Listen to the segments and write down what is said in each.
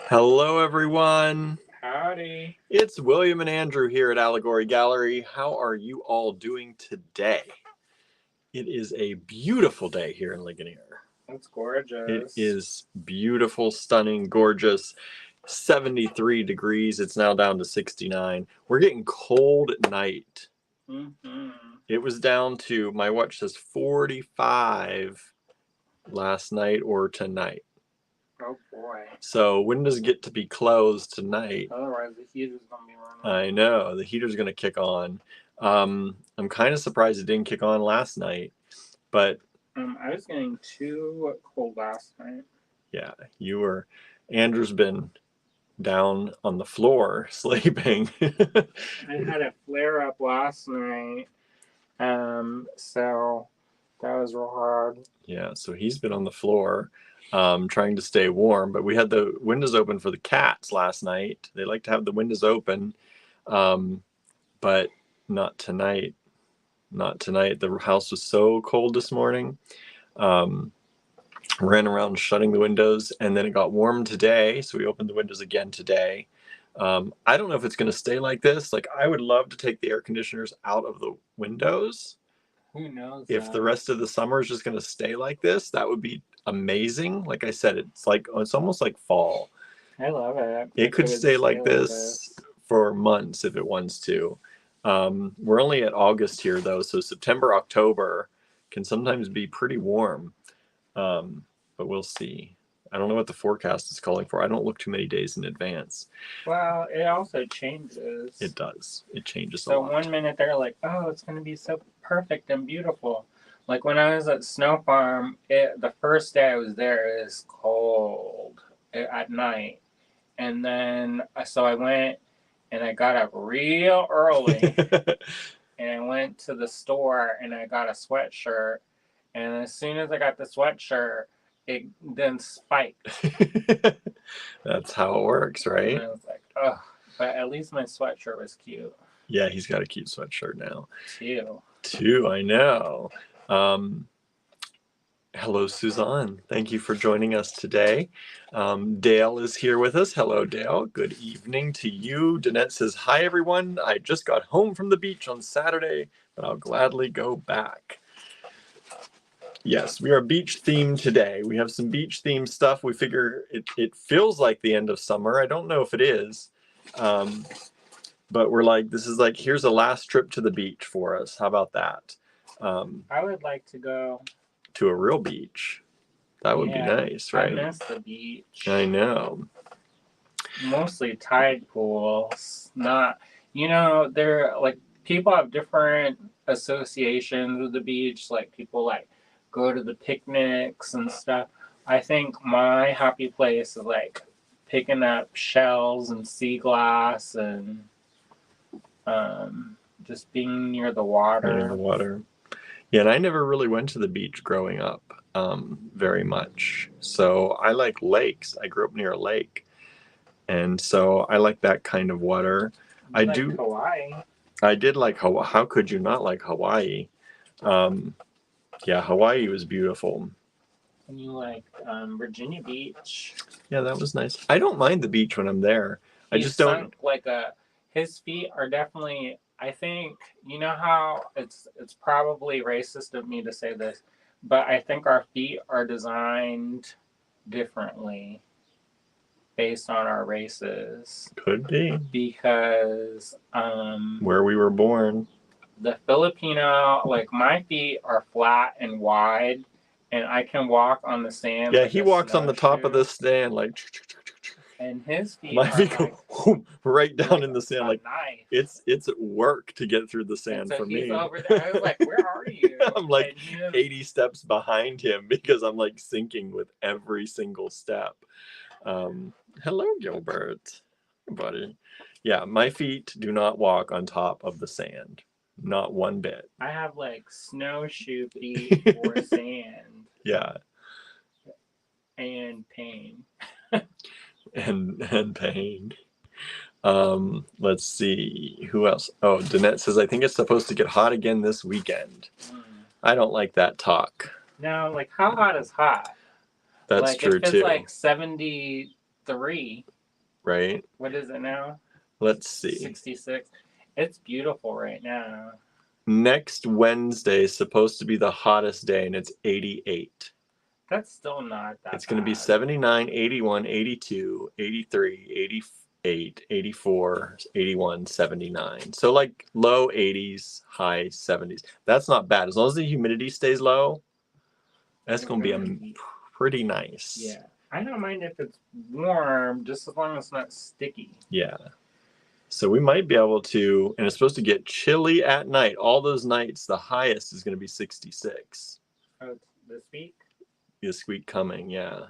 Hello, everyone. Howdy. It's William and Andrew here at Allegory Gallery. How are you all doing today? It is a beautiful day here in Ligonier. It's gorgeous. It is beautiful, stunning, gorgeous. 73 degrees. It's now down to 69. We're getting cold at night. Mm-hmm. It was down to, my watch says 45 last night or tonight. Oh boy. So windows get to be closed tonight. Otherwise the heater's gonna be running. I know, the heater's gonna kick on. I'm kind of surprised it didn't kick on last night, but I was getting too cold last night. yeah, Andrew's been down on the floor sleeping. I had a flare up last night. So that was real hard. Yeah, so he's been on the floor trying to stay warm, but we had the windows open for the cats last night. They like to have the windows open, but not tonight. Not tonight. The house was so cold this morning. Ran around shutting the windows, and then it got warm today, so we opened the windows again today. I don't know if it's going to stay like this. Like, I would love to take the air conditioners out of the windows. Who knows? If the rest of the summer is just going to stay like this, that would be amazing. Like I said, it's almost like fall. I love it. It could stay like this for months if it wants to. We're only at August here, though, so September, October can sometimes be pretty warm. But we'll see. I don't know what the forecast is calling for. I don't look too many days in advance. Well, it also changes. It does. It changes a So lot. 1 minute they're like, oh, it's going to be so perfect and beautiful. Like when I was at Snow Farm, the first day I was there, it was cold at night. And then, so I went and I got up real early and I went to the store and I got a sweatshirt. And as soon as I got the sweatshirt, it then spiked. That's how it works, right? And I was like, oh, but at least my sweatshirt was cute. Yeah, he's got a cute sweatshirt now. Two, I know. Hello, Suzanne. Thank you for joining us today. Dale is here with us. Hello, Dale. Good evening to you. Danette says, hi, everyone. I just got home from the beach on Saturday, but I'll gladly go back. Yes, we are beach themed today. We have some beach themed stuff. We figure it feels like the end of summer. I don't know if it is. But we're like, this is like, here's a last trip to the beach for us. How about that? I would like to go to a real beach. That would be nice, right? I miss the beach. I know. Mostly tide pools. Not, they're like, people have different associations with the beach. Like people like go to the picnics and stuff. I think my happy place is like picking up shells and sea glass and just being near the water. Near the water. Yeah, and I never really went to the beach growing up very much. So I like lakes. I grew up near a lake. And so I like that kind of water. I do. Hawaii. I did like Hawaii. How could you not like Hawaii? Yeah, Hawaii was beautiful. And you like Virginia Beach? Yeah, that was nice. I don't mind the beach when I'm there. I just don't like his feet are definitely, I think, you know how it's probably racist of me to say this, but I think our feet are designed differently based on our races. Could be. Because where we were born. The Filipino, like my feet are flat and wide and I can walk on the sand. Yeah, he walks on the top of the sand like. And his feet my feet go right down in the sand. Like knife. It's work to get through the sand for me. Over there. I was like, where are you? I'm like 80 steps behind him because I'm like sinking with every single step. Hello, Gilbert. Hey, buddy. Yeah, my feet do not walk on top of the sand. Not one bit. I have like snowshoe feet for sand. Yeah. And pain. and pain. Let's see. Who else? Oh, Danette says, I think it's supposed to get hot again this weekend. I don't like that talk. No, like how hot is hot? That's true if it's too. Like 73, right? What is it now? Let's see. 66. It's beautiful right now. Next Wednesday is supposed to be the hottest day, and it's 88. That's still not that It's going to be bad. 79, 81, 82, 83, 88, 84, 81, 79. So like low 80s, high 70s. That's not bad. As long as the humidity stays low, that's going to be pretty nice. Yeah. I don't mind if it's warm, just as long as it's not sticky. Yeah. So we might be able to, and it's supposed to get chilly at night. All those nights, the highest is going to be 66. Oh, this week? This week coming, yeah.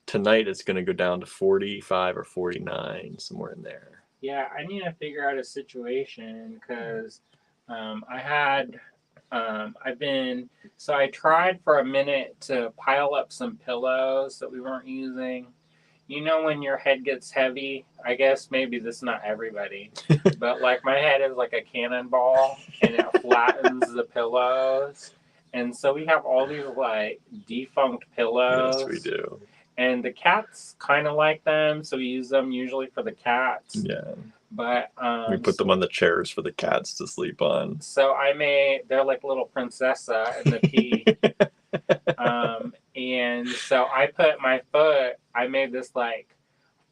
Tonight it's going to go down to 45 or 49, somewhere in there. Yeah, I need to figure out a situation because I tried for a minute to pile up some pillows that we weren't using. You know, when your head gets heavy, I guess maybe this is not everybody, but like my head is like a cannonball and it flattens the pillows. And so we have all these like defunct pillows. Yes, we do. And the cats kind of like them, so we use them usually for the cats. Yeah. But we put them on the chairs for the cats to sleep on. So they're like little princessa in the pea. And so I put my foot, I made this like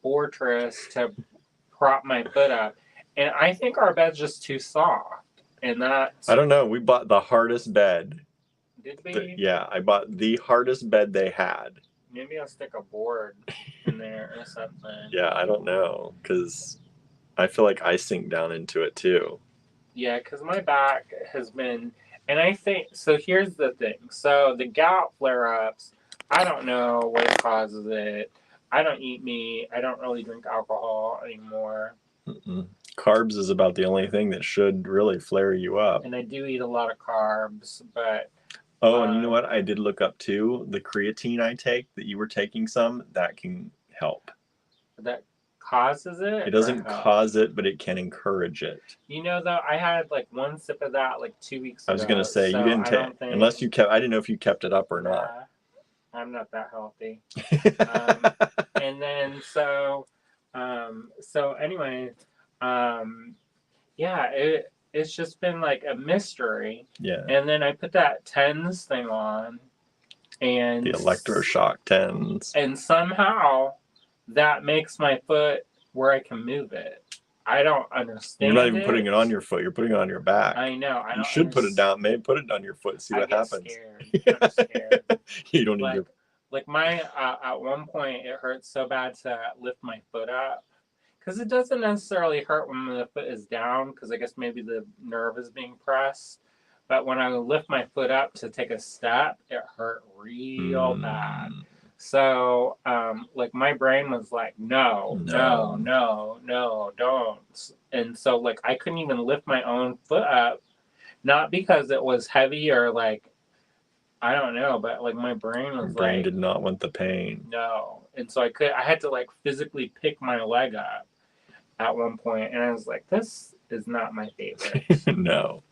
fortress to prop my foot up. And I think our bed's just too soft. And that's... I don't know. We bought the hardest bed. Did we? Yeah, I bought the hardest bed they had. Maybe I'll stick a board in there or something. Yeah, I don't know, because I feel like I sink down into it too. Yeah, because my back has been, and I think, so here's the thing. So the gout flare-ups, I don't know what causes it. I don't eat meat. I don't really drink alcohol anymore. Carbs is about the only thing that should really flare you up. And I do eat a lot of carbs, but... Oh, and you know what? I did look up too. The creatine I take, that you were taking some, that can help. That causes it? It doesn't cause it, but it can encourage it. You know, though, I had like one sip of that like 2 weeks ago. I was going to say, you didn't take, unless you kept, I didn't know if you kept it up or not. I'm not that healthy. And then, anyway, yeah, it's just been like a mystery. Yeah. And then I put that TENS thing on. And the electroshock TENS. And somehow that makes my foot where I can move it. I don't understand. You're not even putting it on your foot. You're putting it on your back. I know. You should put it down. Maybe put it on your foot. See what happens. I'm scared. You don't need to. Like my at one point it hurts so bad to lift my foot up, because it doesn't necessarily hurt when the foot is down, because I guess maybe the nerve is being pressed. But when I lift my foot up to take a step, it hurt real bad. So, like my brain was like, no, don't. And so like I couldn't even lift my own foot up, not because it was heavy or like, I don't know, but like my brain was like... Your brain did not want the pain. No. And so I had to like physically pick my leg up at one point, and I was like, this is not my favorite. No.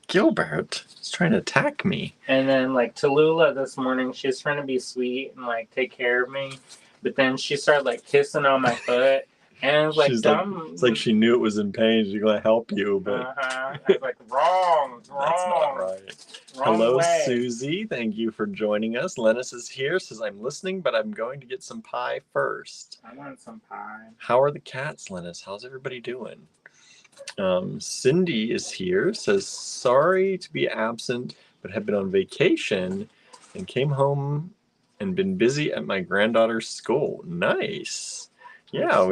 Gilbert is trying to attack me. And then like Tallulah this morning, she was trying to be sweet and like take care of me, but then she started like kissing on my foot, and I was like, it's like she knew it was in pain. She's gonna help you, but I was like, wrong. That's not right. Wrong Hello, way. Susie. Thank you for joining us. Lennis is here, says I'm listening, but I'm going to get some pie first. I want some pie. How are the cats, Lennis? How's everybody doing? Cindy is here, says sorry to be absent, but have been on vacation and came home and been busy at my granddaughter's school. Nice. Yeah,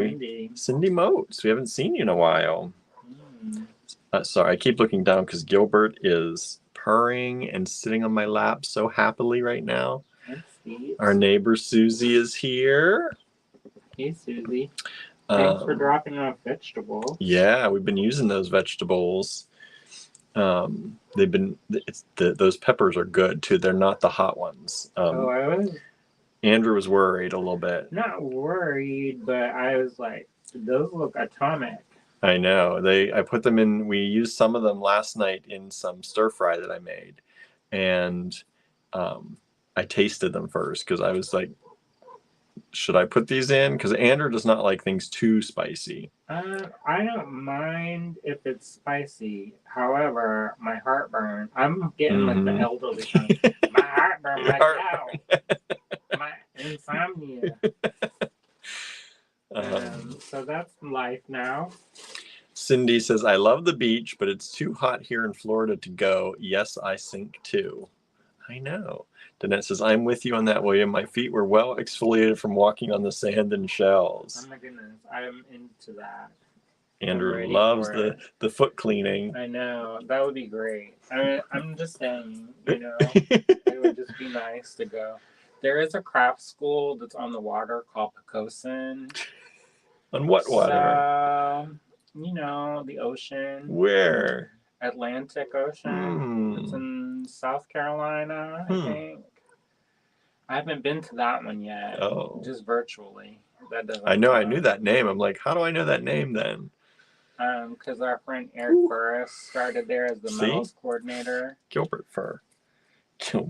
Cindy Motes. We haven't seen you in a while. Sorry, I keep looking down because Gilbert is purring and sitting on my lap so happily right now. Our neighbor Susie is here. Hey, Susie. Thanks for dropping off vegetables. Yeah, we've been using those vegetables. Those peppers are good too. They're not the hot ones. I was... Andrew was worried a little bit. Not worried, but I was like, those look atomic. I know. I put them in, we used some of them last night in some stir fry that I made. And I tasted them first because I was like, Should I put these in? Because Andrew does not like things too spicy. I don't mind if it's spicy. However, my heartburn. I'm getting like the elderly kind. My heartburn, my gout, my insomnia. So that's life now. Cindy says, I love the beach, but it's too hot here in Florida to go. Yes, I sink too. I know. Danette says, I'm with you on that, William. My feet were well exfoliated from walking on the sand and shells. Oh my goodness. I'm into that. Andrew loves the foot cleaning. I know. That would be great. I'm just saying, it would just be nice to go. There is a craft school that's on the water called Pocosin. On what water? The ocean. Where? Atlantic Ocean. It's in South Carolina, I think. I haven't been to that one yet. Oh. Just virtually. That doesn't I know. I knew that name. I'm like, how do I know that name then? Because our friend Eric Burris started there as the metals coordinator. Gilbert fur.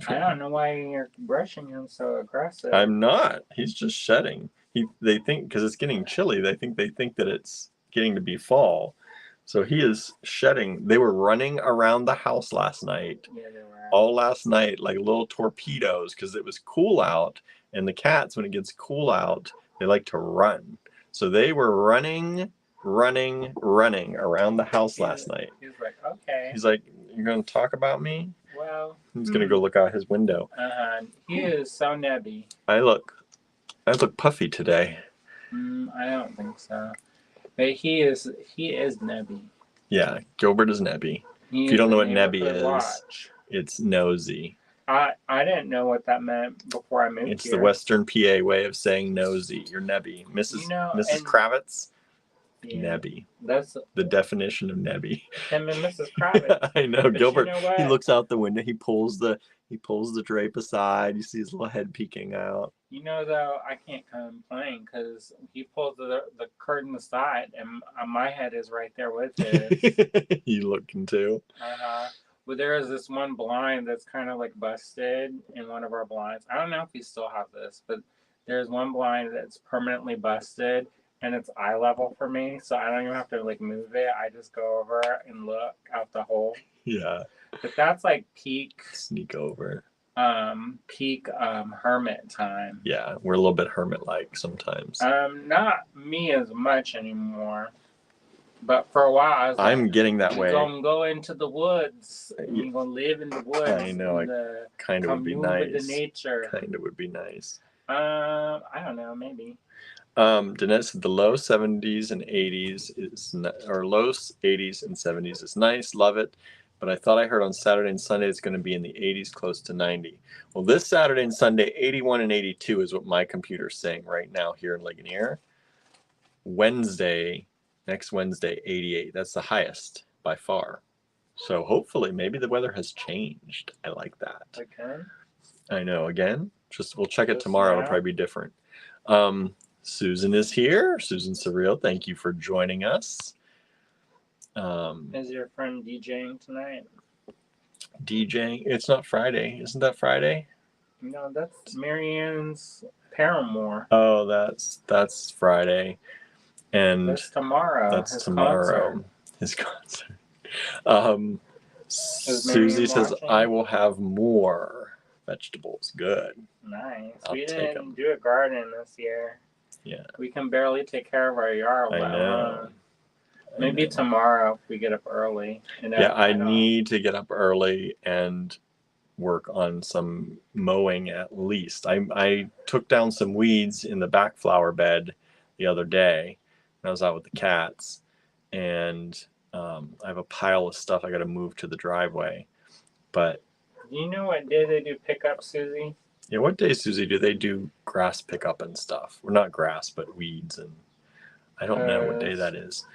I don't know why you're brushing him so aggressive. I'm not. He's just shedding. They think because it's getting chilly. They think that it's getting to be fall. So he is shedding. They were running around the house last night. Yeah, they were. All last night, like little torpedoes, because it was cool out. And the cats, when it gets cool out, they like to run. So they were running around the house last night. He's like, okay. He's like, you're going to talk about me? Well. He's going to go look out his window. He is so nebby. I look puffy today. I don't think so. But he is nebby. Yeah, Gilbert is nebby. If you don't know what nebby is, it's nosy. I didn't know what that meant before I moved here. It's the Western PA way of saying nosy. You're nebby. Mrs. Kravitz? Yeah, nebby. That's the definition of nebby. Him and Mrs. Kravitz. I know. But Gilbert, he looks out the window. He pulls the drape aside. You see his little head peeking out. Though, I can't complain because he pulls the curtain aside, and my head is right there with his. You looking too? Well, there is this one blind that's kind of like busted in one of our blinds. I don't know if we still have this, but there's one blind that's permanently busted, and it's eye level for me, so I don't even have to like move it. I just go over and look out the hole. Yeah. But that's like peak sneak over. Peak hermit time. Yeah, we're a little bit hermit-like sometimes. Not me as much anymore. But for a while, I was I'm getting that way. You're gonna go into the woods. You're gonna live in the woods. I know. It kind of would be nice. With the nature. Kind of would be nice. I don't know. Maybe. Danette said the low 70s and 80s or low 80s and 70s is nice. Love it. But I thought I heard on Saturday and Sunday it's going to be in the 80s, close to 90. Well, this Saturday and Sunday, 81 and 82 is what my computer's saying right now here in Ligonier. Next Wednesday, 88. That's the highest by far. So hopefully, maybe the weather has changed. I like that. Okay. I know. Again, we'll check it tomorrow. It'll probably be different. Susan is here. Susan Surreal, thank you for joining us. Is your friend DJing tonight? DJing? It's not Friday. Isn't that Friday? No, that's Marianne's Paramore. Oh, that's Friday. And that's tomorrow. That's tomorrow. His concert. Susie says, I will have more vegetables. Good. Nice. We didn't do a garden this year. Yeah. We can barely take care of our yard. I know. Maybe tomorrow if we get up early. Yeah, I need to get up early and work on some mowing at least. I took down some weeds in the back flower bed the other day. I was out with the cats, and I have a pile of stuff I got to move to the driveway. But you know what day they do pickup, Susie? Yeah, what day, Susie, do they do grass pickup and stuff? Well, not grass, but weeds, and I don't know what day that is.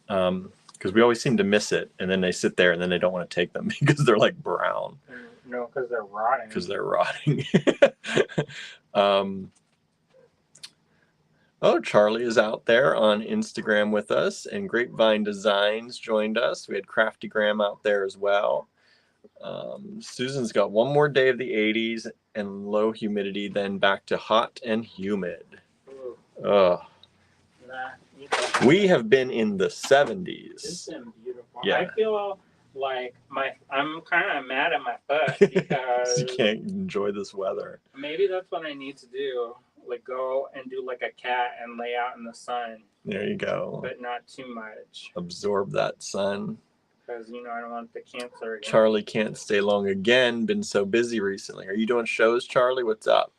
Because we always seem to miss it, and then they sit there, and then they don't want to take them because they're like brown. No, because they're rotting. Because they're rotting. Oh, Charlie is out there on Instagram with us, and Grapevine Designs joined us. We had Craftygram out there as well. Susan's got one more day of the 80s and low humidity, then back to hot and humid. Ooh, Ugh. nah, We have been in the 70s. It's been beautiful. Yeah. I feel like I'm kind of mad at my foot because you can't enjoy this weather. Maybe that's what I need to do. Like go and do like a cat and lay out in the sun. There you go. But not too much. Absorb that sun. Because, I don't want the cancer again. Charlie can't stay long again. Been so busy recently. Are you doing shows, Charlie? What's up?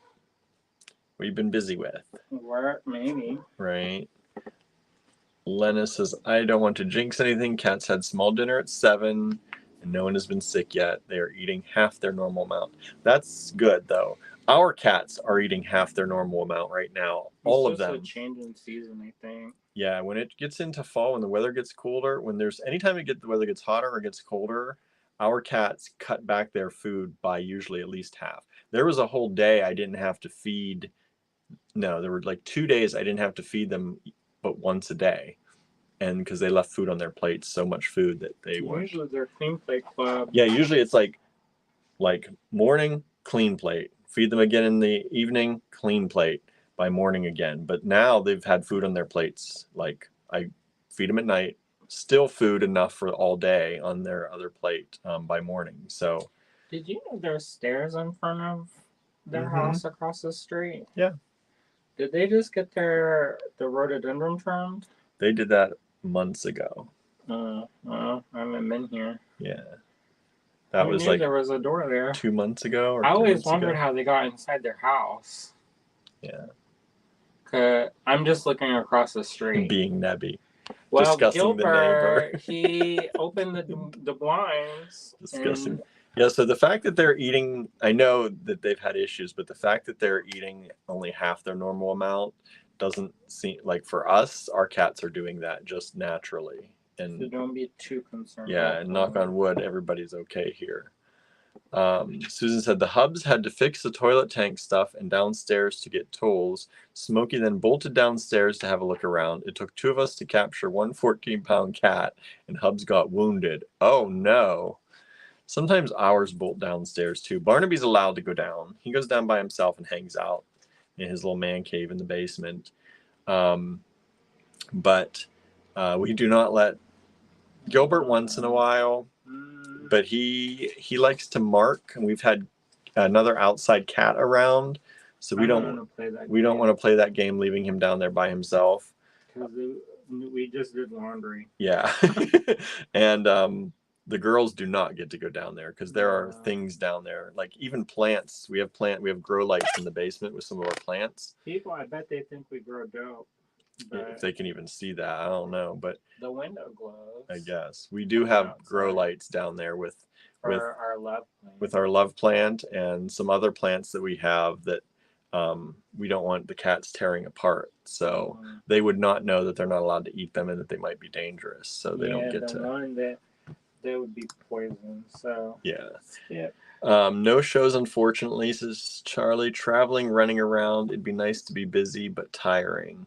What you been busy with? Work, maybe. Right. Lena says, I don't want to jinx anything. Cats had small dinner at 7, and no one has been sick yet. They are eating half their normal amount. That's good, though. Our cats are eating half their normal amount right now. All of them. It's just a change in season, I think. Yeah, when it gets into fall, when the weather gets colder, anytime the weather gets hotter or gets colder, our cats cut back their food by usually at least half. There was a whole day I didn't have to feed. No, there were like 2 days I didn't have to feed them but once a day. And because they left food on their plates, so much food that they weren't. Usually they're clean plate club. Yeah, usually it's like morning, clean plate. Feed them again in the evening, clean plate by morning again. But now they've had food on their plates. Like I feed them at night, still food enough for all day on their other plate by morning. So. Did you know there's stairs in front of their house across the street? Yeah. Did they just get the rhododendron trimmed? They did that months ago. Well, I haven't been here. Yeah. That was like there was a door there 2 months ago. Or I always wondered how they got inside their house. Yeah. 'Cause I'm just looking across the street. Being Nebby. Well, discussing Gilbert, the neighbor. he opened the blinds. Discussing. Yeah, so the fact that they're eating, I know that they've had issues, but the fact that they're eating only half their normal amount doesn't seem like, for us, our cats are doing that just naturally. And so don't be too concerned. Yeah, and knock on wood, everybody's okay here. Susan said the Hubs had to fix the toilet tank stuff and downstairs to get tools. Smokey then bolted downstairs to have a look around. It took 2 of us to capture one 14-pound cat, and Hubs got wounded. Oh no. Sometimes ours bolt downstairs too. Barnaby's allowed to go down. He goes down by himself and hangs out in his little man cave in the basement. But we do not let Gilbert once in a while, but he likes to mark, and we've had another outside cat around, so we don't want to play that game, leaving him down there by himself. Because we just did laundry. Yeah. And the girls do not get to go down there because there are things down there, like even plants. We have grow lights in the basement with some of our plants. People, I bet they think we grow dope. If they can even see that, I don't know, but the window glows. I guess we do have grow lights down there with our love plant. With our love plant and some other plants that we have that we don't want the cats tearing apart. So they would not know that they're not allowed to eat them and that they might be dangerous. So they don't get to. Knowing that they would be poisoned. So yeah. No shows, unfortunately, says Charlie. Traveling, running around. It'd be nice to be busy, but tiring.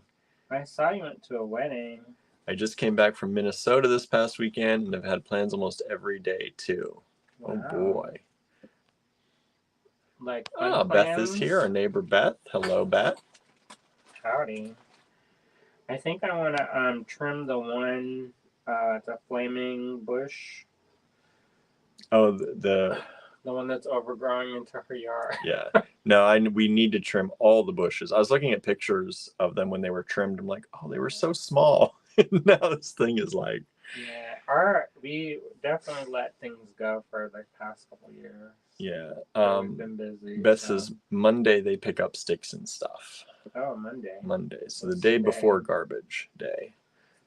I saw you went to a wedding. I just came back from Minnesota this past weekend and have had plans almost every day too. Wow. Oh boy. Like Beth is here, our neighbor Beth. Hello, Beth. Howdy. I think I want to trim the flaming bush. Oh, the one that's overgrowing into her yard. Yeah. No, we need to trim all the bushes. I was looking at pictures of them when they were trimmed. I'm like, oh, they were so small. Now this thing is like. Yeah, we definitely let things go for the past couple of years. Yeah. We've been busy. Beth says Monday they pick up sticks and stuff. Oh, Monday. Monday. So the day before garbage day.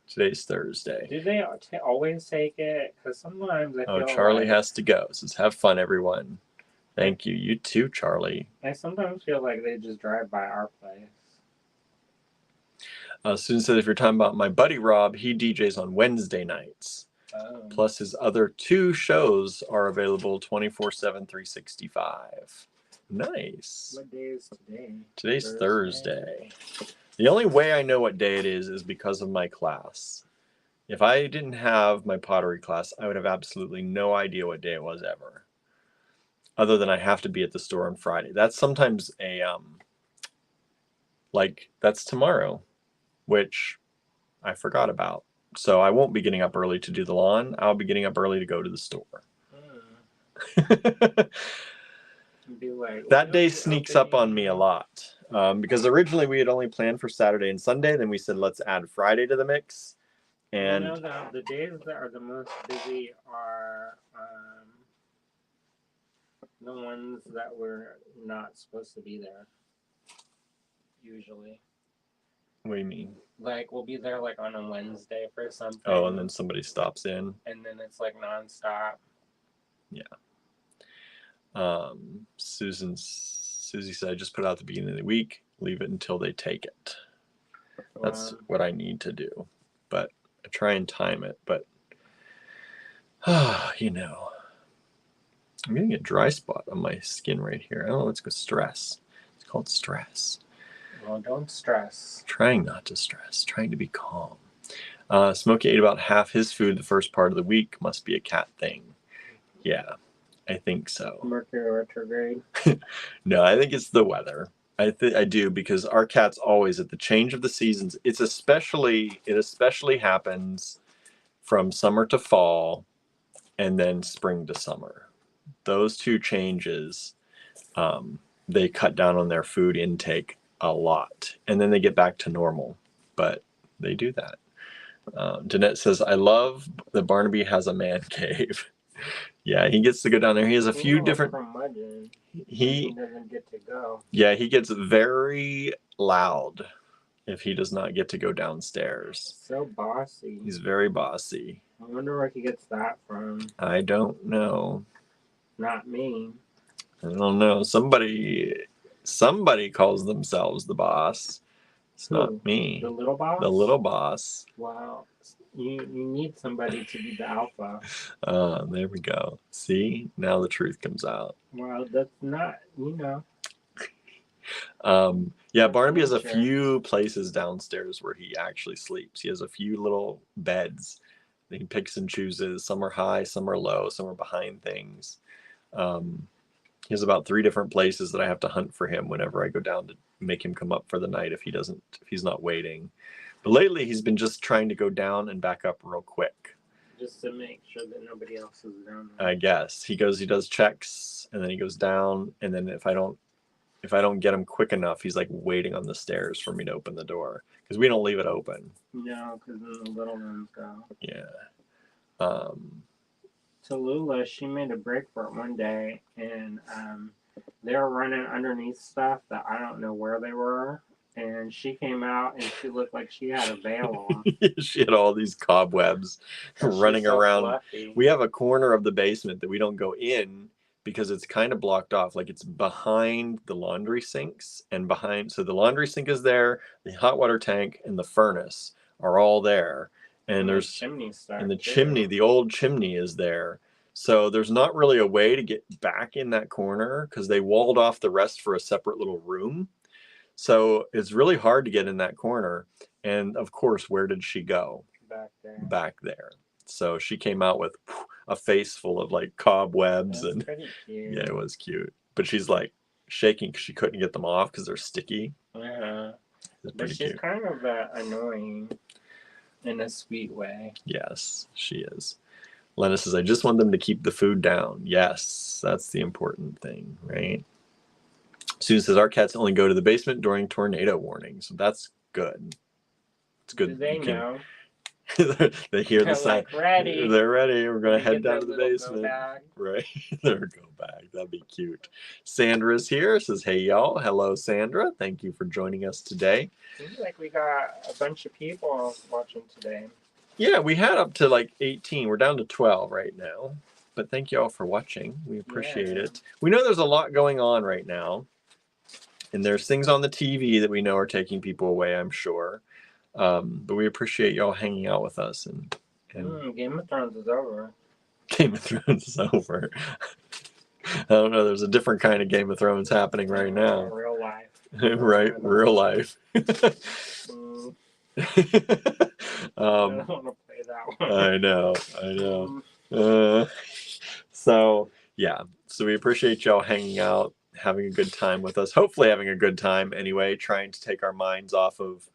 Today's Thursday. Do they always take it? Because sometimes I feel Charlie has to go. Says, have fun, everyone. Thank you. You too, Charlie. I sometimes feel like they just drive by our place. Susan said, if you're talking about my buddy Rob, he DJs on Wednesday nights. Oh. Plus his other 2 shows are available 24/7, 365. Nice. What day is today? Today's Thursday. The only way I know what day it is because of my class. If I didn't have my pottery class, I would have absolutely no idea what day it was ever. Other than I have to be at the store on Friday. That's sometimes a like that's tomorrow, which I forgot about. So I won't be getting up early to do the lawn. I'll be getting up early to go to the store. Be like, That we'll day be sneaks up on me a opening. lot because originally we had only planned for Saturday and Sunday. Then we said let's add Friday to the mix. And You know that the days that are the most busy are the ones that we're not supposed to be there. Usually, what do you mean? like we'll be there like on a Wednesday for something. Oh, and then somebody stops in. And then it's like nonstop. Yeah. Susie said, I just put it out at the beginning of the week. Leave it until they take it. That's what I need to do. But I try and time it. But, you know, I'm getting a dry spot on my skin right here. I don't know. It's called stress. It's called stress. Well, don't stress. Trying not to stress. Trying to be calm. Smokey ate about half his food the first part of the week. Must be a cat thing. Yeah, I think so. Mercury retrograde. No, I think it's the weather. I do because our cats always at the change of the seasons. It especially happens from summer to fall, and then spring to summer. Those two changes, they cut down on their food intake a lot, and then they get back to normal. But they do that. Danette says, "I love that Barnaby has a man cave." Yeah, he gets to go down there. He has a few different. He doesn't get to go. Yeah, he gets very loud if he does not get to go downstairs. So bossy. He's very bossy. I wonder where he gets that from. I don't know. Not me. I don't know. Somebody calls themselves the boss. It's not me. The little boss? The little boss. Wow. You need somebody to be the alpha. There we go. See? Now the truth comes out. Well, that's not, Yeah, Barnaby has a few places downstairs where he actually sleeps. He has a few little beds that he picks and chooses. Some are high, some are low, some are behind things. He has about 3 different places that I have to hunt for him whenever I go down to make him come up for the night if he's not waiting. But lately he's been just trying to go down and back up real quick. Just to make sure that nobody else is down there. I guess. He does checks, and then he goes down, and then if I don't get him quick enough, he's like waiting on the stairs for me to open the door. Because we don't leave it open. No, because then the little ones go. Yeah. Tallulah, she made a break for it one day, and they were running underneath stuff that I don't know where they were. And she came out, and she looked like she had a veil on. She had all these cobwebs running around. Fluffy. We have a corner of the basement that we don't go in because it's kind of blocked off. Like it's behind the laundry sinks and so the laundry sink is there, the hot water tank and the furnace are all there. And there's chimney stuff. And the chimney, the old chimney is there. So there's not really a way to get back in that corner because they walled off the rest for a separate little room. So it's really hard to get in that corner. And of course, where did she go? Back there. So she came out with a face full of like cobwebs. That's pretty cute. Yeah, it was cute. But she's like shaking because she couldn't get them off because they're sticky. Yeah. But she's cute. Kind of annoying in a sweet way. Yes, she is. Lena says, I just want them to keep the food down. Yes, that's the important thing, right? Susan says, our cats only go to the basement during tornado warnings. So that's good. It's good. Do they know? They hear the sound. Like, ready. They're ready. We're going to head down to the basement. Right. They're go bag. That'd be cute. Sandra's here. Says, hey, y'all. Hello, Sandra. Thank you for joining us today. Seems like we got a bunch of people watching today. Yeah, we had up to like 18. We're down to 12 right now. But thank you all for watching. We appreciate it. We know there's a lot going on right now. And there's things on the TV that we know are taking people away, I'm sure. But we appreciate y'all hanging out with us. And Game of Thrones is over. Game of Thrones is over. I don't know. There's a different kind of Game of Thrones happening right now. Real life. Right, real life. I don't want to play that one. I know. Uh, so yeah, so we appreciate y'all hanging out, having a good time with us. Hopefully, having a good time anyway. Trying to take our minds off of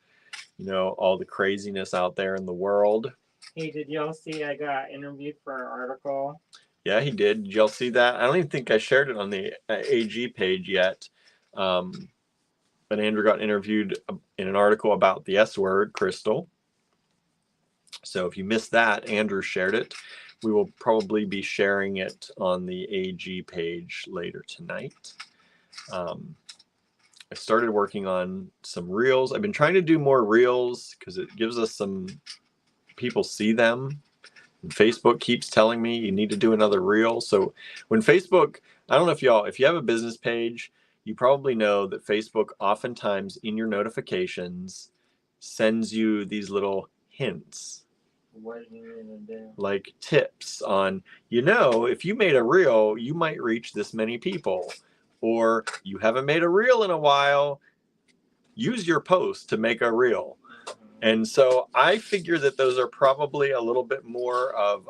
all the craziness out there in the world. Hey, did y'all see I got interviewed for an article? Yeah, he did. Did y'all see that? I don't even think I shared it on the AG page yet. But Andrew got interviewed in an article about the S word, crystal. So if you missed that, Andrew shared it. We will probably be sharing it on the AG page later tonight. I started working on some reels. I've been trying to do more reels because it gives us some people see them. And Facebook keeps telling me you need to do another reel. So when Facebook, I don't know if you have a business page, you probably know that Facebook oftentimes in your notifications sends you these little hints. What do you mean to do? Like tips on, if you made a reel, you might reach this many people. Or you haven't made a reel in a while, use your post to make a reel. And so I figure that those are probably a little bit more of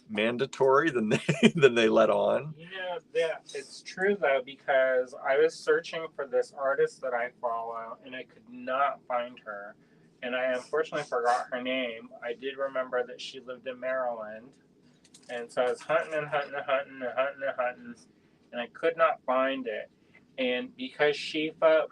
mandatory than they let on. It's true though, because I was searching for this artist that I follow and I could not find her. And I unfortunately forgot her name. I did remember that she lived in Maryland. And so I was hunting and hunting and hunting and hunting and hunting, and I could not find it. And because she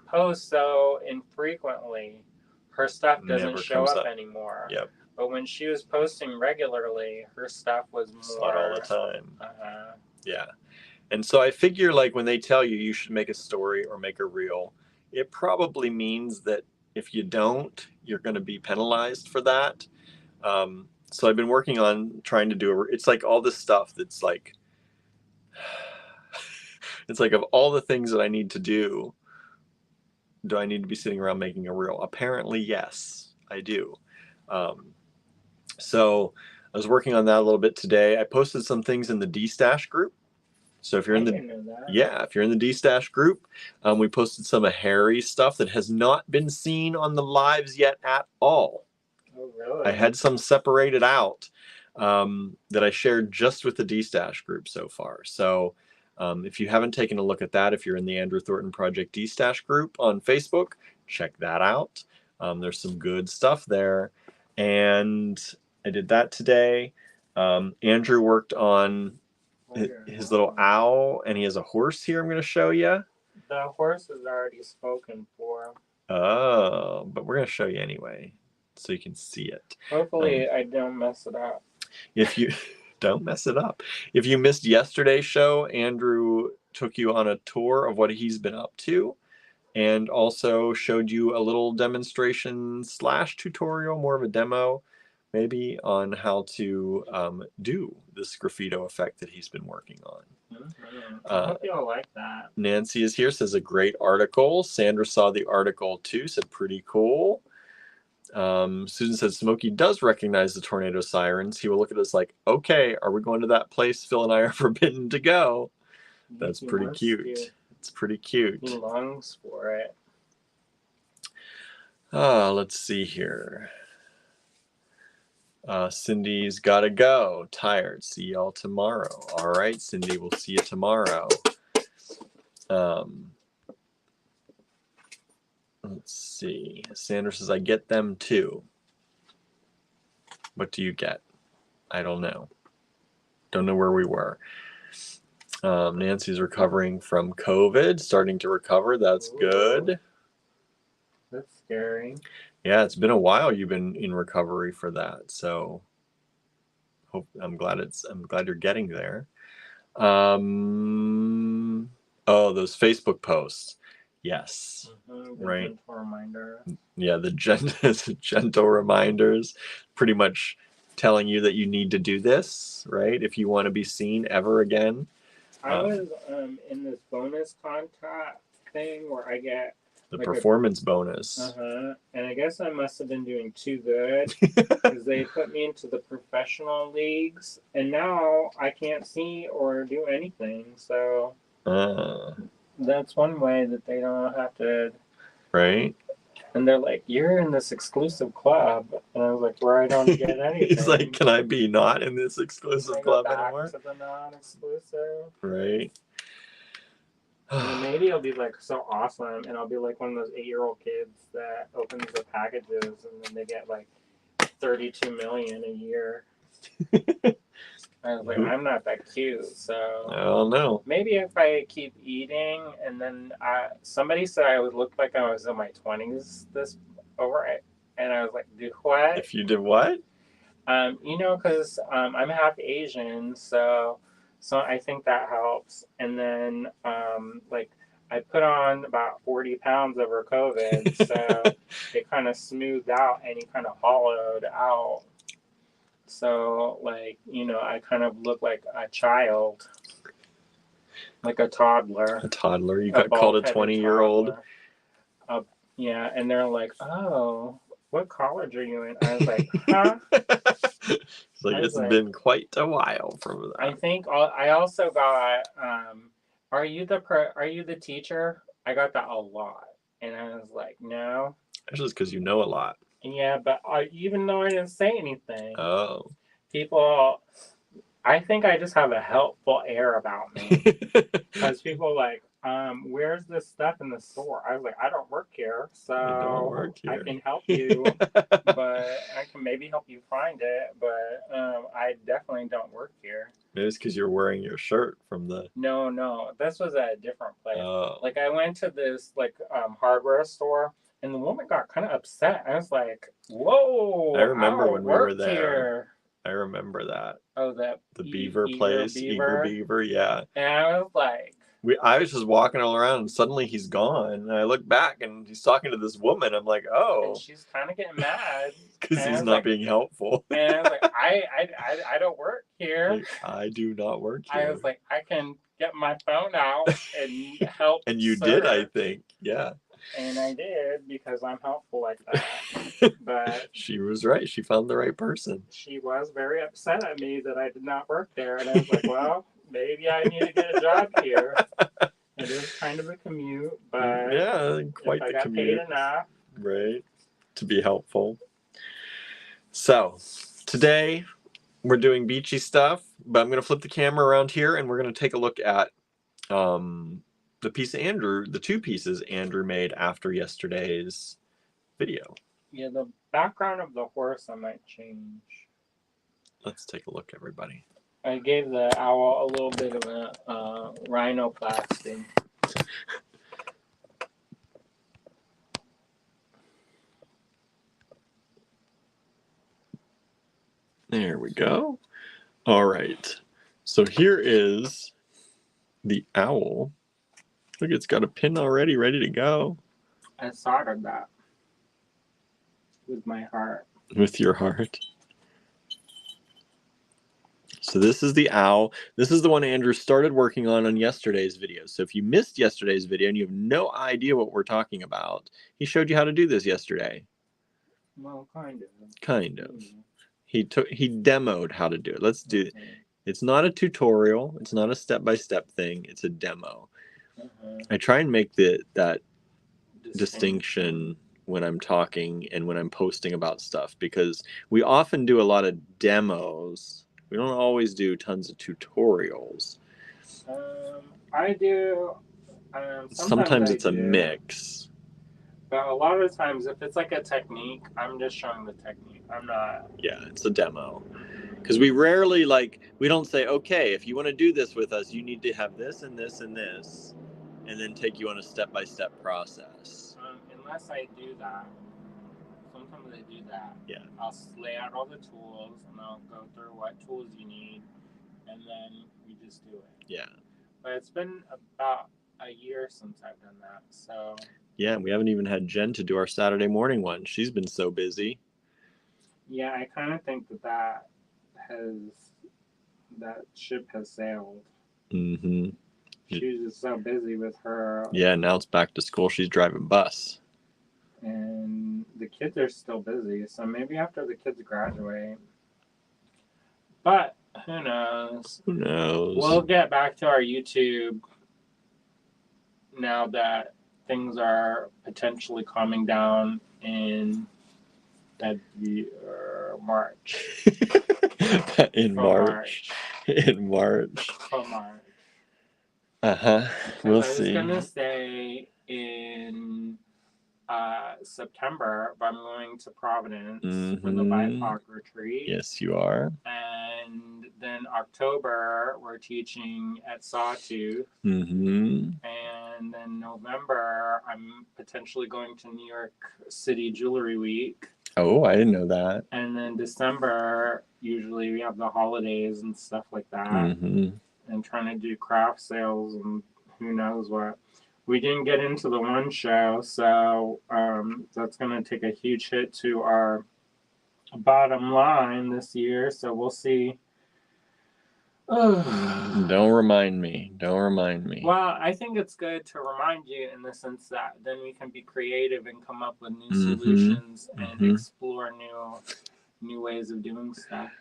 posts so infrequently, her stuff doesn't Never show comes up up. anymore. Yep. But when she was posting regularly, her stuff was It's more. not all the time. Uh-huh. Yeah. And so I figure like when they tell you should make a story or make a reel, it probably means that if you don't, you're going to be penalized for that. So I've been working on trying to do it's like all this stuff that's like, it's like of all the things that I need to do I need to be sitting around making a reel? Apparently, yes, I do. So I was working on that a little bit today. I posted some things in the D-Stash group. So if you're in didn't know that. if you're in the D-Stash group, we posted some of Harry's stuff that has not been seen on the lives yet at all. Oh, really? I had some separated out that I shared just with the D-Stash group so far. So if you haven't taken a look at that, if you're in the Andrew Thornton Project D-Stash group on Facebook, check that out. There's some good stuff there. And I did that today. Andrew worked on his little owl, and he has a horse here I'm going to show you. The horse is already spoken for. Oh, but we're going to show you anyway, so you can see it. Hopefully I don't mess it up. If you don't mess it up. If you missed yesterday's show, Andrew took you on a tour of what he's been up to and also showed you a little demonstration / tutorial, more of a demo, maybe, on how to do this graffito effect that he's been working on. I hope y'all like that. Nancy is here, says a great article. Sandra saw the article too, said pretty cool. Susan said Smokey does recognize the tornado sirens. He will look at us like, okay, are we going to that place Phil and I are forbidden to go? That's pretty cute. It's pretty cute. He longs for it. Let's see here. Cindy's gotta go. Tired. See y'all tomorrow. All right, Cindy, we'll see you tomorrow. Let's see. Sandra says, I get them too. What do you get? I don't know. Don't know where we were. Nancy's recovering from COVID, starting to recover. That's good. That's scary. Yeah, it's been a while you've been in recovery for that. So I'm glad you're getting there. Oh, those Facebook posts. Yes. Right. Gentle reminder. Yeah, the gentle reminders, pretty much telling you that you need to do this, right? If you want to be seen ever again. I was in this bonus contract thing where I get the performance bonus. And I guess I must have been doing too good because they put me into the professional leagues, and now I can't see or do anything. So that's one way that they don't have to. Right. And they're like, "You're in this exclusive club," and I was like, "Where I don't get He's like, anything." can I be not in this Can exclusive I go club back anymore? to the non-exclusive? Right. And then maybe it'll be like so awesome, and I'll be like one of those 8-year-old kids that opens the packages, and then they get like 32 million a year. I was like, I'm not that cute, so I don't know. maybe if I keep eating, and then somebody said I would look like I was in my 20s this over it, and I was like, do what? If you did what? Because I'm half Asian, so I think that helps. And then like I put on about 40 pounds over COVID, so it kind of smoothed out any kind of hollowed out. So like I kind of look like a child, like a toddler, A toddler. You a got called a bald-headed 20-year-old. toddler. Yeah, and they're like, "Oh, what college are you in?" I was like, "Huh?" It's like, I was it's like, been quite a while from I that. think I also got are you the teacher? I got that a lot. And I was like, no. That's just because you know a lot. Yeah, but even though I didn't say anything, Oh. people I think I just have a helpful air about me. Because people are like, where's this stuff in the store? I was like, I don't work here, I don't so work I here. can help you, but I can maybe help you find it, but I definitely don't work here. Maybe it's because you're wearing your shirt from the. No, this was at a different place. Oh. Like I went to this hardware store, and the woman got kind of upset. I was like, "Whoa, I remember don't when we were work there. here." I remember that. Oh, that The beaver place, Eager Beaver, yeah. And I was like, I was just walking all around and suddenly he's gone. And I look back and he's talking to this woman. I'm like, and oh, she's kind of getting mad. because And I he's was not like, being helpful. and I was like, I don't work here. Like, I do not work I here. was like, I can get my phone out and help. And you did, I think. Yeah. And I did because I'm helpful like that. But she was right. She found the right person. she was very upset at me that I did not work there. And I was like, well, maybe I need to get a job here. It is kind of a commute, but yeah, quite if I the got commute. paid enough. Right. To be helpful. So, today we're doing beachy stuff, but I'm going to flip the camera around here and we're going to take a look at the two pieces Andrew made after yesterday's video. Yeah, the background of the horse I might change. Let's take a look, everybody. I gave the owl a little bit of a rhinoplasty. There we go. All right. So here is the owl. Look, it's got a pin already ready to go. I soldered that with my heart. With your heart. So this is the owl. This is the one Andrew started working on yesterday's video. So if you missed yesterday's video and you have no idea what we're talking about, he showed you how to do this yesterday. Well, kind of. Kind of. He demoed how to do it. Let's do it. It's not a tutorial. It's not a step-by-step thing. It's a demo. I try and make that distinction when I'm talking and when I'm posting about stuff, because we often do a lot of demos. We don't always do tons of tutorials. I do. Sometimes it's a mix. But a lot of the times, if it's like a technique, I'm just showing the technique. I'm not. Yeah, it's a demo. Because we rarely, we don't say, okay, if you want to do this with us, you need to have this and this and this, and then take you on a step-by-step process. Unless I do that. Sometimes I do that. Yeah. I'll lay out all the tools, and I'll go through what tools you need, and then we just do it. Yeah. But it's been about a year since I've done that, so. Yeah, we haven't even had Jen to do our Saturday morning one. She's been so busy. Yeah, I kind of think that ship has sailed. Mm-hmm. She was just so busy with her. Yeah, now it's back to school. She's driving bus. And the kids are still busy, so maybe after the kids graduate. But who knows? Who knows? We'll get back to our YouTube now that things are potentially calming down in February, March. In For March. In March. For March. Uh-huh. We'll I was see. gonna say in September, but I'm going to Providence for the BIPOC retreat. Yes, you are. And then October, we're teaching at Sawtooth. Mm-hmm. And then November, I'm potentially going to New York City Jewelry Week. Oh, I didn't know that. And then December, usually we have the holidays and stuff like that. Mm-hmm. And trying to do craft sales and who knows what. We didn't get into the one show, so that's going to take a huge hit to our bottom line this year. So we'll see. Don't remind me. Don't remind me. Well, I think it's good to remind you in the sense that then we can be creative and come up with new solutions and explore new ways of doing stuff.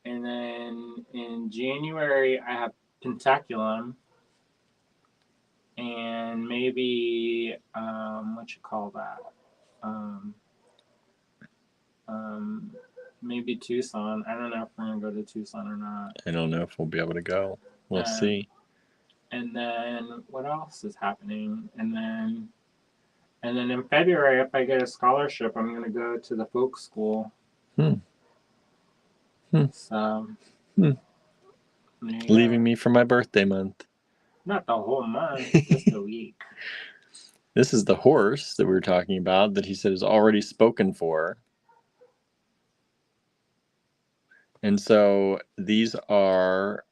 And then in January, I have Pentaculum. And maybe what you call that? Maybe Tucson. I don't know if we're gonna go to Tucson or not. I don't know if we'll be able to go. We'll see. And then what else is happening? And then in February, if I get a scholarship, I'm gonna go to the folk school. So leaving me for my birthday month. Not the whole month, just a week. This is the horse that we were talking about that he said is already spoken for. And so these are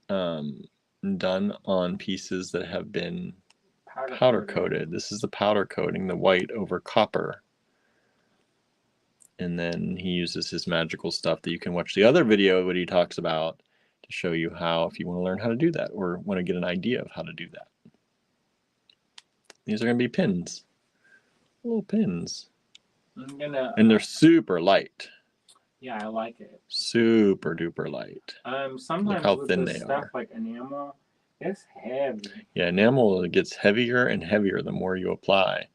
done on pieces that have been powder coated. This is the powder coating, the white over copper. And then he uses his magical stuff that you can watch the other video what he talks about to show you how, if you want to learn how to do that or want to get an idea of how to do that. These are going to be pins. Little pins. And they're super light. Yeah, I like it. Super duper light. Sometimes look how with thin this they stuff are. like enamel, it's heavy. Yeah, enamel gets heavier and heavier the more you apply.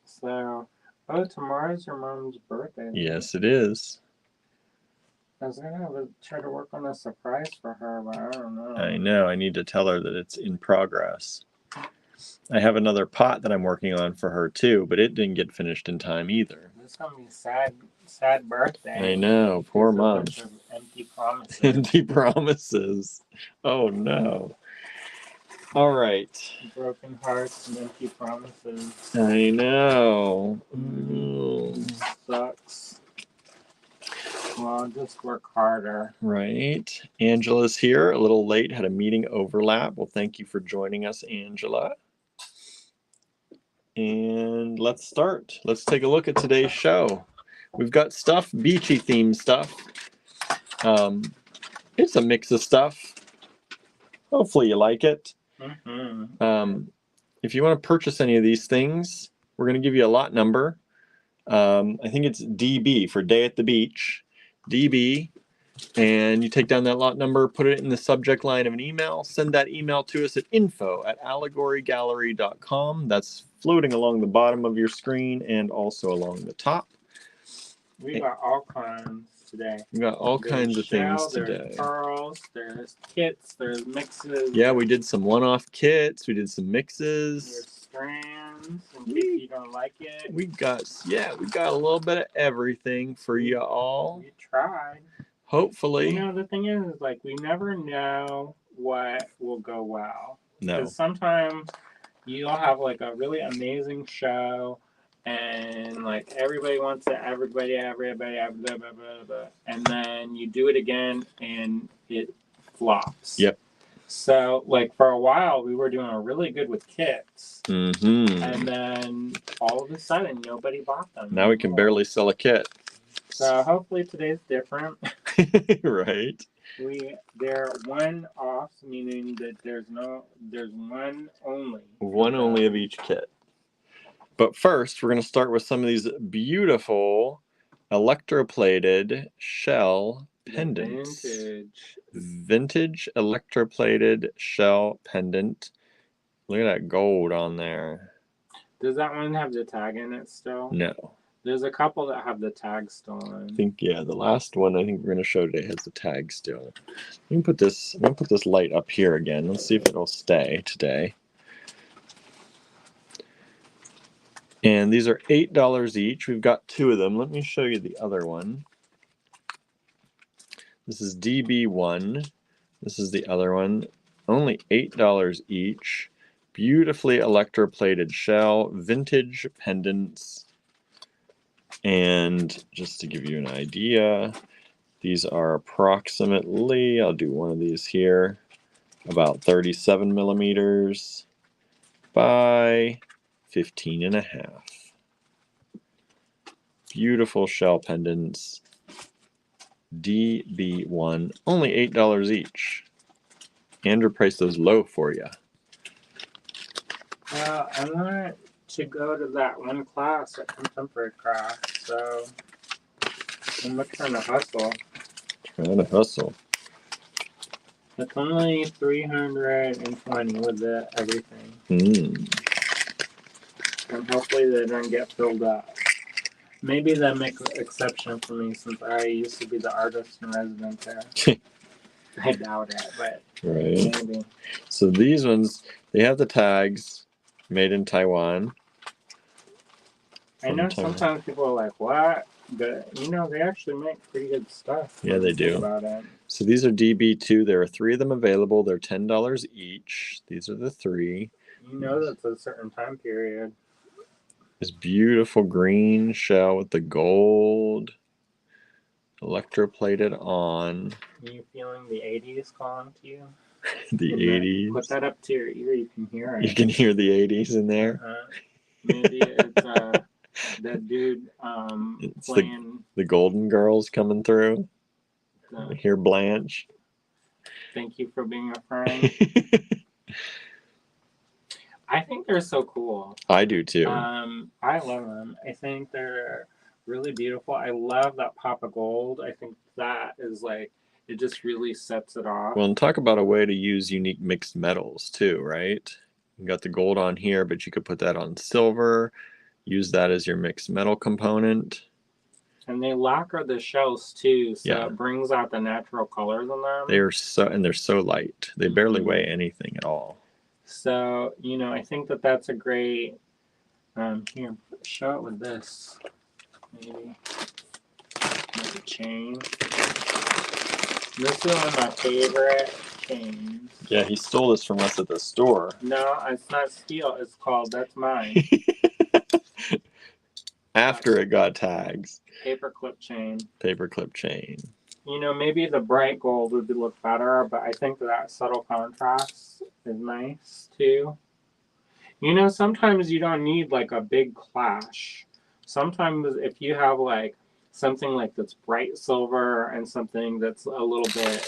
So, tomorrow's your mom's birthday. Yes, it is. I was gonna try to work on a surprise for her, but I don't know. I know. I need to tell her that it's in progress. I have another pot that I'm working on for her too, but it didn't get finished in time either. It's gonna be sad birthday. I know. Poor mom. Bunch of empty promises. Empty promises. Oh no. All right. Broken hearts and empty promises. I know. Sucks. Well, I'll just work harder. Right. Angela's here, a little late, had a meeting overlap. Well, thank you for joining us, Angela. And let's start. Let's take a look at today's show. We've got stuff, beachy themed stuff. It's a mix of stuff. Hopefully you like it. If you want to purchase any of these things, we're going to give you a lot number. I think it's DB for Day at the Beach. DB. And you take down that lot number, put it in the subject line of an email, send that email to us at info@allegorygallery.com. That's floating along the bottom of your screen and also along the top. We got all kinds today. We got all kinds of things today. There's pearls, there's kits, there's mixes. Yeah, we did some one-off kits. We did some mixes. There's strands in case you don't like it. We got a little bit of everything for you all. We tried. Hopefully. The thing is like we never know what will go well. No. Because sometimes you'll have like a really amazing show and like everybody wants it, everybody, blah, blah, blah, and then you do it again and it flops. Yep. So like for a while we were doing really good with kits. And then all of a sudden nobody bought them. Now we can barely sell a kit. So hopefully today's different. Right. They're one-offs, meaning that there's one only. One only of each kit. But first, we're going to start with some of these beautiful electroplated shell pendants. Vintage electroplated shell pendant. Look at that gold on there. Does that one have the tag in it still? No. There's a couple that have the tag still in. I think, yeah, the last one I think we're going to show today has the tag still. I'm going to put this light up here again. Let's see if it'll stay today. And these are $8 each. We've got 2 of them. Let me show you the other one. This is DB1. This is the other one. Only $8 each. Beautifully electroplated shell, vintage pendants. And just to give you an idea, these are approximately, I'll do one of these here, about 37 millimeters by 15 and a half. Beautiful shell pendants. DB1, only $8 each. Andrew priced those low for you. Well, I wanted to go to that one class at Contemporary Craft, so I'm trying to hustle. Trying to hustle. It's only $320 with everything. And hopefully they don't get filled up. Maybe they make an exception for me since I used to be the artist in residence there. I doubt it, but right. Maybe. So these ones, they have the tags, made in Taiwan. I know sometimes people are like, what? But, they actually make pretty good stuff. Yeah, they do. About it. So these are DB2. There are 3 of them available. They're $10 each. These are the 3. That's a certain time period. This beautiful green shell with the gold electroplated on. Are you feeling the 80s calling to you? The 80s. Put that up to your ear. You can hear it. You can hear the 80s in there. Maybe it's that dude it's playing the Golden Girls coming through. I hear Blanche. Thank you for being a friend. I think they're so cool. I do too. I love them. I think they're really beautiful. I love that pop of gold. I think that is like, it just really sets it off. Well, and talk about a way to use unique mixed metals too, right? You got the gold on here, but you could put that on silver. Use that as your mixed metal component. And they lacquer the shells too, so it brings out the natural colors in them. They're so light. They barely weigh anything at all. So, I think that's a great, here, show it with this, maybe, like a chain. This is one of my favorite chains. Yeah, he stole this from us at the store. No, it's not steal, it's called, that's mine. After it got tags. Paperclip chain. Paperclip chain. Maybe the bright gold would look better, but I think that subtle contrast is nice too. Sometimes you don't need like a big clash. Sometimes if you have like something like that's bright silver and something that's a little bit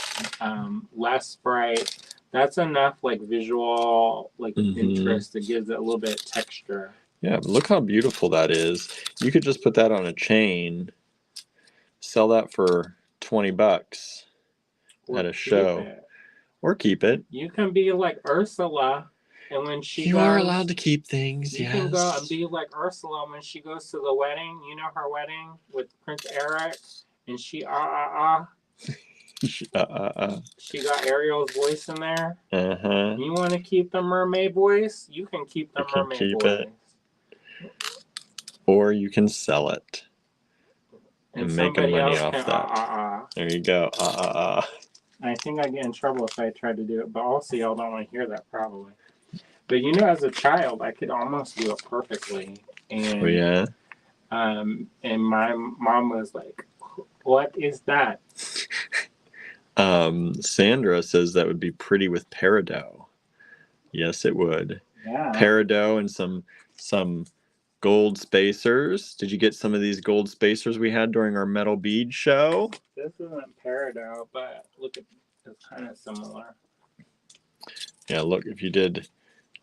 less bright, that's enough like visual interest that gives it a little bit of texture. Yeah, but look how beautiful that is. You could just put that on a chain, sell that for $20 at a show. Or keep it. You can be like Ursula, and when she You are allowed to keep things, you can go and be like Ursula when she goes to the wedding. Her wedding with Prince Eric, and she She got Ariel's voice in there. You want to keep the mermaid voice? You can keep the mermaid voice. Or you can sell it and make money off that. There you go. I think I'd get in trouble if I tried to do it, but also y'all don't want to hear that probably. But as a child, I could almost do it perfectly. And, oh, yeah? And my mom was like, what is that? Sandra says that would be pretty with peridot. Yes, it would. Yeah. Peridot and some gold spacers. Did you get some of these gold spacers we had during our metal bead show? This isn't peridot, but look at it's kind of similar. Yeah, look, if you did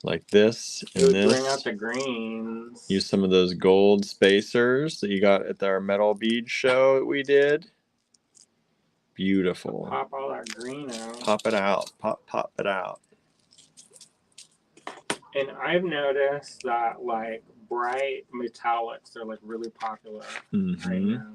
like this and this, bring out the greens. Use some of those gold spacers that you got at our metal bead show that we did. Beautiful. Pop all that green out. Pop it out. Pop it out. And I've noticed that like bright metallics are like really popular right now.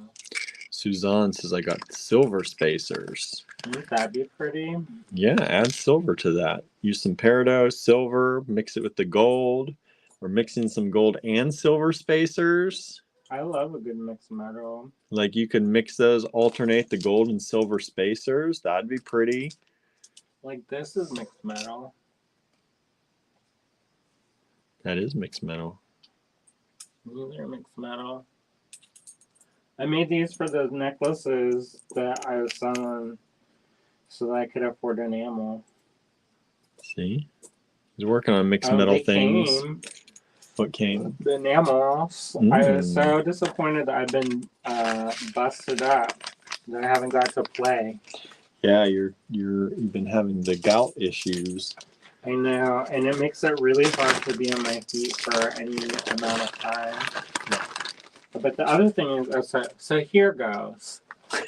Suzanne says I got silver spacers. Wouldn't that be pretty? Yeah, add silver to that. Use some peridot, silver, mix it with the gold. We're mixing some gold and silver spacers. I love a good mixed metal. Like you can mix those, alternate the gold and silver spacers. That'd be pretty. Like this is mixed metal. That is mixed metal. These are mixed metal. I made these for those necklaces that I was selling so that I could afford enamel. See? He's working on mixed metal things. Came. What came? The enamels. I was so disappointed that I've been busted up that I haven't got to play. Yeah, you've been having the gout issues. I know, and it makes it really hard to be on my feet for any amount of time. But the other thing is, so here goes.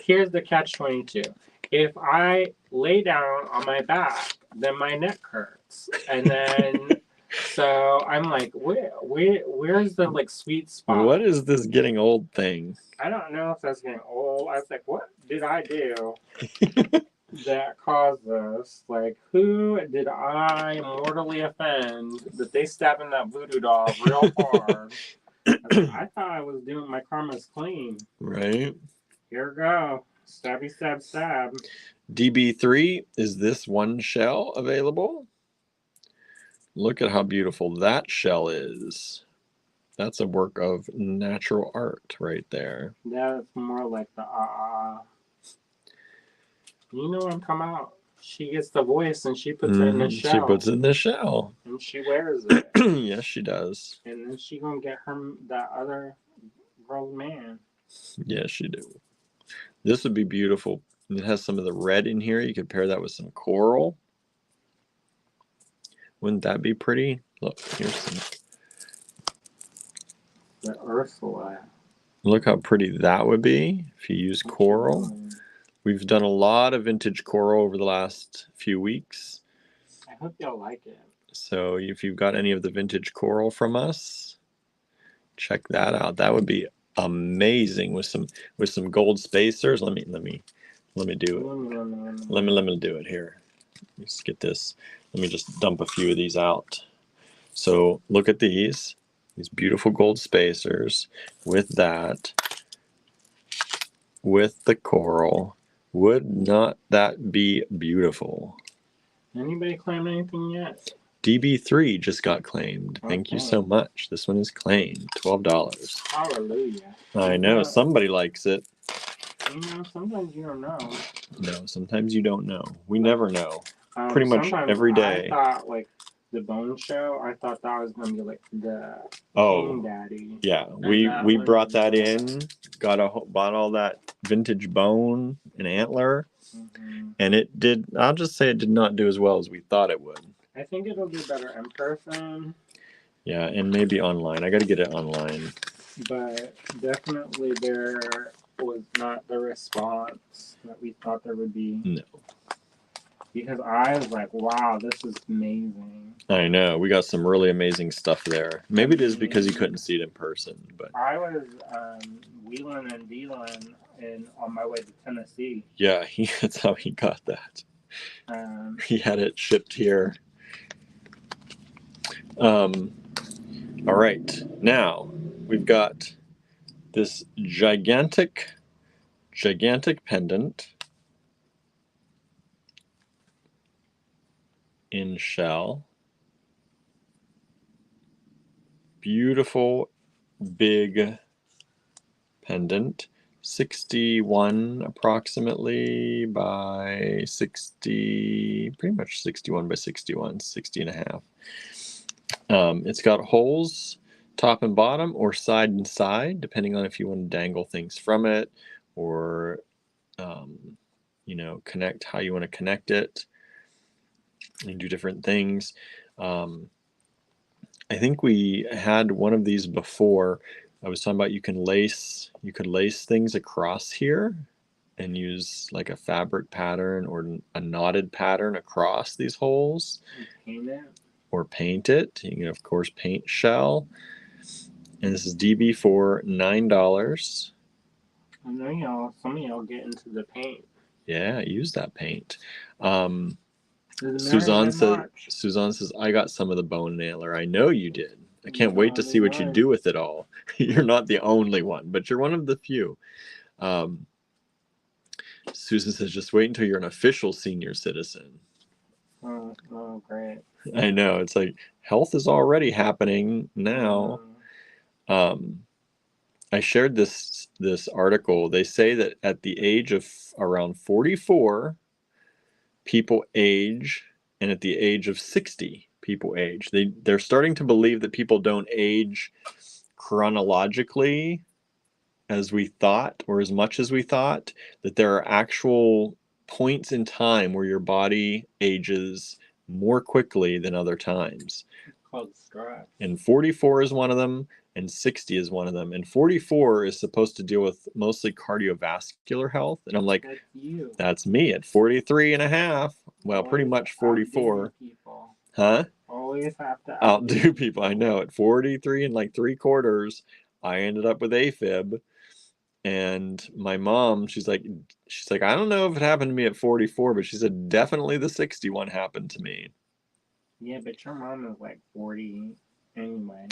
Here's the catch-22. If I lay down on my back, then my neck hurts, and then so I'm like, where's the like sweet spot? What is this getting old thing? I don't know if that's getting old. I was like, what did I do that caused this? Like, who did I mortally offend that they stabbed in that voodoo doll real hard? I thought I was doing my karma's clean. Right. Here we go. Stabby, stab, stab. DB3, is this one shell available? Look at how beautiful that shell is. That's a work of natural art right there. That's more like the You know what I'm talking about? She gets the voice and she puts it in the shell. She puts it in the shell. And she wears it. Yes, she does. And then she gonna get that other girl's man. Yes, she do. This would be beautiful. It has some of the red in here. You could pair that with some coral. Wouldn't that be pretty? Look, here's some. The Ursula. Look how pretty that would be if you use coral. We've done a lot of vintage coral over the last few weeks. I hope y'all like it. So if you've got any of the vintage coral from us, check that out. That would be amazing with some gold spacers. Let me do it. Let me do it here. Let's get this. Let me just dump a few of these out. So look at these beautiful gold spacers with that, with the coral. Would not that be beautiful? Anybody claim anything yet? DB3 just got claimed. Okay. Thank you so much. This one is claimed. $12. Hallelujah. I know. Somebody likes it. You know, sometimes you don't know. No, sometimes you don't know. We never know. Pretty much every day. I thought, like, the Bone Show, I thought that was going to be, like, the King Daddy. Yeah. We brought that in, bought all that vintage bone and antler, and it did, I'll just say it did not do as well as we thought it would. I think it'll do better in person. Yeah, and maybe online. I got to get it online. But definitely there was not the response that we thought there would be. No. Because I was like, wow, this is amazing. I know. We got some really amazing stuff there. Maybe it is because you couldn't see it in person. But I was wheeling and dealing on my way to Tennessee. Yeah, that's how he got that. He had it shipped here. All right. Now, we've got this gigantic pendant in shell. Beautiful big pendant. 61 approximately by 60, pretty much 61 by 61, 60 and a half. It's got holes top and bottom or side and side, depending on if you want to dangle things from it or, connect how you want to connect it and do different things. I think we had one of these before. I was talking about you could lace things across here and use like a fabric pattern or a knotted pattern across these holes. or paint it. You can, of course, paint shell. And this is DB for $9. I know some of y'all get into the paint. Yeah, use that paint. Doesn't matter Suzanne that much. says, I got some of the bone nailer. I know you did. I can't You're wait to the see what you one. do with it all. You're not the only one, but you're one of the few. Susan says, just wait until you're an official senior citizen. Oh, great. I know. It's like health is already happening now. I shared this article. They say that at the age of around 44, people age, and at the age of 60, people age. They're starting to believe that people don't age chronologically as we thought, or as much as we thought, that there are actual points in time where your body ages more quickly than other times. It's called stress. And 44 is one of them, and 60 is one of them. And 44 is supposed to deal with mostly cardiovascular health. And I'm like, That's you. That's me at 43 and a half. Well, Always pretty much 44. People. Huh? Always have to Outdo people. I know. At 43 and like 3/4, I ended up with AFib. And my mom, she's like, I don't know if it happened to me at 44, but she said definitely the 61 happened to me. Yeah, but your mom is like 40 anyway.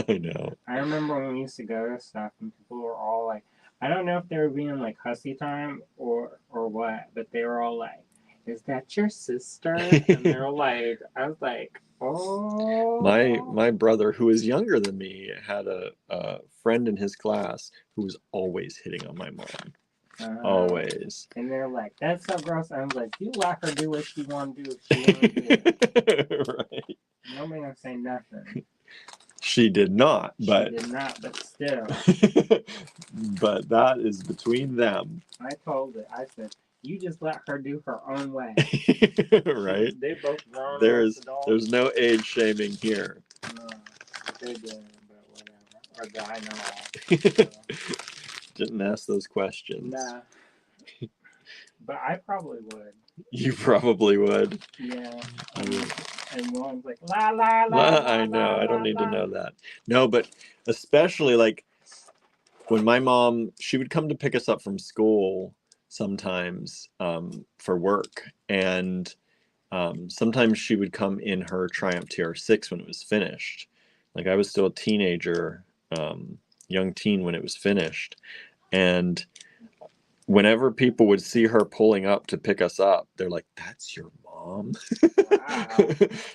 I know. I remember when we used to go to stuff and people were all like, I don't know if they were being like hussy time or what, but they were all like, is that your sister? And they're like, I was like, oh. My brother, who is younger than me, had a friend in his class who was always hitting on my mom. Always. And they're like, that's so gross. I was like, you let her do what she want to do if she want to do it. Right. Nobody gonna say nothing. She did not, but she did not, but still. But that is between them. I told it. I said, you just let her do her own way. Right? They both grown. There's no age shaming here. No, they did, but whatever. Or that I know of. Didn't ask those questions. Nah. But I probably would. You probably would. Yeah. And William's like, la la la. I know. I don't need to know that. No, but especially like when my mom, she would come to pick us up from school sometimes for work, and sometimes she would come in her Triumph TR6 when it was finished. Like I was still a teenager, young teen when it was finished, and whenever people would see her pulling up to pick us up, they're like, "That's your mom." Wow.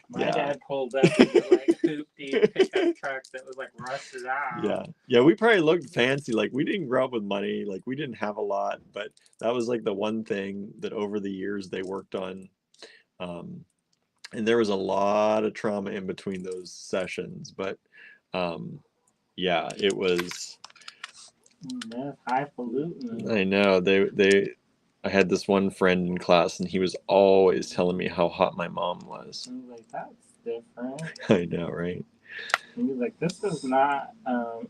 My dad pulled up with like hoopty pickup truck that was like rusted out. Yeah. We probably looked fancy. Like we didn't grow up with money. Like we didn't have a lot, but that was like the one thing that over the years they worked on. And there was a lot of trauma in between those sessions, but yeah, it was. That's highfalutin. I know I had this one friend in class, and he was always telling me how hot my mom was. I was like, that's different. I know, right? And he was like, this is not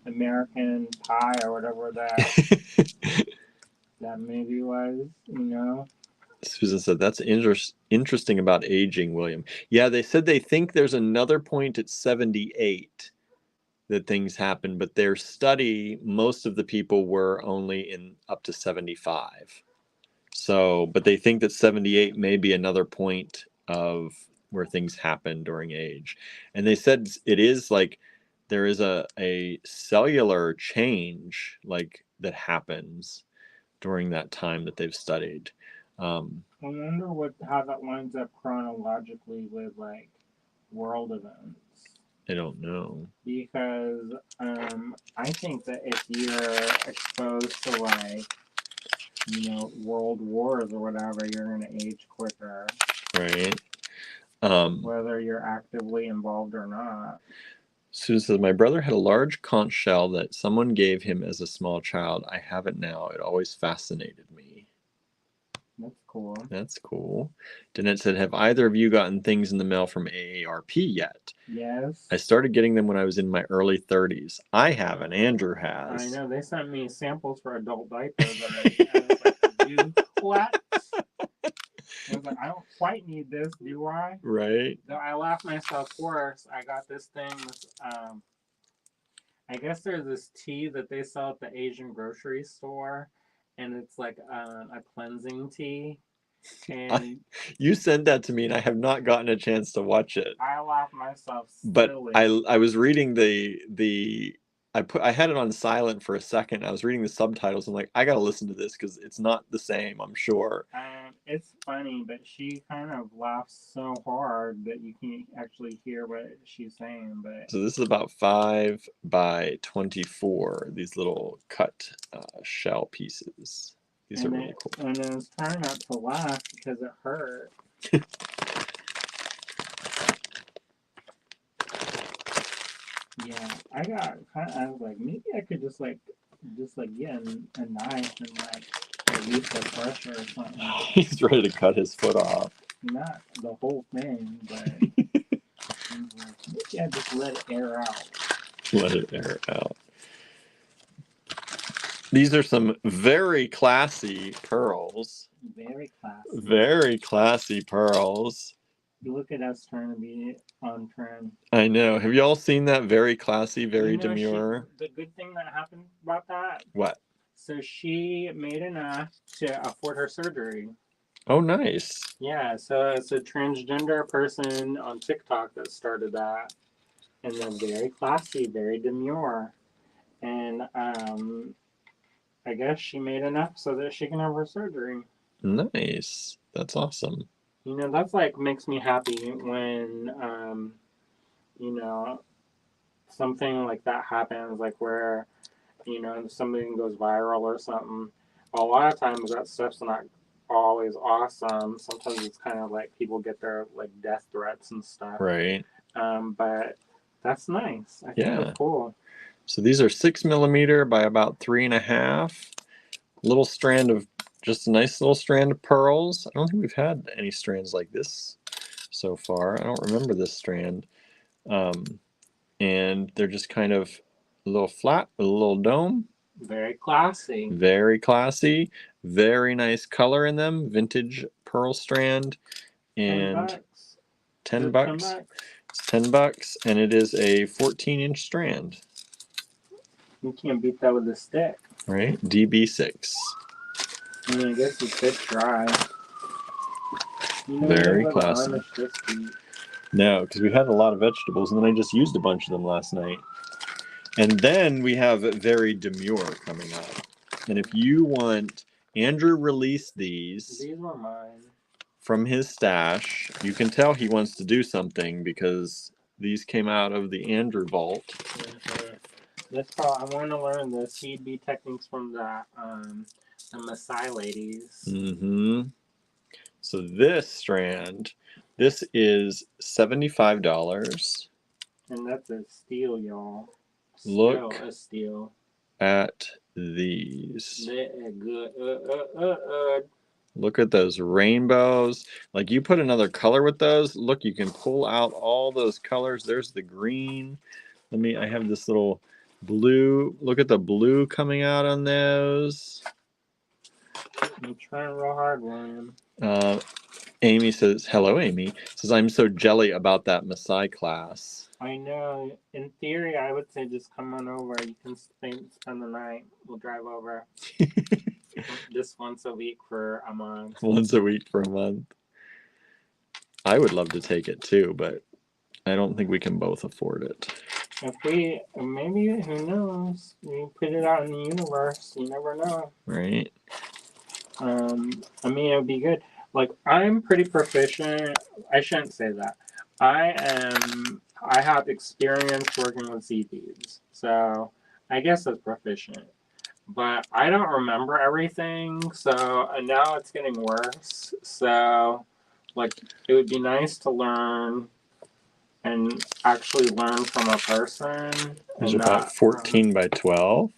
American Pie or whatever that movie was, you know? Susan said, that's interesting about aging, William. Yeah, they said they think there's another point at 78 that things happen, but their study, most of the people were only in up to 75. So, but they think that 78 may be another point of where things happen during age. And they said it is like there is a cellular change like that happens during that time that they've studied. I wonder how that lines up chronologically with like world events. I don't know. Because I think that if you're exposed to like, you know, world wars or whatever, you're going to age quicker. Right. Whether you're actively involved or not. Susan says, my brother had a large conch shell that someone gave him as a small child. I have it now. It always fascinated me. That's cool. That's cool. Danette said, have either of you gotten things in the mail from AARP yet? Yes. I started getting them when I was in my early 30s. I haven't. Andrew has. I know. They sent me samples for adult diapers already. I was like, you what? I was like, I don't quite need this, do I? Right? Though I laughed myself worse. I got this thing. I guess there's this tea that they sell at the Asian grocery store, and it's like a cleansing tea. And You sent that to me, and I have not gotten a chance to watch it. I laughed myself But silly. I was reading I had it on silent for a second. I was reading the subtitles. I'm like, I gotta listen to this because it's not the same, I'm sure. It's funny, but she kind of laughs so hard that you can't actually hear what she's saying. But So this is about 5 by 24. These little cut shell pieces. These are really cool. And I was trying not to laugh because it hurt. Yeah, I was like, maybe I could just get a knife and like release the pressure or something. He's ready to cut his foot off. Not the whole thing, but I was like, maybe I just let it air out. Let it air out. These are some very classy pearls. Very classy. Very classy pearls. Look at us trying to be on trend. I know. Have you all seen that? Very classy, very demure. The good thing that happened about that. What? So she made enough to afford her surgery. Oh, nice. Yeah, so it's a transgender person on TikTok that started that. And they're very classy, very demure. And I guess she made enough so that she can have her surgery. Nice. That's awesome. You know, that's like makes me happy when, you know, something like that happens, like where, you know, something goes viral or something. A lot of times that stuff's not always awesome. Sometimes it's kind of like people get their like death threats and stuff. Right. But that's nice. I think that's cool. So these are 6mm by about 3.5. Little strand of just a nice little strand of pearls. I don't think we've had any strands like this so far. I don't remember this strand. And they're just kind of a little flat with a little dome. Very classy. Very classy. Very nice color in them. Vintage pearl strand. And $10. $10. It's $10, and it is a 14-inch strand. You can't beat that with a stick. Right? DB6. I mean, I guess you could try. You know, very classy. No, because we had a lot of vegetables, and then I just used a bunch of them last night. And then we have very demure coming up. And if you want, Andrew released these. These were mine. From his stash. You can tell he wants to do something because these came out of the Andrew vault. That's how I want to learn the CB techniques from the Maasai ladies. Mm-hmm. So this strand, this is $75. And that's a steal, y'all. Look a steal. At these. They're good. Look at those rainbows. Like you put another color with those. Look, you can pull out all those colors. There's the green. I have this little blue. Look at the blue coming out on those. I'm trying real hard, William. Amy says, hello, Amy. Says, I'm so jelly about that Maasai class. I know. In theory, I would say just come on over. You can spend the night. We'll drive over. Just once a week for a month. Once a week for a month. I would love to take it too, but I don't think we can both afford it. If we, maybe, who knows? We put it out in the universe. You never know. Right. I mean, it would be good. Like, I'm pretty proficient. I shouldn't say that. I have experience working with seed beads. So, I guess that's proficient. But I don't remember everything. So, and now it's getting worse. So, like, it would be nice to learn and actually learn from a person. These are about 14 by 12.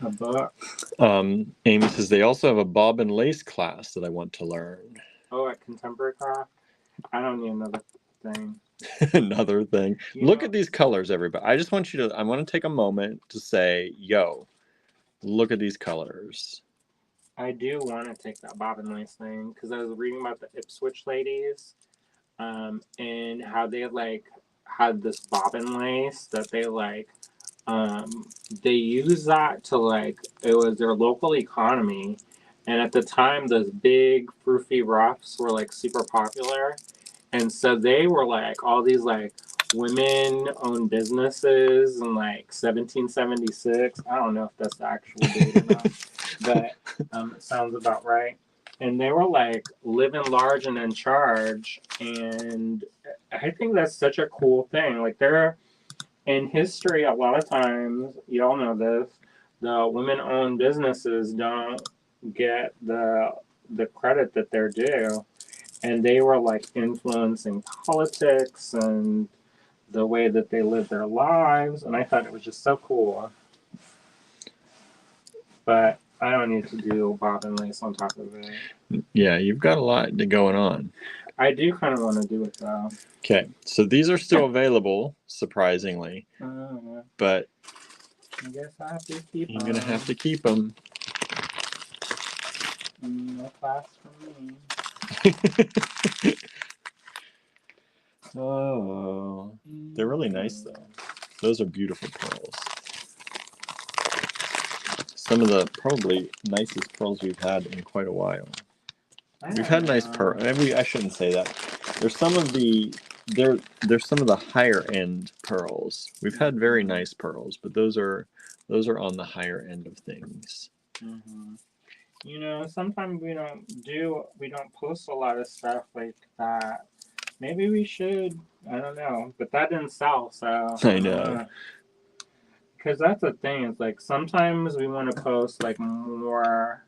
A book. Amy says they also have a bob and lace class that I want to learn. Oh, at Contemporary Craft? I don't need another thing. Another thing. Look at these colors, everybody. I just want you to, I want to take a moment to say, yo, look at these colors. I do want to take that bobbin lace thing because I was reading about the Ipswich ladies, and how they like had this bobbin lace that um, they use that to like it was their local economy, and at the time those big froofy ruffs were like super popular, and so they were like all these like women owned businesses in like 1776. I don't know if that's the actual date or not, but it sounds about right. And they were like living large and in charge, and I think that's such a cool thing. Like they're in history, a lot of times, you all know this, the women-owned businesses don't get the credit that they're due, and they were like influencing politics and the way that they live their lives, and I thought it was just so cool. But I don't need to do bob and lace on top of it. Yeah, you've got a lot going on. I do kind of want to do it though. Okay, so these are still available, surprisingly, but I guess I have to keep them. you're gonna have to keep them. No class for me. Oh, they're really nice though. Those are beautiful pearls. Some of the probably nicest pearls we've had in quite a while. We've had nice pearls. I shouldn't say that. There's some of the there's some of the higher end pearls. We've had very nice pearls, but those are on the higher end of things. Mm-hmm. You know, sometimes we don't post a lot of stuff like that. Maybe we should. I don't know, but that didn't sell, so I know. Because that's the thing. It's like sometimes we want to post like more,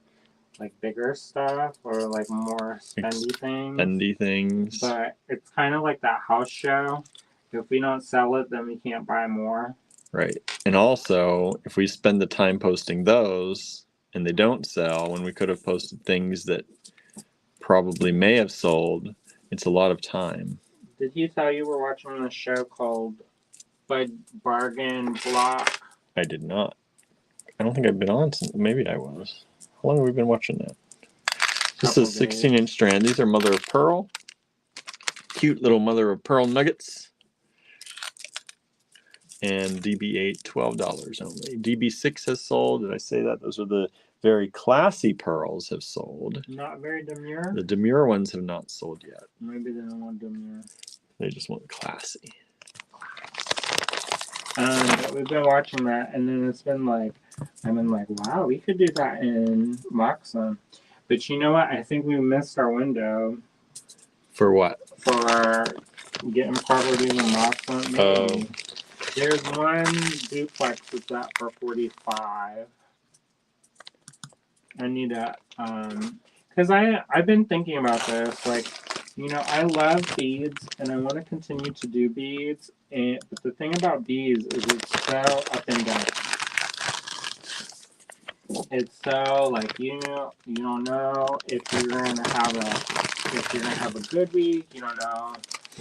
like bigger stuff or like more Spendy things. But it's kind of like that house show. If we don't sell it, then we can't buy more. Right. And also, if we spend the time posting those and they don't sell when we could have posted things that probably may have sold, it's a lot of time. Did he tell you we're watching a show called Bargain Block? I did not. I don't think I've been on since. Maybe I was. How long have we been watching that? This is 16-inch strand. These are mother of pearl. Cute little mother of pearl nuggets. And DB8, $12 only. DB6 has sold. Did I say that? Those are the very classy pearls have sold. Not very demure? The demure ones have not sold yet. Maybe they don't want demure. They just want classy. But we've been watching that, and then it's been like, I've been like, wow, we could do that in Moxon. But you know what? I think we missed our window. For what? For getting properties in Moxon. Oh. There's one duplex that's at for $45. I need to, because I've been thinking about this, like, you know, I love beads and I want to continue to do beads, but the thing about beads is it's so up and down. It's so like you don't know if you're gonna have a good week. You don't know.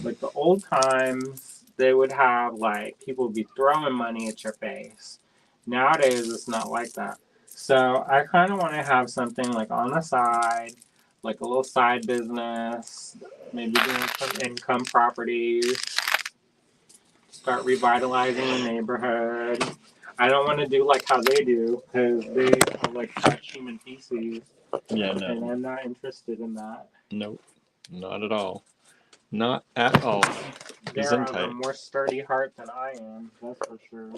Like the old times, they would have like people would be throwing money at your face. Nowadays, it's not like that. So I kind of want to have something like on the side, like a little side business, maybe doing some income properties, start revitalizing the neighborhood. I don't want to do like how they do because they are like touch human feces. Yeah, no. And I'm not interested in that. Nope, not at all. Not at all. They're a more sturdy heart than I am, that's for sure.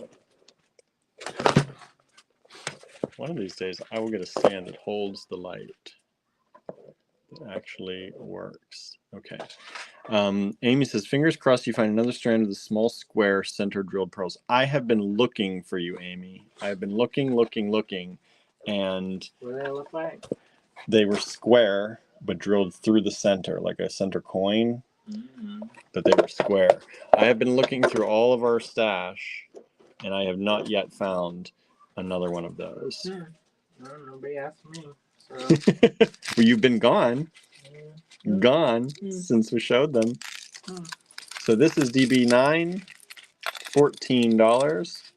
One of these days, I will get a stand that holds the light. That actually works. Okay. Amy says, fingers crossed you find another strand of the small square center drilled pearls. I have been looking for you, Amy. I have been looking, and what do they look like? They were square, but drilled through the center, like a center coin, but they were square. I have been looking through all of our stash, and I have not yet found another one of those. No, nobody asked me. So. Well, you've been gone since we showed them. So this is DB9, $14.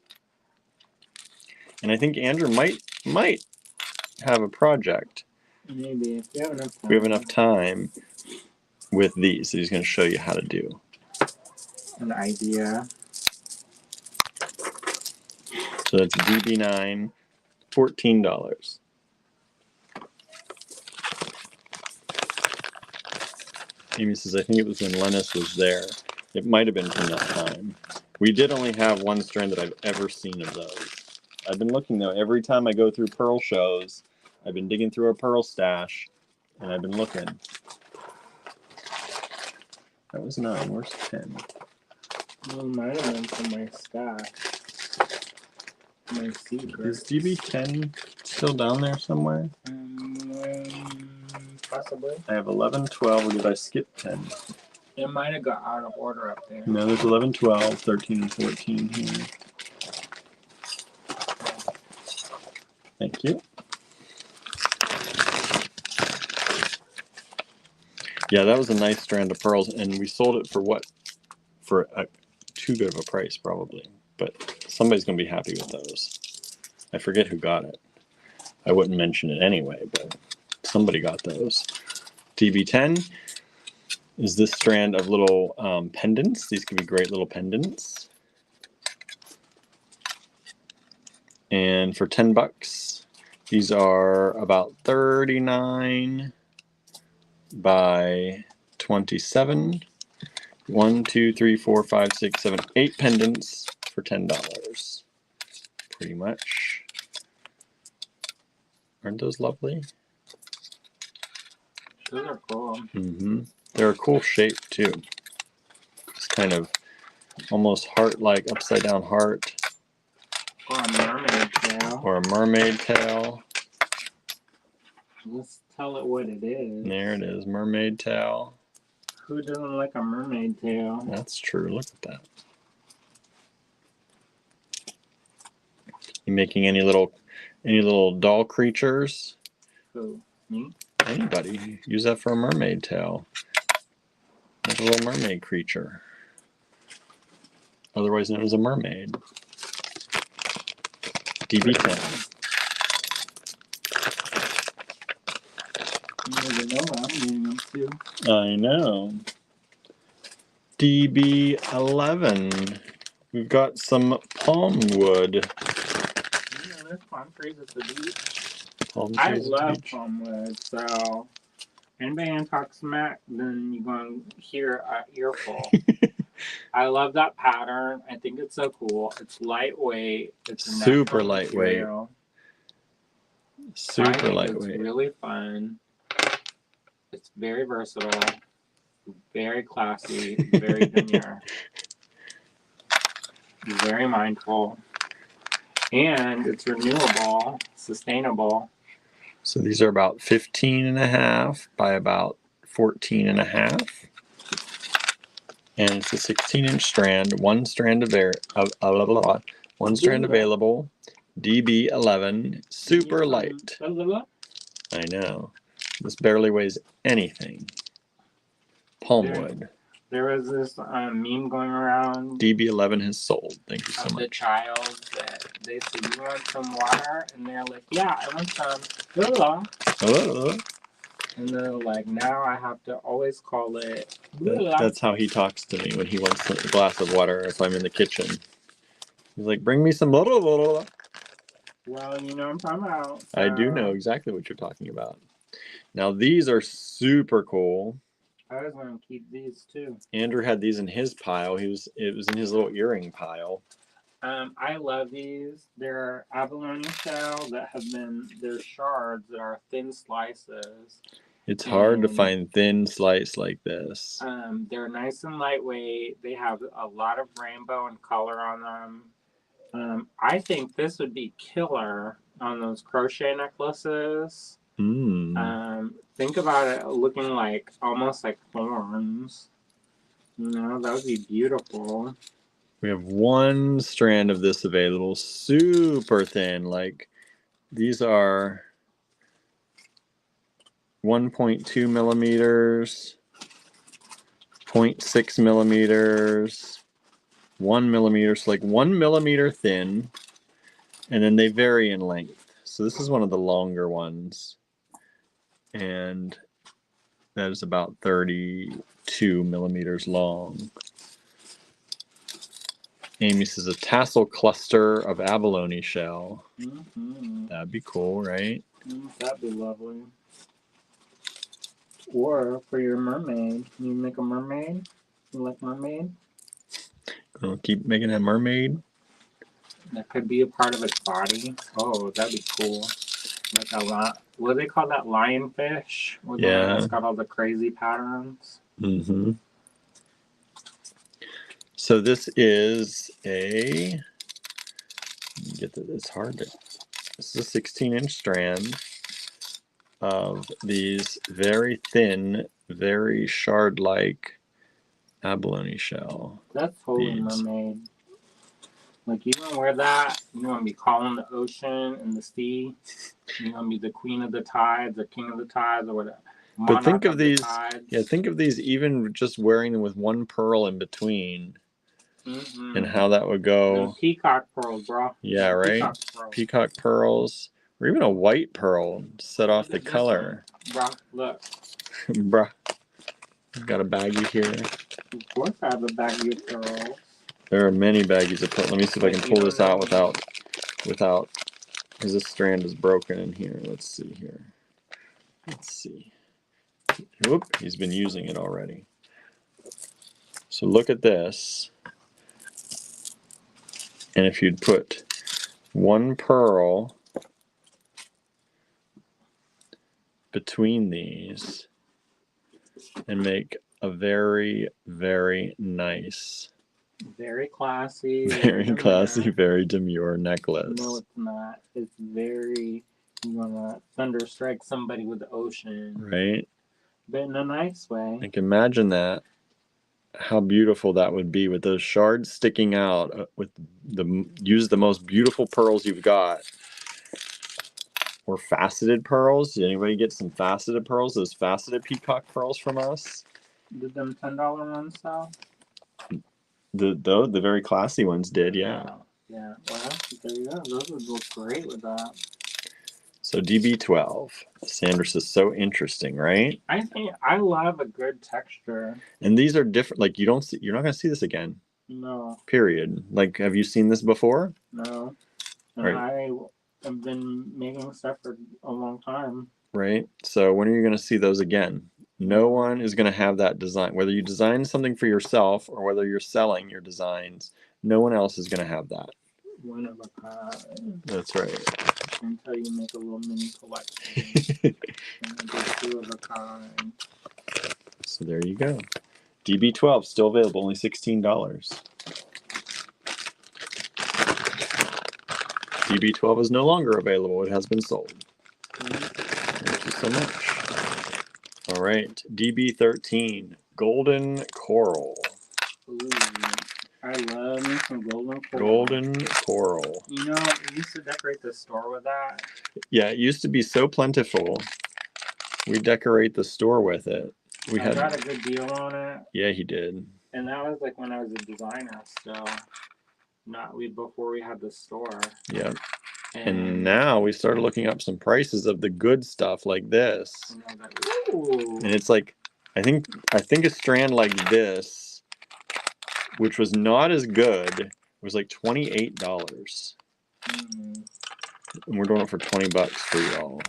And I think Andrew might have a project. Maybe if you have enough time. We have enough time with these that he's going to show you how to do. An idea. So that's DB9, $14. Amy says, I think it was when Lennis was there. It might have been from that time. We did only have one strand that I've ever seen of those. I've been looking, though. Every time I go through pearl shows, I've been digging through a pearl stash, and I've been looking. That was 9. Where's 10? Well, it might have been from my stash. My secret. Is DB10 still down there somewhere? Possibly. I have 11, 12, or did I skip 10? It might have got out of order up there. No, there's 11, 12, 13, and 14 here. Thank you. Yeah, that was a nice strand of pearls, and we sold it for what? For too good of a price, probably. But somebody's going to be happy with those. I forget who got it. I wouldn't mention it anyway, but somebody got those. DB10 is this strand of little pendants. These could be great little pendants. And for $10, these are about 39 by 27. 1, 2, 3, 4, 5, 6, 7, 8 pendants for $10. Pretty much. Aren't those lovely? Those are cool. Mm-hmm. They're a cool shape too. It's kind of almost heart-like, upside down heart. Or a mermaid tail. Or a mermaid tail. Let's tell it what it is. There it is, mermaid tail. Who doesn't like a mermaid tail? That's true. Look at that. You making any little doll creatures? Who? Me? Anybody. Use that for a mermaid tail. Like a little mermaid creature. Otherwise known as a mermaid. DB10. You never know what I'm getting up to. I know. DB11. We've got some palm wood. You know, there's palm trees at the beach. Palm I trees at the love beach. palm wood, so anybody gonna talk smack, then you're gonna hear an earful. I love that pattern. I think it's so cool. It's lightweight. It's a Super natural lightweight. material. I Super think lightweight. It's really fun. It's very versatile, very classy, very demure, very mindful, and it's renewable, sustainable. So these are about 15 and a half by about 14 and a half. And it's a 16-inch strand, one strand one strand available, DB11, super light. I know. This barely weighs anything. Palm wood. There was this meme going around. DB11 has sold. Thank you so of the much. child that they said, "You want some water?" And they're like, "Yeah, I want some." Blah. Oh, And they're like, "Now I have to always call it." Blah. that's how he talks to me when he wants a glass of water if I'm in the kitchen. He's like, "Bring me some blah, blah, blah, blah." Well, you know what I'm talking about. So. I do know exactly what you're talking about. Now these are super cool. I was going to keep these too. Andrew had these in his pile. It was in his little earring pile. I love these. They're abalone shell that they're shards that are thin slices. It's hard to find thin slice like this. They're nice and lightweight. They have a lot of rainbow and color on them. I think this would be killer on those crochet necklaces. Think about it looking like almost like thorns. You know, that would be beautiful. We have one strand of this available, super thin. Like these are 1.2 millimeters, 0.6 millimeters, 1 millimeter, so like 1 millimeter thin, and then they vary in length. So this is one of the longer ones, and that is about 32 millimeters long. Amy says a tassel cluster of abalone shell. That'd be cool, right? That'd be lovely. Or for your mermaid. You make a mermaid? You like mermaid? Gonna keep making a mermaid. That could be a part of its body. Oh, that'd be cool. Like what do they call that? Lionfish? Or the one that's got all the crazy patterns? Mm-hmm. So this is it's hard to, this is a 16-inch strand of these very thin, very shard-like abalone shell. That's totally beads. mermaid. Like, you gonna wear that, you're gonna be calling the ocean and the sea. You're gonna be the queen of the tides or king of the tides or whatever. But think of these, think of these even just wearing them with one pearl in between. And how that would go. Those peacock pearls, bro. Yeah, right? Peacock pearls. Or even a white pearl to set off the color. Bro, look. Bruh. Got a baggie here. Of course I have a baggie of pearls. There are many baggies of pearls. Let me see if I can pull this out without, because this strand is broken in here. Let's see here. Let's see. Whoop, he's been using it already. So look at this. And if you'd put one pearl between these and make a very, very nice, very classy, very demure necklace. No, it's not. It's very, you want to thunder strike somebody with the ocean. Right? But in a nice way. Like, imagine that. How beautiful that would be with those shards sticking out. Use the most beautiful pearls you've got. Or faceted pearls. Did anybody get some faceted pearls? Those faceted peacock pearls from us? Did them $10 ones sell? The very classy ones did, yeah. Yeah. Well, there you go. Those would look great with that. So DB12. Sandra says, so interesting, right? I love a good texture. And these are different. Like, you're not going to see this again. No. Period. Like, have you seen this before? No. And right. I've been making stuff for a long time. Right. So when are you going to see those again? No one is going to have that design. Whether you design something for yourself or whether you're selling your designs, no one else is going to have that. One of a kind. That's right. Until you make a little mini collection. And two of a kind. So there you go. DB12 still available, only $16. DB12 is no longer available. It has been sold. Thank you so much. All right, DB13, golden coral. Ooh, I love me some golden coral. Golden coral. You know, we used to decorate the store with that. Yeah, it used to be so plentiful. We decorate the store with it. I got a good deal on it. Yeah, he did. And that was like when I was a designer still. Before we had the store. Yeah. And now we started looking up some prices of the good stuff like this. And it's like, I think a strand like this, which was not as good, was like $28. Mm-hmm. And we're doing it for $20 for y'all.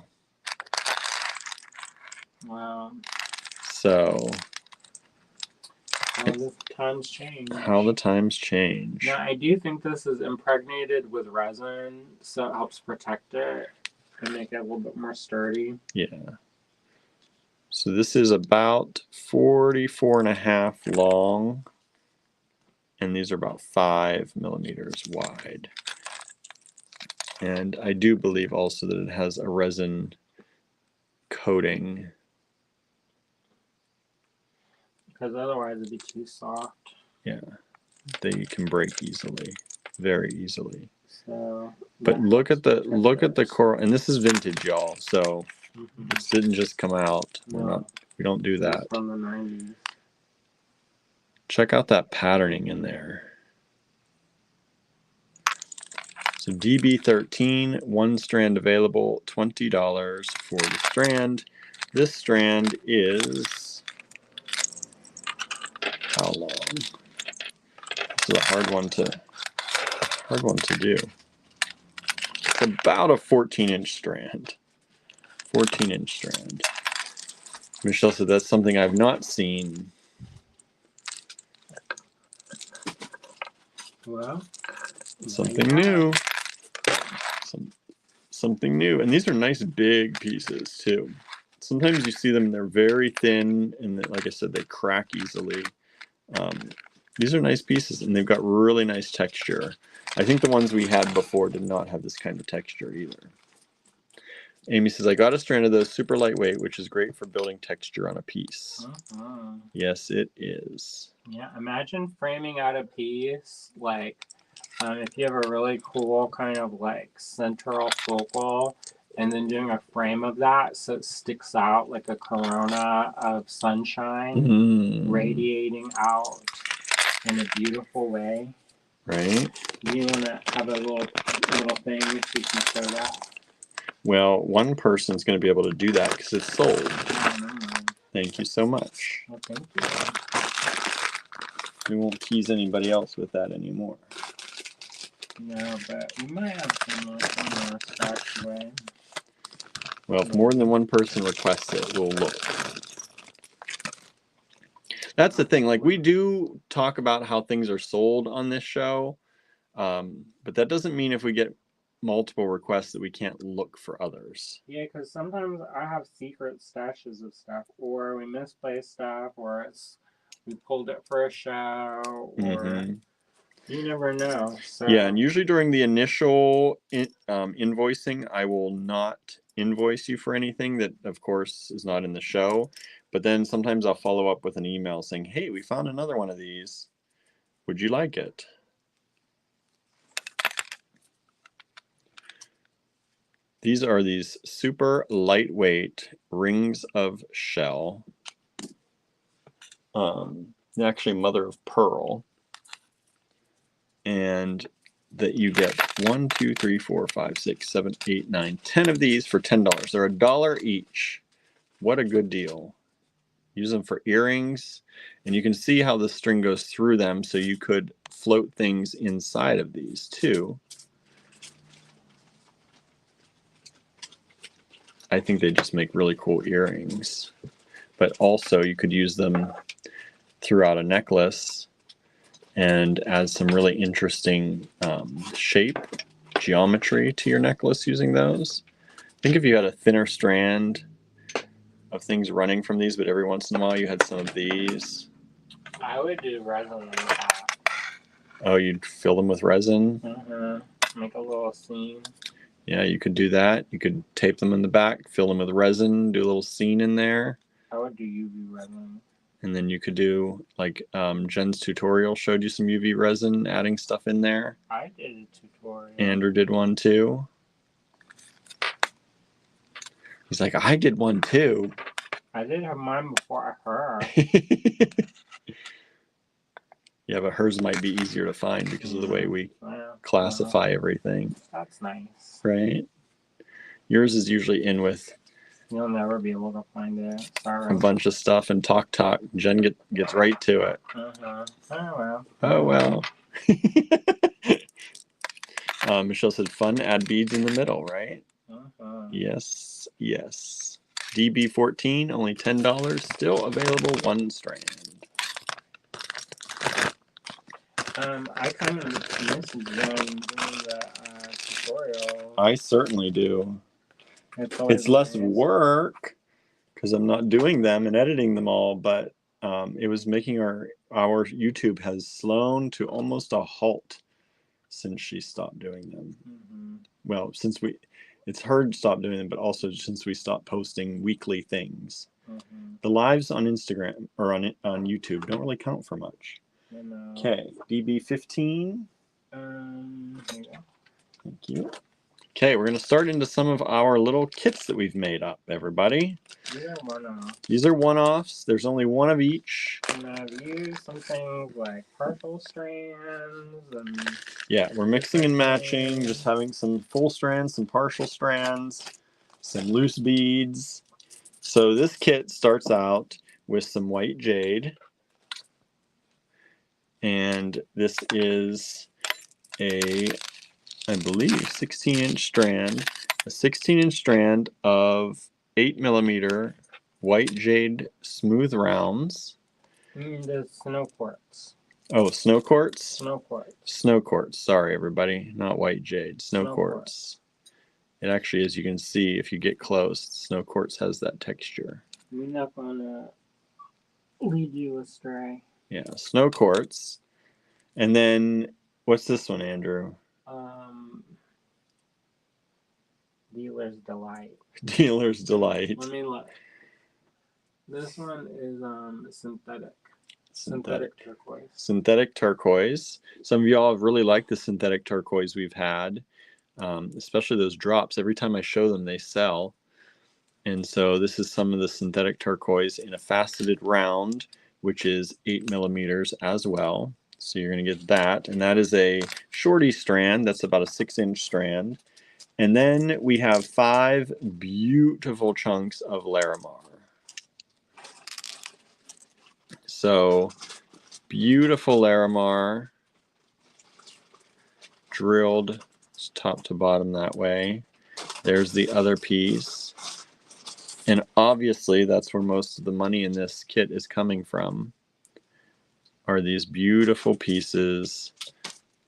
Wow. So how the times change. How the times change. Now, I do think this is impregnated with resin, so it helps protect it and make it a little bit more sturdy. Yeah. So this is about 44.5 long, and these are about 5 millimeters wide. And I do believe also that it has a resin coating. Because otherwise it'd be too soft. Yeah, they can break easily, very easily. So, but look at the coral, and this is vintage, y'all. So this didn't just come out. We don't do that. From the 90s. Check out that patterning in there. So DB13, one strand available, $20 for the strand. This strand is how long? This is a hard one to do. It's about a 14-inch strand. 14-inch strand. Michelle said that's something I've not seen. Well, Something new. Something new. And these are nice big pieces too. Sometimes you see them, they're very thin, and like I said, they crack easily. These are nice pieces, and they've got really nice texture. I think the ones we had before did not have this kind of texture either. Amy says, I got a strand of those, super lightweight, which is great for building texture on a piece. Yes, it is. Yeah, imagine framing out a piece, like, if you have a really cool kind of like central focal, and then doing a frame of that so it sticks out like a corona of sunshine radiating out in a beautiful way. Right? Do you want to have a little thing so you can show that? Well, one person's going to be able to do that because it's sold. Thank you so much. Well, thank you. We won't tease anybody else with that anymore. No, but we might have some more stashed away. Well, if more than one person requests it, we'll look. That's the thing. Like, we do talk about how things are sold on this show, but that doesn't mean if we get multiple requests that we can't look for others. Yeah, because sometimes I have secret stashes of stuff, or we misplaced stuff, or we pulled it for a show, or you never know. So. Yeah, and usually during the initial invoicing, I will not invoice you for anything that, of course, is not in the show. But then sometimes I'll follow up with an email saying, hey, we found another one of these. Would you like it? These are these super lightweight rings of shell. Actually mother of pearl. And that you get 1, 2, 3, 4, 5, 6, 7, 8, 9, 10 of these for $10. They're $1 each. What a good deal. Use them for earrings, and you can see how the string goes through them, so you could float things inside of these too. I think they just make really cool earrings. But also you could use them throughout a necklace and add some really interesting shape, geometry to your necklace using those. I think if you had a thinner strand of things running from these, but every once in a while you had some of these. I would do resin on that. Oh, you'd fill them with resin? Make a little seam. Yeah, you could do that. You could tape them in the back, fill them with resin, do a little scene in there. I would do UV resin. And then you could do, like, Jen's tutorial showed you some UV resin, adding stuff in there. I did a tutorial. Andrew did one too. He's like, I did one too. I did have mine before her. Yeah, but hers might be easier to find because of the way we classify everything. That's nice. Right? Yours is usually in with You'll never be able to find it. Sorry. a bunch of stuff and talk. Jen gets right to it. Oh well. Oh well. Michelle said, fun, add beads in the middle, right? Yes, yes. DB14, only $10, still available, one strand. I kind of miss Jen doing the tutorial. I certainly do. It's less work because I'm not doing them and editing them all, but it was making our YouTube has slowed to almost a halt since she stopped doing them. Well, it's her to stop doing them, but also since we stopped posting weekly things. The lives on Instagram or on YouTube don't really count for much. Okay, DB15. Here you go. Thank you. Okay, we're going to start into some of our little kits that we've made up, everybody. These are one-off. These are one-offs. There's only one of each. And I've used some things like partial strands and yeah, we're mixing and matching, things. just having some full strands, some partial strands, some loose beads. So this kit starts out with some white jade. And this is I believe, 16-inch strand. A 16-inch strand of 8mm white jade smooth rounds. The snow quartz. Oh, snow quartz? Snow quartz. Snow quartz. Sorry, everybody. Not white jade. Snow quartz. It actually, as you can see, if you get close, snow quartz has that texture. We're not going to lead you astray. Yeah, snow quartz. And then, what's this one, Andrew? Dealer's Delight. Dealer's Delight. Let me look. This one is synthetic. Synthetic turquoise. Synthetic turquoise. Some of y'all have really liked the synthetic turquoise we've had, especially those drops. Every time I show them, they sell. And so this is some of the synthetic turquoise in a faceted round, which is 8mm as well. So you're going to get that. And that is a shorty strand. That's about a 6-inch strand. And then we have 5 beautiful chunks of Larimar. So beautiful Larimar, drilled top to bottom that way. There's the other piece. And obviously that's where most of the money in this kit is coming from, are these beautiful pieces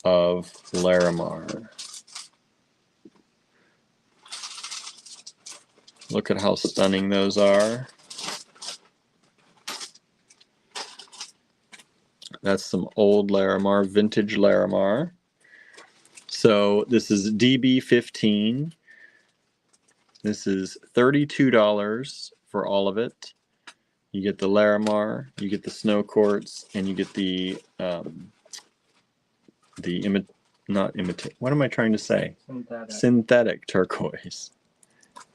of Larimar. Look at how stunning those are. That's some old Larimar, vintage Larimar. So this is DB15. This is $32 for all of it. You get the Larimar, you get the snow quartz, and you get the what am I trying to say? Synthetic turquoise.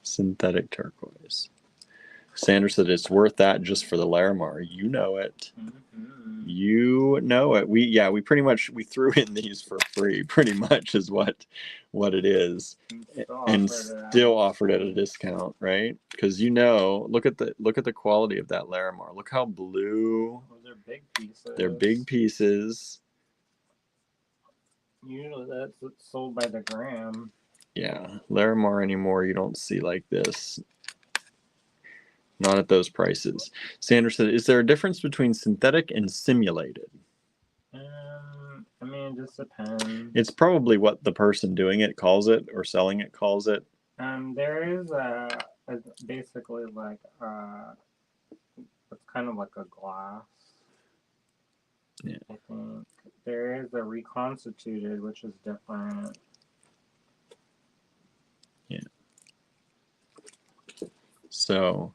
Synthetic turquoise. Sandra said it's worth that just for the Larimar. You know it. Mm-hmm. You know it. We pretty much threw in these for free. Pretty much is what it is, and still offered at a discount, right? Because look at the quality of that Larimar. Look how blue. Those are big pieces. They're big pieces. Usually that's sold by the gram. Yeah, Larimar anymore you don't see like this. Not at those prices. Sandra said, is there a difference between synthetic and simulated? I mean, it just depends. It's probably what the person doing it calls it or selling it calls it. There is basically like it's kind of like a glass. Yeah. I think there is a reconstituted, which is different. Yeah. So.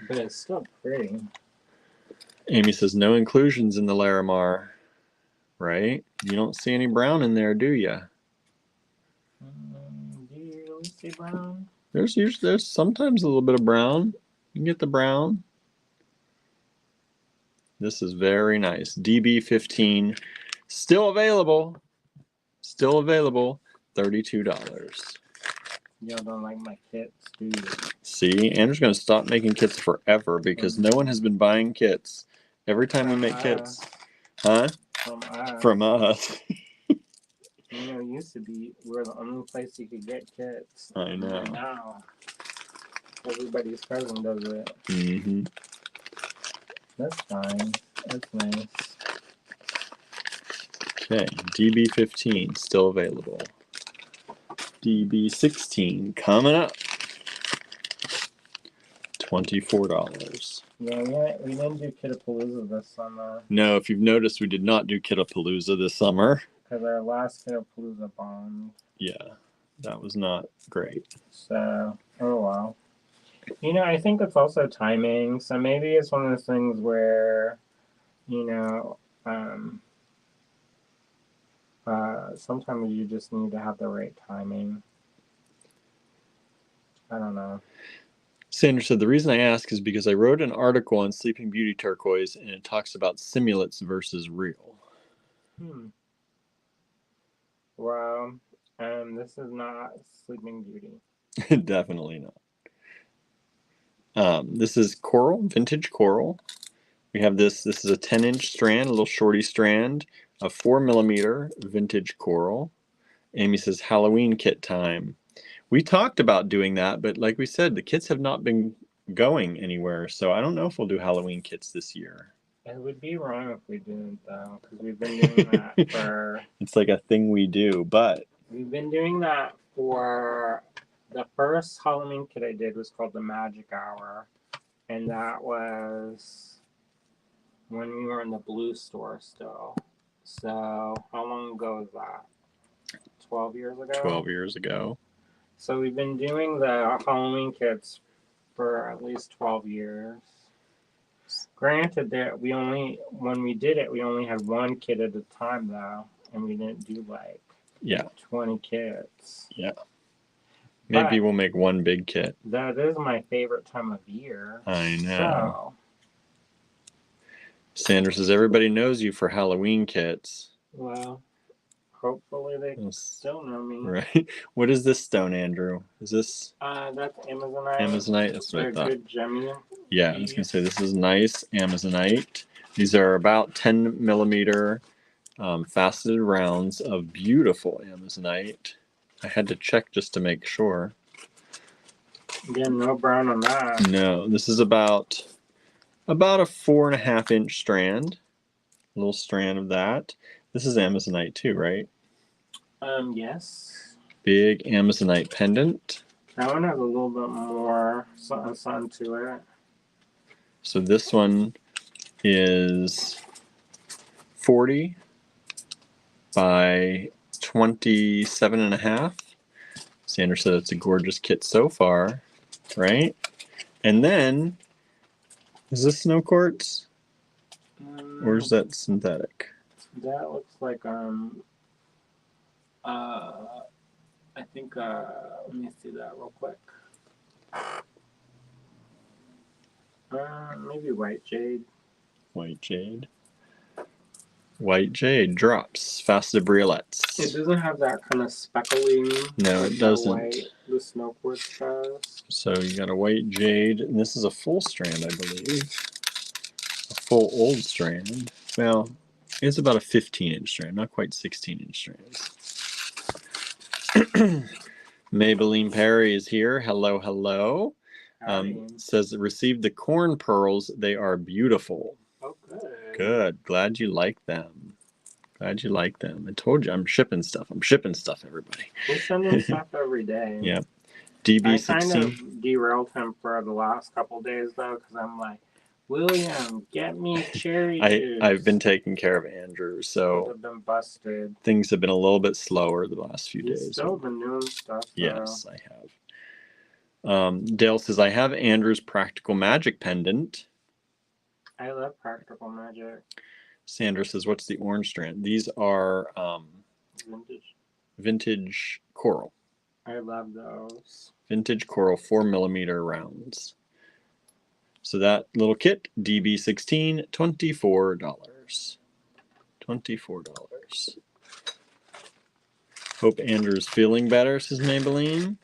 But it's still pretty. Amy says no inclusions in the Larimar, right? You don't see any brown in there, do you? Do you really see brown? There's sometimes a little bit of brown. You can get the brown. This is very nice. DB15, still available. Still available. $32. Y'all don't like my kits, do you? See, Andrew's going to stop making kits forever because no one has been buying kits. Every time we make kits. Huh? From us. It used to be we're the only place you could get kits. I know. Now, everybody's cousin does it. Mm-hmm. That's fine. That's nice. Okay, DB15 still available. DB16 coming up. $24. Yeah, we didn't do Kittapalooza this summer. No, if you've noticed, we did not do Kittapalooza this summer. Because our last Kittapalooza bombed. Yeah, that was not great. So, oh well. I think it's also timing. So maybe it's one of those things where, sometimes you just need to have the right timing. I don't know. Sandra said, the reason I ask is because I wrote an article on Sleeping Beauty turquoise, and it talks about simulates versus real. Well, this is not Sleeping Beauty. Definitely not. This is coral, vintage coral. We have this. This is a 10-inch strand, a little shorty strand of 4mm vintage coral. Amy says, Halloween kit time. We talked about doing that, but like we said, the kits have not been going anywhere, so I don't know if we'll do Halloween kits this year. It would be wrong if we didn't, though, because we've been doing that for... It's like a thing we do, but... We've been doing that for... The first Halloween kit I did was called the Magic Hour, and that was when we were in the Blue store still. So, how long ago was that? 12 years ago? 12 years ago. So we've been doing the Halloween kits for at least 12 years. Granted that when we did it, we only had one kit at a time though, and we didn't do like 20 kits. Yeah. Maybe we'll make one big kit. That is my favorite time of year. I know. Sandra says, everybody knows you for Halloween kits. Well, hopefully they still know me. Right. What is this stone, Andrew? Is this... That's Amazonite. Amazonite? That's what I thought. Good gemmy. Yeah, I was going to say, this is nice Amazonite. These are about 10mm faceted rounds of beautiful Amazonite. I had to check just to make sure. Yeah, no brown on that. No, this is about a 4.5-inch strand. A little strand of that. This is Amazonite too, right? Yes. Big Amazonite pendant. That one has a little bit more sun to it. So this one is 40 by 27.5. Sandra said it's a gorgeous kit so far, right? And then, is this snow quartz? Or is that synthetic? That looks like I think let me see that real quick. Maybe white jade. White jade. White jade drops, faceted briolets. It doesn't have that kind of speckling. No, it doesn't. The snow quartz does. So you got a white jade, and this is a full strand, I believe. A full old strand. Well, it's about a 15-inch strand, not quite 16-inch strands. Maybelline Perry is here. Hello, hello. Says, received the corn pearls. They are beautiful. Oh, good. Good. Glad you like them. Glad you like them. I told you I'm shipping stuff. I'm shipping stuff, everybody. We're sending stuff every day. Yeah. DB16. I kind of derailed him for the last couple days, though, because I'm like, William, get me cherry juice. I've been taking care of Andrew, so I've been busted. Things have been a little bit slower the last few days. Still been doing stuff, though. Yes, I have. Dale says, I have Andrew's Practical Magic pendant. I love Practical Magic. Sandra says, what's the orange strand? These are vintage coral. I love those. Vintage coral 4mm rounds. So that little kit, DB16, $24. $24. Hope Andrew's feeling better, says Maybelline.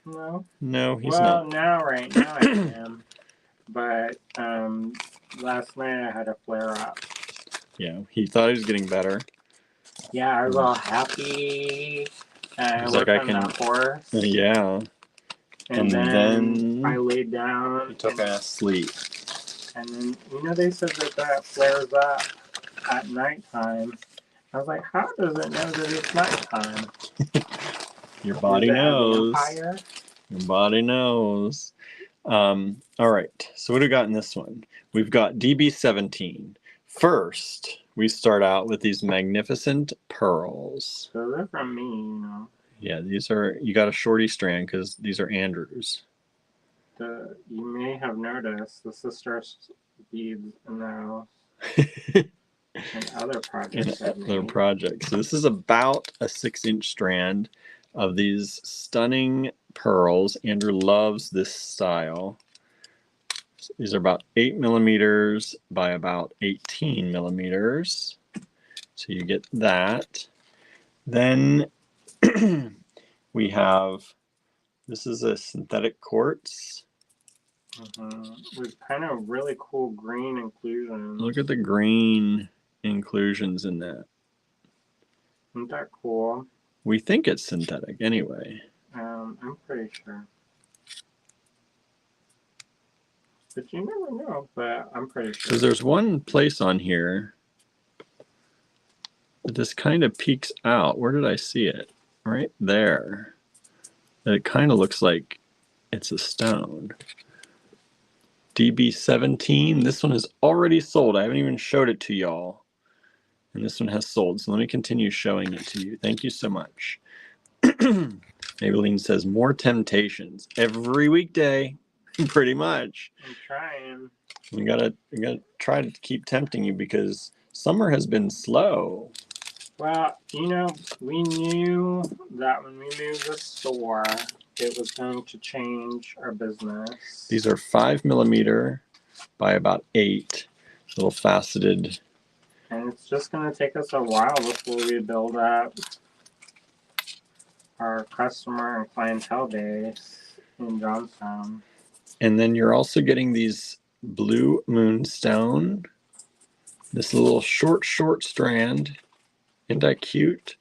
No. No, he's not. Well, right now I am. But last night I had a flare up. Yeah, he thought he was getting better. Yeah, I was all happy. I He's worked like, on that horse. Yeah. And then I laid down. He took a sleep. And then, they said that flares up at nighttime. I was like, how does it know that it's nighttime? Your body knows. Your body knows. All right. So what do we got in this one? We've got DB17. First, we start out with these magnificent pearls. So they're from me, Yeah, these are, you got a shorty strand because these are Andrew's. You may have noticed the sister's beads in the house. And other projects. So this is about a 6-inch strand of these stunning pearls. Andrew loves this style. These are about 8 millimeters by about 18 millimeters. So you get that. Then we have, this is a synthetic quartz. With kind of really cool green inclusions. Look at the green inclusions in that. Isn't that cool? We think it's synthetic anyway. I'm pretty sure. But you never know, but I'm pretty sure. Because there's one place on here that this kind of peeks out. Where did I see it? Right there. It kind of looks like it's a stone. DB17. This one is already sold. I haven't even showed it to y'all. And this one has sold. So let me continue showing it to you. Thank you so much. Maybelline says more temptations every weekday, pretty much. I'm trying. We gotta try to keep tempting you because summer has been slow. Well, you know, we knew that when we moved the store, it was going to change our business. These are 5 millimeter by about 8, little faceted. And it's just going to take us a while before we build up our customer and clientele base in Johnstown. And then you're also getting these blue moonstone. This little short strand. Isn't that cute?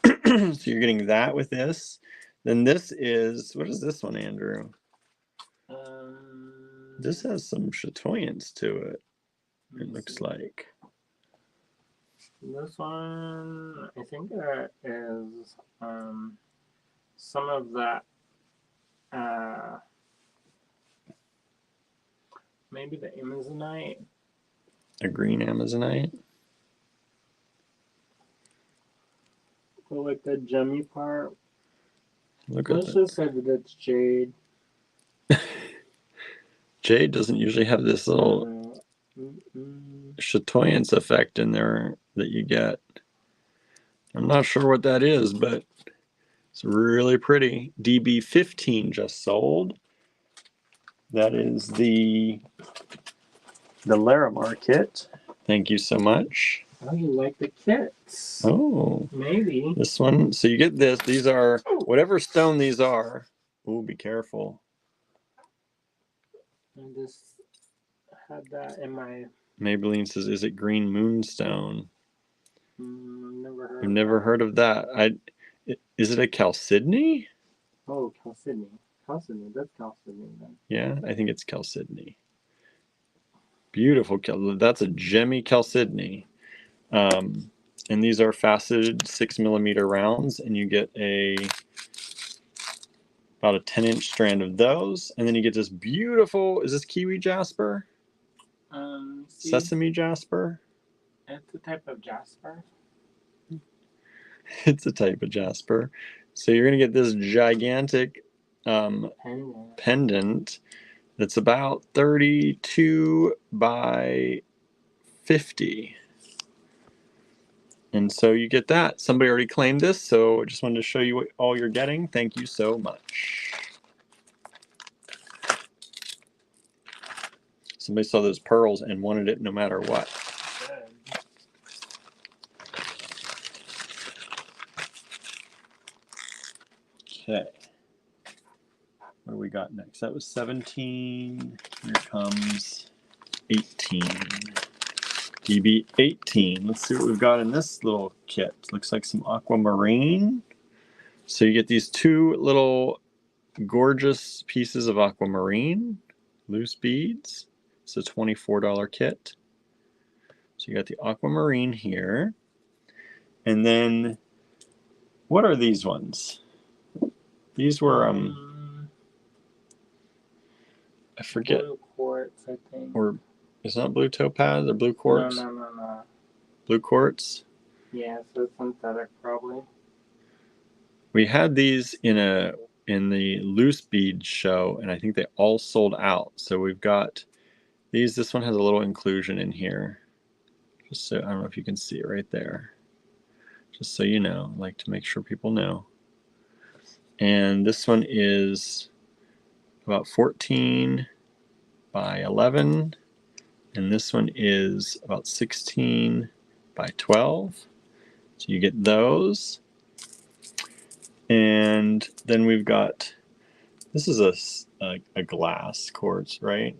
So you're getting that with this. Then this is, what is this one, Andrew? This has some chatoyance to it. It looks like. This one, I think it is some of that, maybe the Amazonite. A green Amazonite. Or like the gemmy part. Look at Let's that. just say that it's jade. Jade doesn't usually have this little chatoyance effect in there that you get. I'm not sure what that is, but it's really pretty. DB15 just sold. That is the Larimar kit. Thank you so much. Oh, you like the kits? Oh, maybe. This one. So you get this. These are whatever stone these are. Ooh, be careful. I just had that in my. Maybelline says, "Is it green moonstone?" I've never heard of that. Is it a chalcedony? Oh, chalcedony. Chalcedony. That's chalcedony then. Yeah, I think it's chalcedony. Beautiful. That's a gemmy chalcedony. And these are faceted 6 millimeter rounds, and you get about a 10-inch strand of those, and then you get this beautiful. Is this kiwi jasper? Sesame jasper? It's a type of jasper. It's a type of jasper. So you're gonna get this gigantic pendant that's about 32 by 50. And so you get that. Somebody already claimed this, so I just wanted to show you what all you're getting. Thank you so much. Somebody saw those pearls and wanted it no matter what. Okay. What do we got next? That was 17. Here comes 18. DB18. Let's see what we've got in this little kit. Looks like some aquamarine. So you get these two little gorgeous pieces of aquamarine, loose beads. It's a $24 kit. So you got the aquamarine here. And then, what are these ones? These were, I forget. Blue quartz, I think. Or, it's not blue topaz or blue quartz? No. Blue quartz? Yeah, so it's synthetic probably. We had these in the loose bead show, and I think they all sold out. So we've got these. This one has a little inclusion in here. Just so, I don't know if you can see it right there. Just so you know, I like to make sure people know. And this one is about 14 by 11. And this one is about 16 by 12. So you get those. And then we've got, this is a glass quartz, right?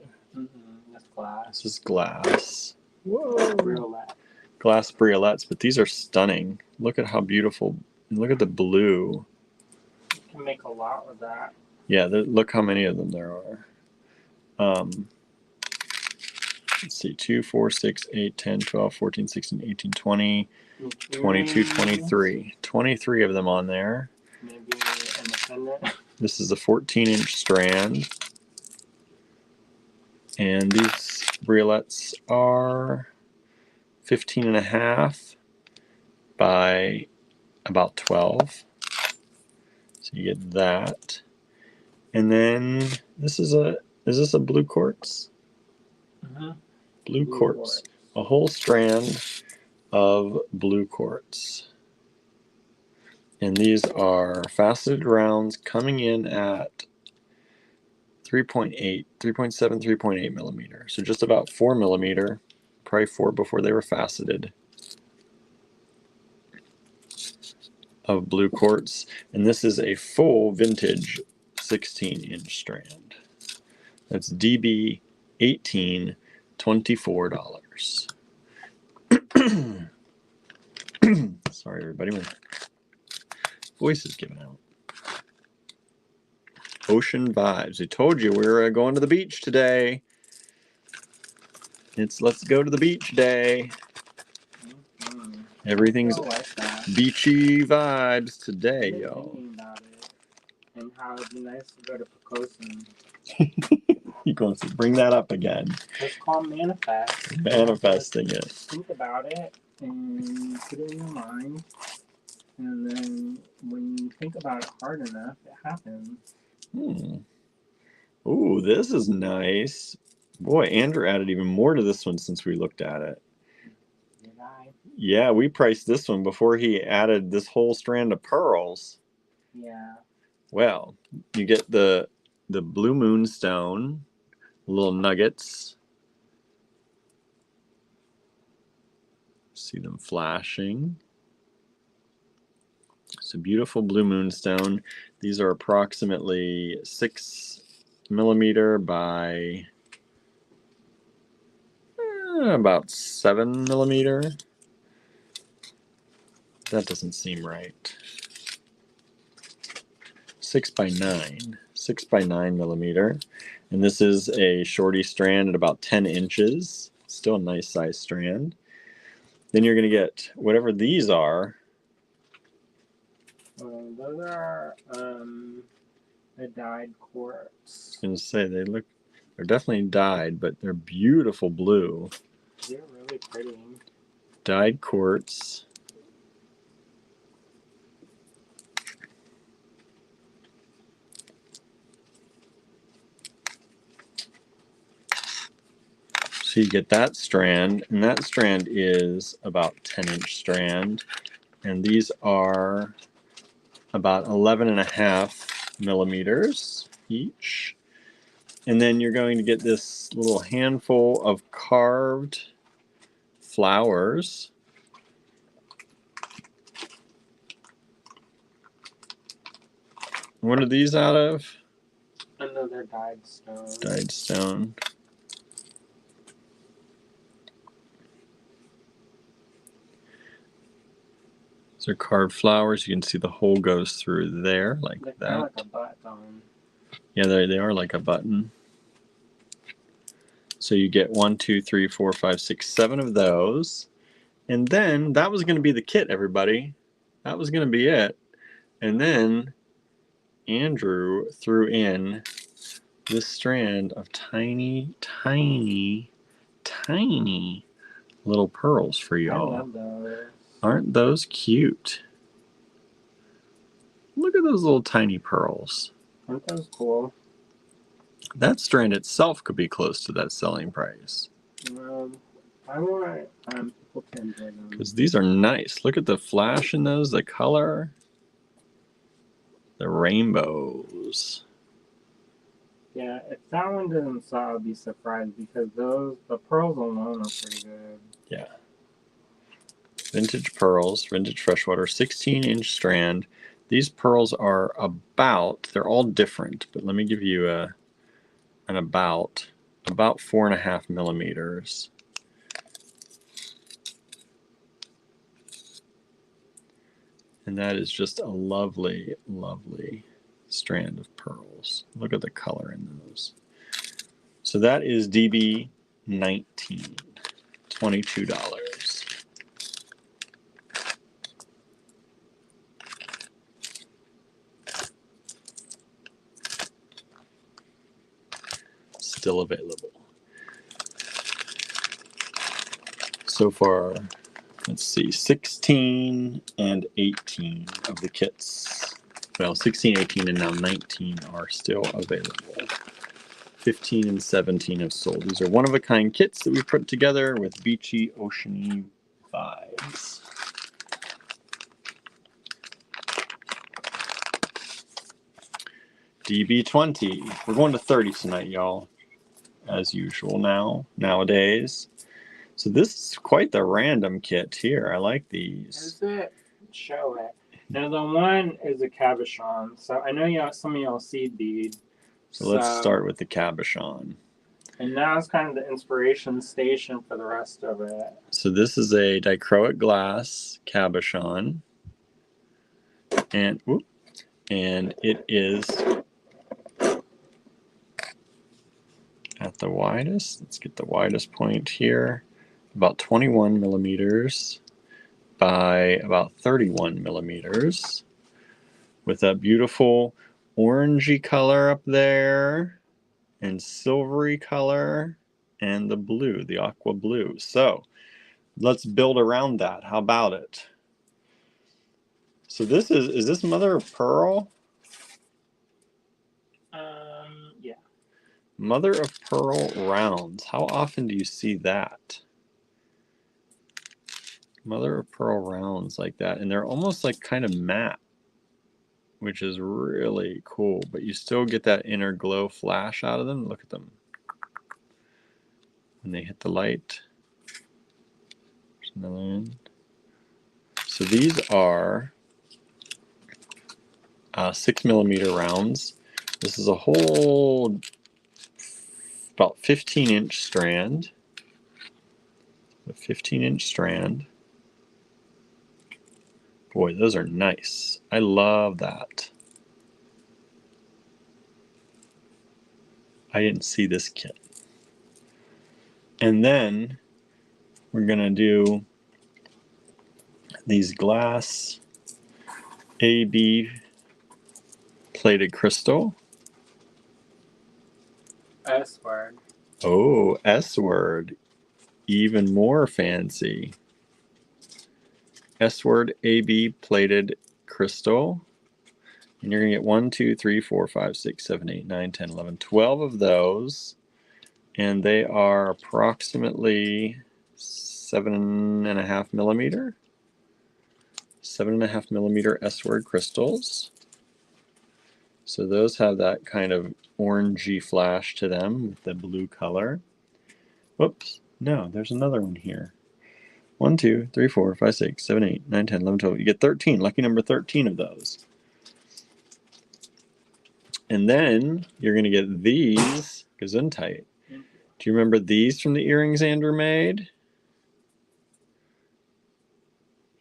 That's glass. This is glass. Whoa. Briolette. Glass briolettes, but these are stunning. Look at how beautiful. Look at the blue. You can make a lot with that. Yeah, look how many of them there are. Let's see, 2, 4, 6, 8, 10, 12, 14, 16, 18, 20, 22, 23. 23 of them on there. Maybe independent. This is a 14-inch strand. And these briolettes are 15 and a half by about 12. So you get that. And then this is this a blue quartz? Blue quartz. A whole strand of blue quartz. And these are faceted rounds coming in at 3.8, 3.7, 3.8 millimeter. So just about 4 millimeter, probably 4 before they were faceted, of blue quartz. And this is a full vintage 16-inch strand. That's DB 18, $24. Sorry, everybody. My voice is giving out. Ocean vibes. I told you we were going to the beach today. It's let's go to the beach day. Everything's beachy vibes today, y'all. And how it'd be nice to go to Pocosin. You're going to bring that up again. It's called manifest. Manifesting it. Think about it and put it in your mind. And then when you think about it hard enough, it happens. Ooh, this is nice. Boy, Andrew added even more to this one since we looked at it. Did I? Yeah, we priced this one before he added this whole strand of pearls. Yeah. Well, you get the blue moonstone, little nuggets. See them flashing. It's a beautiful blue moonstone. These are approximately 6 millimeter by about 7 millimeter. That doesn't seem right. 6 by 9. 6 by 9 millimeter. And this is a shorty strand at about 10 inches. Still a nice size strand. Then you're going to get whatever these are. Those are the dyed quartz. I was going to say they're definitely dyed, but they're beautiful blue. They're really pretty. Dyed quartz. So you get that strand, and that strand is about 10-inch strand, and these are about 11 and a half millimeters each. And then you're going to get this little handful of carved flowers. What are these out of? Another dyed stone. Dyed stone. These are carved flowers. You can see the hole goes through there like They're that. kind of like a button. Yeah, they are like a button. So you get 1, 2, 3, 4, 5, 6, 7 of those. And then that was going to be the kit, everybody. That was going to be it. And then Andrew threw in this strand of tiny, tiny, tiny little pearls for y'all. I love those. Aren't those cute? Look at those little tiny pearls. Aren't those cool? That strand itself could be close to that selling price. I want people to enjoy them. Because these are nice. Look at the flash in those, the color. The rainbows. Yeah, if that one doesn't sell, I'll be surprised because the pearls alone are pretty good. Yeah. Vintage pearls, vintage freshwater, 16-inch strand. These pearls are they're all different, but let me give you an about 4.5 millimeters. And that is just a lovely, lovely strand of pearls. Look at the color in those. So that is DB 19, $22. Still available. So far, let's see, 16 and 18 of the kits. Well, 16, 18, and now 19 are still available. 15 and 17 have sold. These are one-of-a-kind kits that we put together with beachy, oceany vibes. DB20. We're going to 30 tonight, y'all, as usual nowadays. So this is quite the random kit here. I like these. Is it? Show it. Now the one is a cabochon, so I know some of y'all seed bead. So let's start with the cabochon. And now it's kind of the inspiration station for the rest of it. So this is a dichroic glass cabochon, and it is at the widest. Let's get the widest point here, about 21 millimeters by about 31 millimeters, with that beautiful orangey color up there and silvery color and the blue, the aqua blue. So let's build around that. How about it? So this is this mother of pearl? Yeah. Mother of pearl rounds. How often do you see that? Mother of pearl rounds like that, and they're almost like kind of matte, which is really cool, but you still get that inner glow flash out of them. Look at them when they hit the light. There's another one. So these are 6 millimeter rounds. This is a whole about 15-inch strand. A 15-inch strand. Boy, those are nice. I love that. I didn't see this kit. And then we're going to do these glass AB plated crystal. S word. Oh, S word. Even more fancy. S word AB plated crystal. And you're going to get 1, 2, 3, 4, 5, 6, 7, 8, 9, 10, 11, 12 of those. And they are approximately 7.5 millimeter. 7.5 millimeter S word crystals. So those have that kind of orangey flash to them with the blue color. Whoops. No, there's another one here. 1, 2, 3, 4, 5, 6, 7, 8, 9, 10, 11, 12. You get 13. Lucky number 13 of those. And then you're going to get these Gesundheit. Do you remember these from the earrings Andrew made?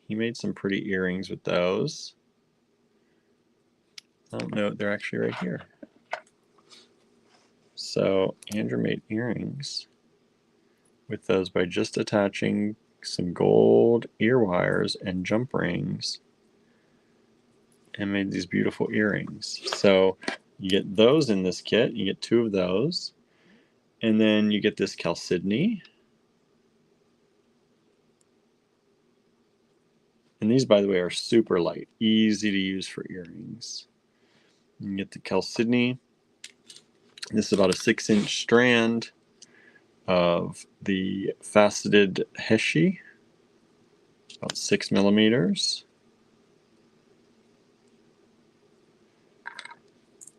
He made some pretty earrings with those. Oh no, they're actually right here. So Andrew made earrings with those by just attaching some gold ear wires and jump rings and made these beautiful earrings. So you get those in this kit. You get 2 of those. And then you get this chalcedony. And these, by the way, are super light, easy to use for earrings. You get the chalcedony. This is about a 6-inch strand of the faceted heshi, about 6 millimeters.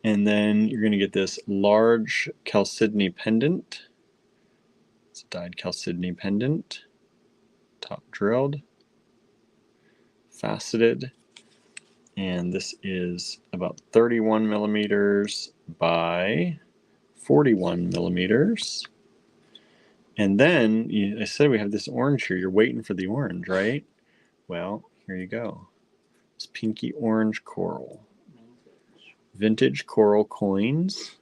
And then you're going to get this large chalcedony pendant. It's a dyed chalcedony pendant, top drilled, faceted, and this is about 31 millimeters by 41 millimeters. And then I said we have this orange here. You're waiting for the orange, right? Well, here you go. It's pinky orange coral. Vintage coral coins.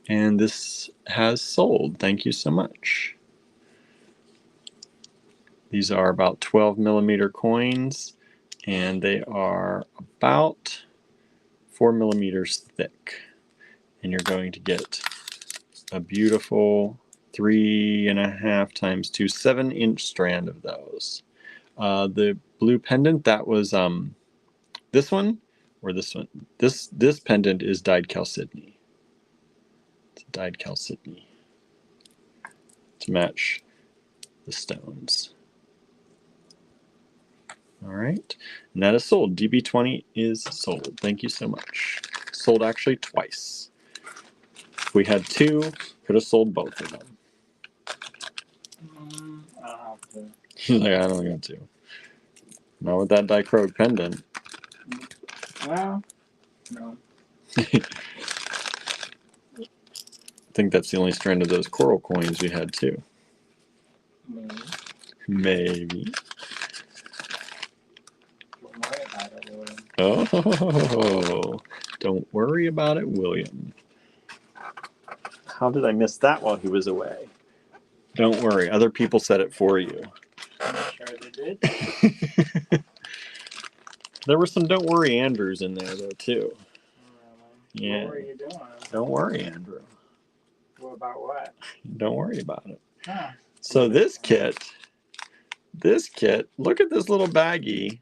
And this has sold. Thank you so much. These are about 12 millimeter coins, and they are about 4 millimeters thick. And you're going to get a beautiful 3.5 times 2, 7-inch strand of those. The blue pendant, that was this one or this one. This pendant is dyed chalcedony. It's dyed chalcedony to match the stones. All right, and that is sold. DB20 is sold. Thank you so much. Sold actually twice. If we had two, could have sold both of them. I'll have to. He's like, I don't got to. Not with that dichroic pendant. Well, no. I think that's the only strand of those coral coins we had too. Maybe. Oh, don't worry about it, William. How did I miss that while he was away? Don't worry, other people said it for you. I'm sure they did. There were some Don't Worry Andrews in there, though, too. Yeah. What were you doing? Don't worry, Andrew. What about what? Don't worry about it. Huh. So this kit, look at this little baggie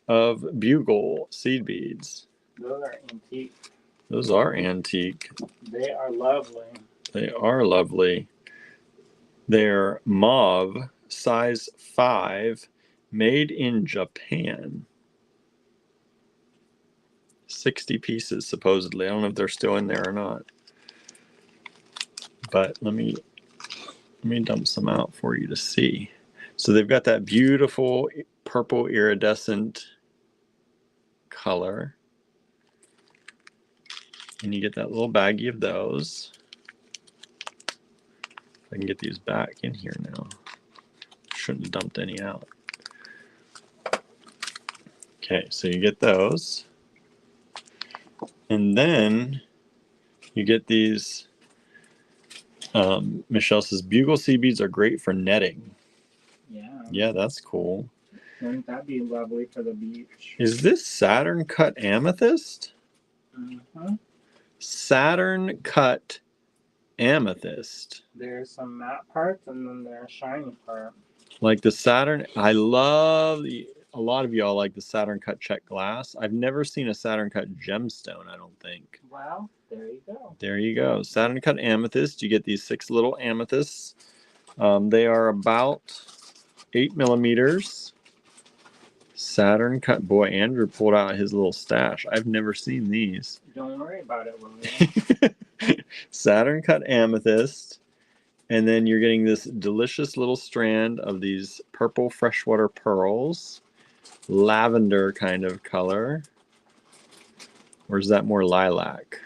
of bugle seed beads. Those are antique. Those are antique. They are lovely. They are lovely. They're mauve, size 5, made in Japan. 60 pieces, supposedly. I don't know if they're still in there or not. But let me dump some out for you to see. So they've got that beautiful purple iridescent color. And you get that little baggie of those. If I can get these back in here now. Shouldn't have dumped any out. Okay, so you get those. And then you get these, Michelle says, bugle seed beads are great for netting. Yeah. Yeah, that's cool. Wouldn't that be lovely for the beach? Is this Saturn cut amethyst? Mm-hmm. Saturn cut amethyst. There's some matte parts and then there's shiny part. Like the Saturn, I love a lot of y'all like the Saturn cut check glass. I've never seen a Saturn cut gemstone, I don't think. Well, there you go. There you go. Saturn cut amethyst. You get these 6 little amethysts. They are about 8 millimeters. Saturn cut. Boy, Andrew pulled out his little stash. I've never seen these. Don't worry about it, William. Saturn cut amethyst. And then you're getting this delicious little strand of these purple freshwater pearls. Lavender kind of color. Or is that more lilac?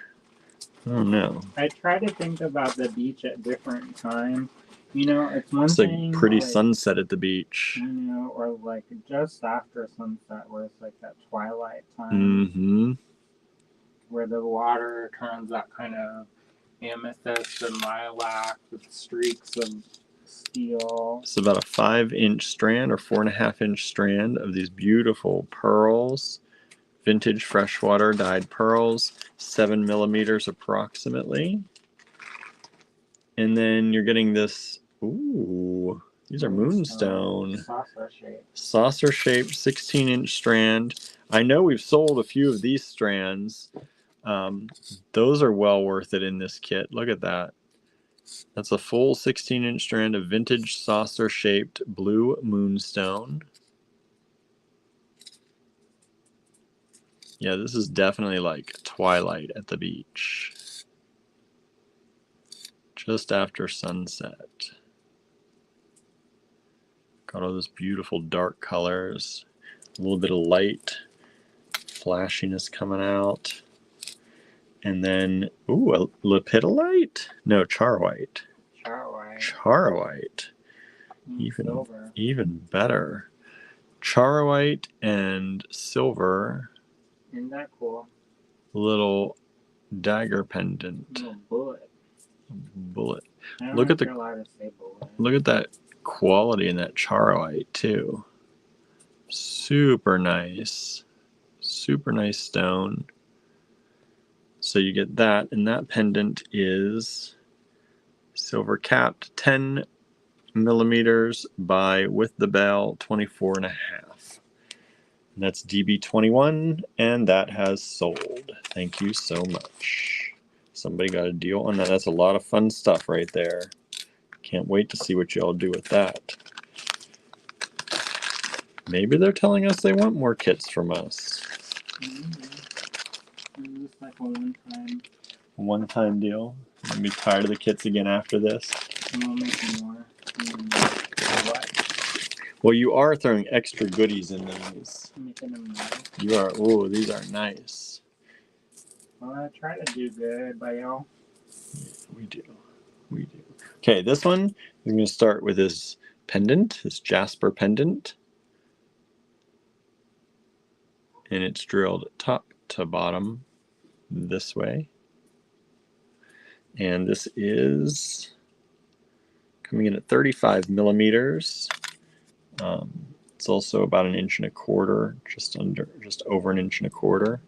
I don't know. I try to think about the beach at different times. You know, it's one It's thing. like pretty like, sunset at the beach. You know, or like just after sunset, where it's like that twilight time, Mm-hmm. where the water turns that kind of amethyst and lilac with streaks of steel. It's about a 5-inch strand or 4.5-inch strand of these beautiful pearls. Vintage freshwater dyed pearls, 7 millimeters approximately. And then you're getting this, ooh, these are moonstone. Saucer shaped 16-inch strand. I know we've sold a few of these strands. Those are well worth it in this kit. Look at that. That's a full 16-inch strand of vintage saucer shaped blue moonstone. Yeah, this is definitely like twilight at the beach. Just after sunset. Got all those beautiful dark colors. A little bit of light flashiness coming out. And then, ooh, a lepidolite? No, charwhite. Charwhite. Charwhite. Silver. Even better. Charwhite and silver. Isn't that cool? Little dagger pendant. Little bullet. Bullet. I don't Look know at if you're allowed to say bullet. Look at that quality in that charwhite too. Super nice. Super nice stone. So you get that, and that pendant is silver capped, 10 millimeters by with the bell 24 and a half. And that's DB21, and that has sold. Thank you so much. Somebody got a deal on that. That's a lot of fun stuff right there. Can't wait to see what y'all do with that. Maybe they're telling us they want more kits from us. It's just like a one-time. One-time deal. I'm gonna be tired of the kits again after this. And we'll make more. What? Well, you are throwing extra goodies in these. Making them more. You are. Oh, these are nice. Well, I try to do good by y'all. Yeah, we do. We do. Okay, this one is going to start with this pendant, this jasper pendant. And it's drilled top to bottom this way. And this is coming in at 35 millimeters. It's also about 1.25 inches, just over 1.25 inches.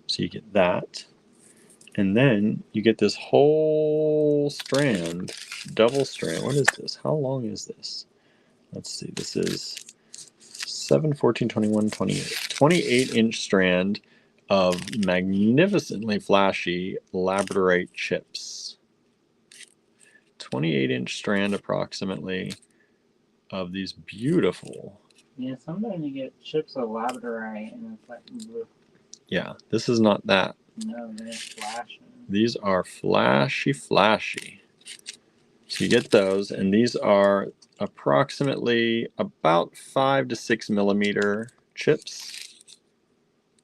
So you get that. And then you get this whole strand, double strand. What is this? How long is this? Let's see. This is 7, 14, 21, 28. 28-inch strand of magnificently flashy labradorite chips. 28-inch strand approximately of these beautiful. Yeah, sometimes you get chips of labradorite and it's like blue. Yeah, this is not that. No, they're flashing. These are flashy, flashy. So you get those, and these are approximately about 5 to 6 millimeter chips.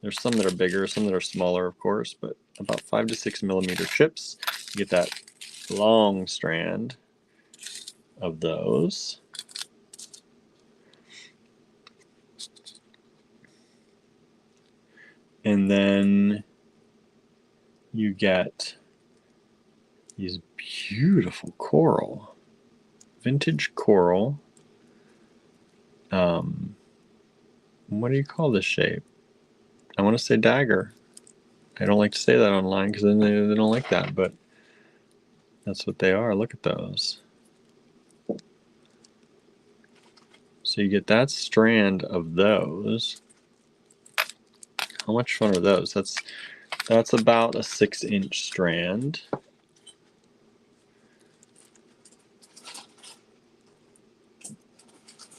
There's some that are bigger, some that are smaller, of course, but about 5 to 6 millimeter chips. You get that long strand of those. And then you get these beautiful coral, vintage coral. What do you call this shape? I want to say dagger. I don't like to say that online because then they don't like that, but that's what they are. Look at those. So you get that strand of those. How much fun are those? That's about a 6-inch strand.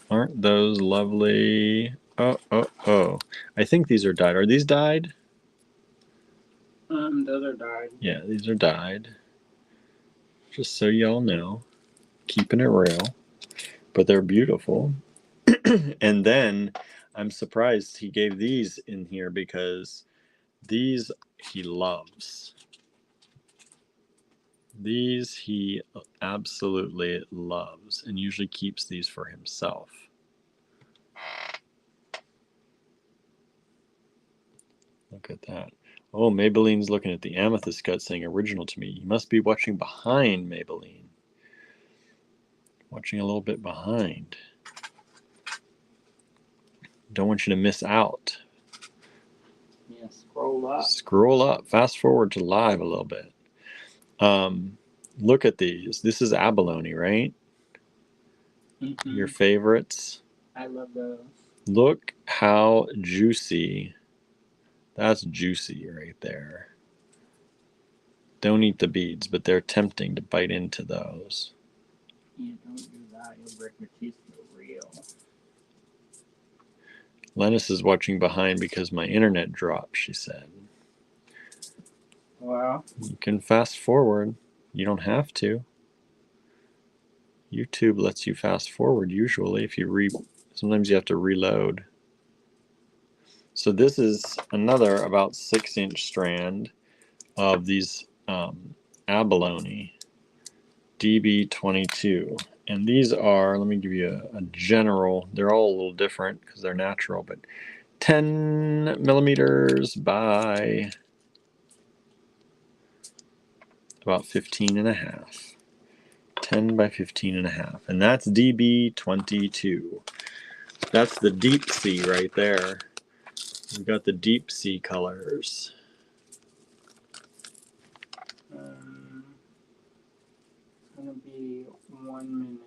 Aren't those lovely? Oh. I think these are dyed. Are these dyed? Those are dyed. Yeah, these are dyed. Just so y'all know. Keeping it real. But they're beautiful. And then I'm surprised he gave these in here because these he loves. These he absolutely loves and usually keeps these for himself. Look at that. Oh, Maybelline's looking at the amethyst cut saying original to me. You must be watching behind, Maybelline. Watching a little bit behind. Don't want you to miss out. Yeah, scroll up. Scroll up. Fast forward to live a little bit. Look at these. This is abalone, right? Mm-hmm. Your favorites. I love those. Look how juicy. That's juicy right there. Don't eat the beads, but they're tempting to bite into those. Yeah, don't do that. You'll break your teeth for real. Lennis is watching behind because my internet dropped, she said. Well, You can fast forward. You don't have to. YouTube lets you fast forward usually if you sometimes you have to reload. So this is another about 6-inch strand of these abalone DB22. And these are, let me give you a general, they're all a little different because they're natural, but 10 millimeters by about 15 and a half. 10 by 15 and a half. And that's DB22. That's the deep sea right there. We've got the deep sea colors. it's gonna be 1 minute.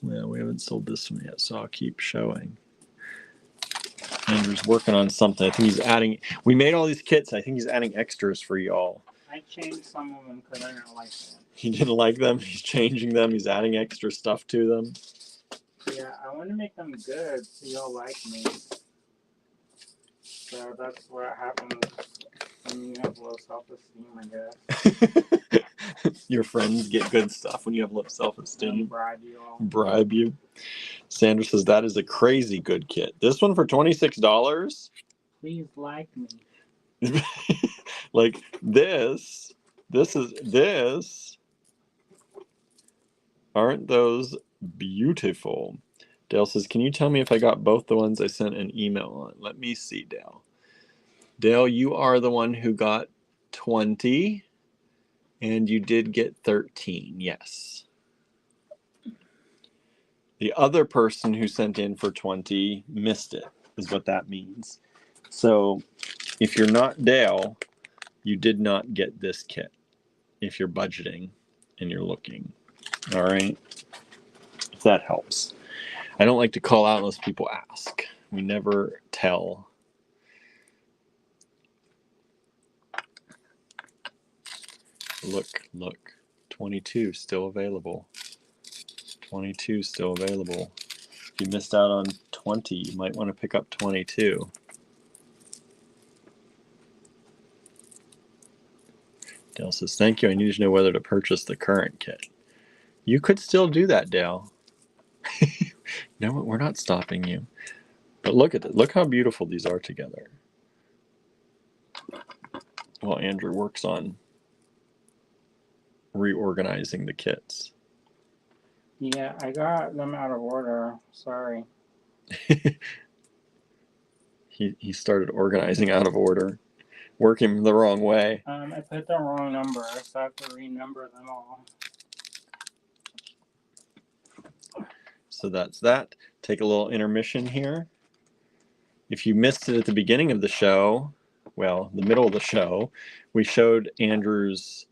Well, we haven't sold this one yet, so I'll keep showing. Andrew's working on something. I think he's adding. We made all these kits. I think he's adding extras for y'all. I changed some of them because I didn't like them. He didn't like them. He's changing them. He's adding extra stuff to them. Yeah, I want to make them good so y'all like me. So that's what happens when you have low self-esteem, I guess. Your friends get good stuff when you have low self-esteem. Bribe you all. Bribe you. Sandra says that is a crazy good kit. This one for $26. Please like me. Like this. This. Aren't those beautiful? Dale says, can you tell me if I got both the ones I sent an email on? Let me see, Dale. Dale, you are the one who got 20, and you did get 13, yes. The other person who sent in for 20 missed it, is what that means. So if you're not Dale, you did not get this kit if you're budgeting and you're looking. All right? If that helps. I don't like to call out unless people ask. We never tell. Look. 22 still available. 22 still available. If you missed out on 20, you might want to pick up 22. Dale says, thank you. I need to know whether to purchase the current kit. You could still do that, Dale. No, we're not stopping you. But look at it. Look how beautiful these are together. While Andrew works on reorganizing the kits. Yeah, I got them out of order. Sorry. He started organizing out of order, working the wrong way. I put the wrong number, so I have to renumber them all. So that's that. Take a little intermission here. If you missed it at the beginning of the show, well, the middle of the show, we showed Andrew's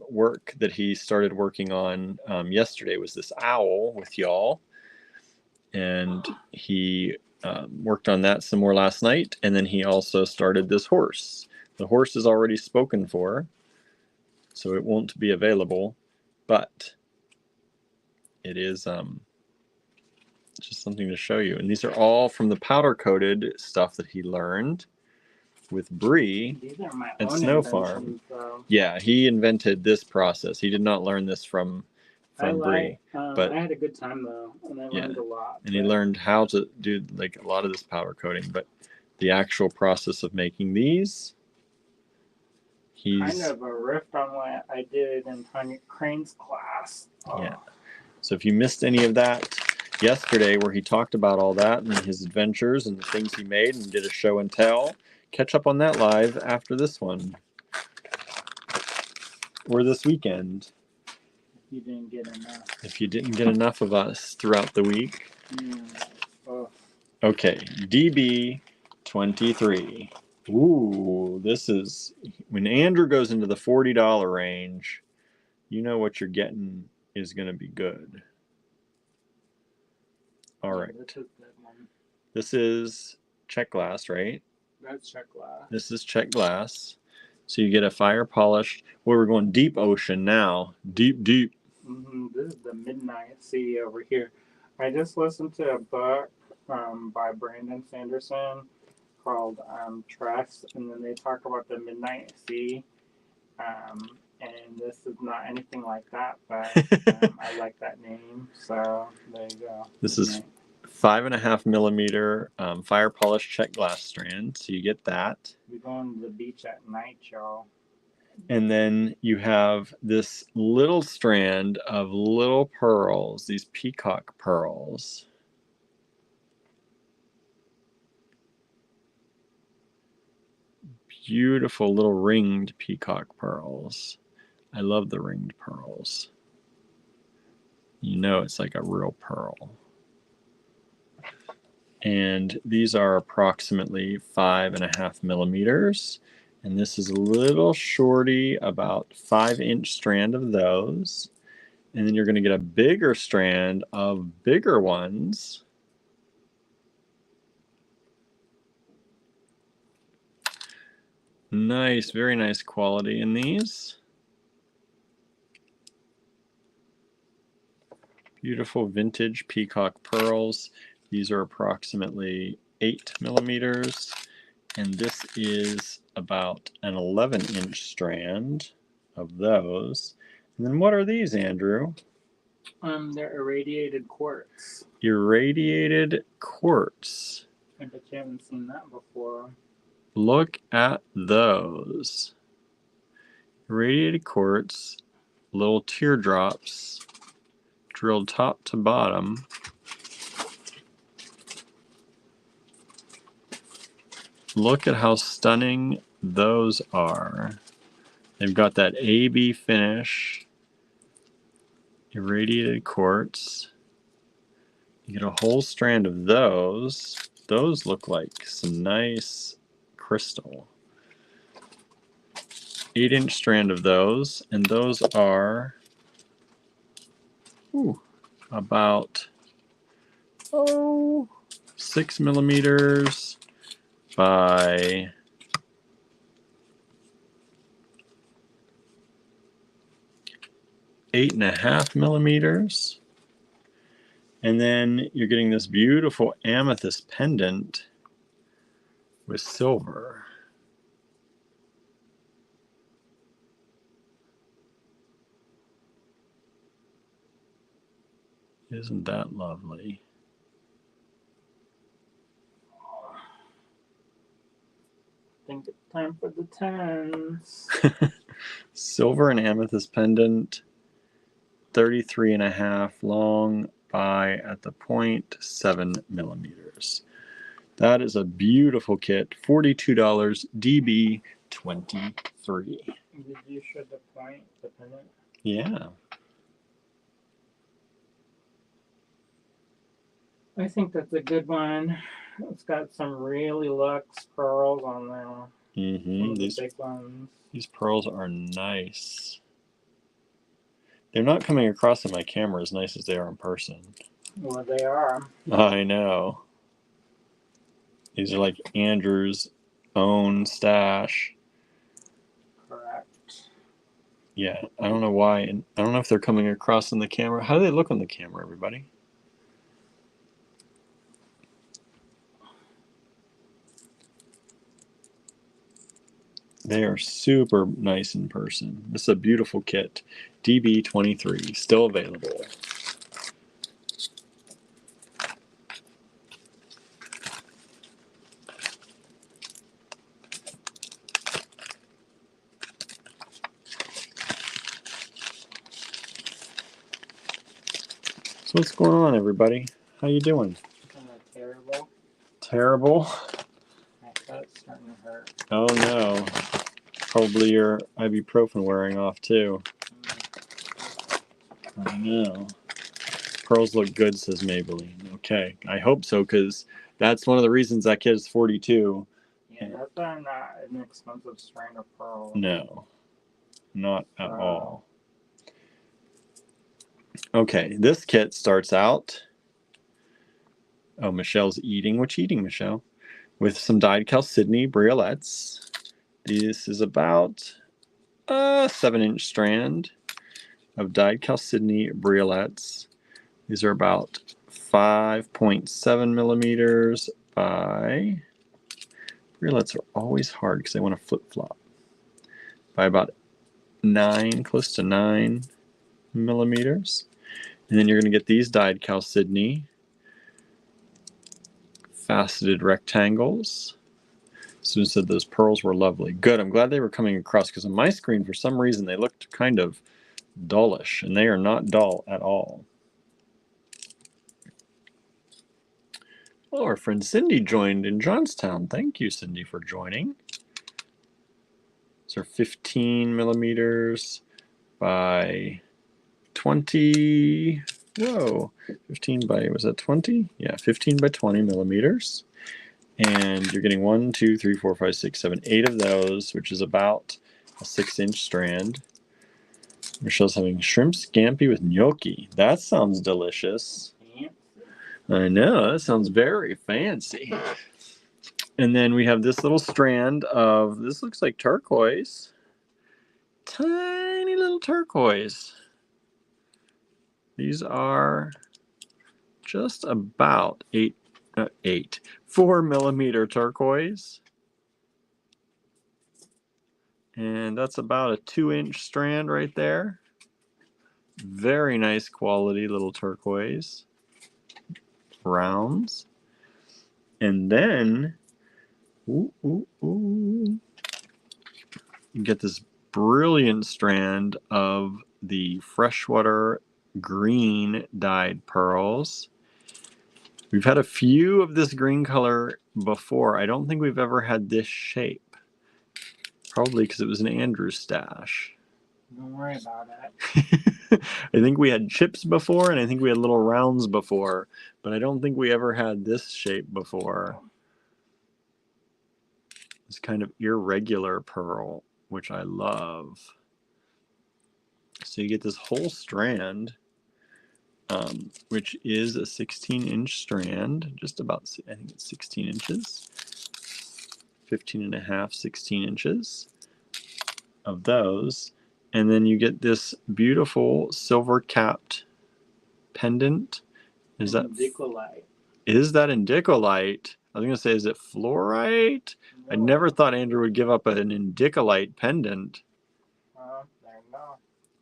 work that he started working on yesterday. Was this owl with y'all, and he worked on that some more last night, and then he also started this horse. The horse is already spoken for, so it won't be available, but it is just something to show you. And these are all from the powder coated stuff that he learned with Bree at Snow Farm. Yeah, he invented this process. He did not learn this from Bree. But I had a good time though, and I learned a lot. And he learned how to do like a lot of this powder coating, but the actual process of making these, he's kind of a riff on what I did in Tanya Crane's class. Yeah. So if you missed any of that yesterday where he talked about all that and his adventures and the things he made and did a show and tell, catch up on that live after this one. Or this weekend. You didn't get enough. If you didn't get enough of us throughout the week. Okay, DB23. Ooh, this is, when Andrew goes into the $40 range, you know what you're getting is going to be good. All right. This is check glass, right? That's check glass. This is check glass. So you get a fire polished. Well, we're going deep ocean now. Deep. This is the midnight sea over here. I just listened to a book by Brandon Sanderson called Trust, and then they talk about the Midnight Sea. And this is not anything like that, but I like that name, so there you go. This is 5.5 millimeter fire polished check glass strand, so you get that. We're going to the beach at night, y'all. And then you have this little strand of little pearls, these peacock pearls. Beautiful little ringed peacock pearls. I love the ringed pearls. You know it's like a real pearl. And these are approximately 5.5 millimeters. And this is a little shorty, about 5-inch strand of those. And then you're going to get a bigger strand of bigger ones. Nice, very nice quality in these. Beautiful vintage peacock pearls. These are approximately 8 millimeters. And this is about an 11-inch strand of those. And then what are these, Andrew? They're irradiated quartz. Irradiated quartz. I bet you haven't seen that before. Look at those. Irradiated quartz, little teardrops, drilled top to bottom. Look at how stunning those are. They've got that AB finish. Irradiated quartz. You get a whole strand of those. Those look like some nice crystal. 8-inch strand of those, and those are about 6 millimeters by 8.5 millimeters. And then you're getting this beautiful amethyst pendant with silver. Isn't that lovely? I think it's time for the 10s. Silver and amethyst pendant, 33.5 long by at the point 7 millimeters. That is a beautiful kit. $42, DB 23. Did you show the point, the pendant? Yeah. I think that's a good one. It's got some really luxe pearls on there. Mm-hmm. The big ones. These pearls are nice. They're not coming across in my camera as nice as they are in person. Well, they are. I know. These are like Andrew's own stash. Correct. Yeah, I don't know why. And I don't know if they're coming across in the camera. How do they look on the camera, everybody? They are super nice in person. This is a beautiful kit. DB23, still available. So what's going on, everybody? How you doing? Kind of terrible. Terrible? My butt's starting to hurt. Oh no. Probably your ibuprofen wearing off too. I know. Pearls look good, says Maybelline. Okay, I hope so, because that's one of the reasons that kid is 42. Yeah, that's not an expensive strand of pearls. No, not at all. Okay, this kit starts out. Oh, Michelle's eating. What you eating, Michelle? With some dyed chalcedony briolets. This is about a 7-inch strand of dyed chalcedony briolets. These are about 5.7 millimeters by, relets are always hard because they want to flip-flop, by about 9, close to 9 millimeters. And then you're going to get these dyed chalcedony faceted rectangles. Susan said those pearls were lovely. Good, I'm glad they were coming across, because on my screen, for some reason, they looked kind of dullish, and they are not dull at all. Oh, our friend Cindy joined in Johnstown. Thank you, Cindy, for joining. These are 15 millimeters by 20. Whoa, 15 by, was that 20? Yeah, 15 by 20 millimeters. And you're getting 1, 2, 3, 4, 5, 6, 7, 8 of those, which is about a 6-inch strand. Michelle's having shrimp scampi with gnocchi. That sounds delicious. I know, that sounds very fancy. And then we have this little strand of, this looks like turquoise. Tiny little turquoise. These are just about 4 millimeter turquoise. And that's about a 2-inch strand right there. Very nice quality little turquoise rounds. And then, you get this brilliant strand of the freshwater green dyed pearls. We've had a few of this green color before. I don't think we've ever had this shape. Probably because it was an Andrew stash. Don't worry about it. I think we had chips before, and I think we had little rounds before, but I don't think we ever had this shape before. This kind of irregular pearl, which I love. So you get this whole strand, which is a 16-inch strand, just about, I think it's 16 inches. 15 and a half, 16 inches of those. And then you get this beautiful silver capped pendant. Is that indicolite? Is that indicolite? I was going to say, is it fluorite? No. I never thought Andrew would give up an indicolite pendant. There you go.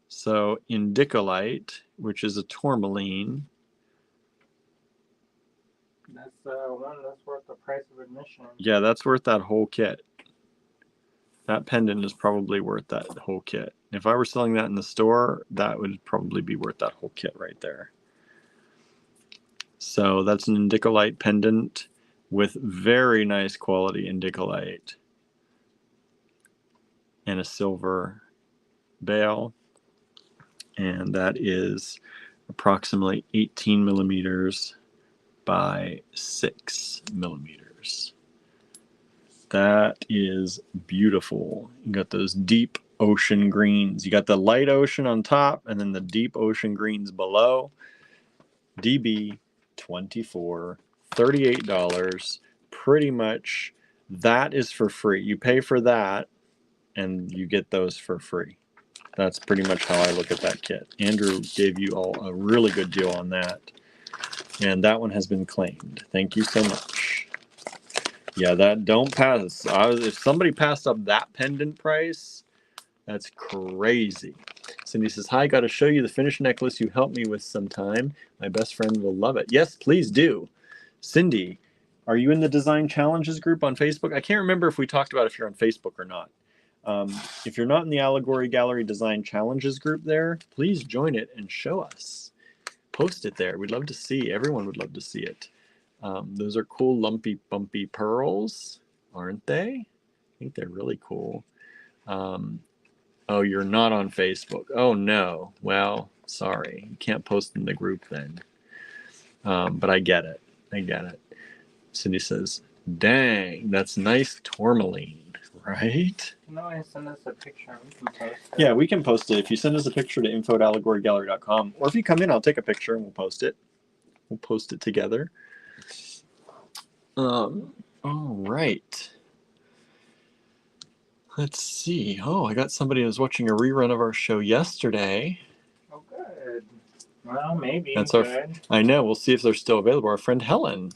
So indicolite, which is a tourmaline. That's one that's worth the price of admission. Yeah, that's worth that whole kit. That pendant is probably worth that whole kit. If I were selling that in the store, that would probably be worth that whole kit right there. So that's an indicolite pendant with very nice quality indicolite and a silver bail. And that is approximately 18 millimeters by 6 millimeters. That is beautiful. You got those deep ocean greens. You got the light ocean on top and then the deep ocean greens below. DB 24, $38. Pretty much that is for free. You pay for that and you get those for free. That's pretty much how I look at that kit. Andrew gave you all a really good deal on that. And that one has been claimed. Thank you so much. Yeah, that don't pass. If somebody passed up that pendant price, that's crazy. Cindy says, hi, got to show you the finished necklace you helped me with sometime. My best friend will love it. Yes, please do. Cindy, are you in the Design Challenges group on Facebook? I can't remember if we talked about if you're on Facebook or not. If you're not in the Allegory Gallery Design Challenges group there, please join it and show us. Post it there. We'd love to see. Everyone would love to see it. Those are cool lumpy bumpy pearls, aren't they? I think they're really cool. Oh, you're not on Facebook. Oh no. Well, sorry. You can't post in the group then. But I get it. I get it. Cindy says, dang, that's nice tourmaline, right? No, send us a picture. We can post it. Yeah, we can post it. If you send us a picture to info@allegorygallery.com, or if you come in, I'll take a picture and we'll post it. We'll post it together. All right. Let's see. Oh, I got somebody who was watching a rerun of our show yesterday. Oh, good. Well, maybe. That's our. Good. I know. We'll see if they're still available. Our friend Helen.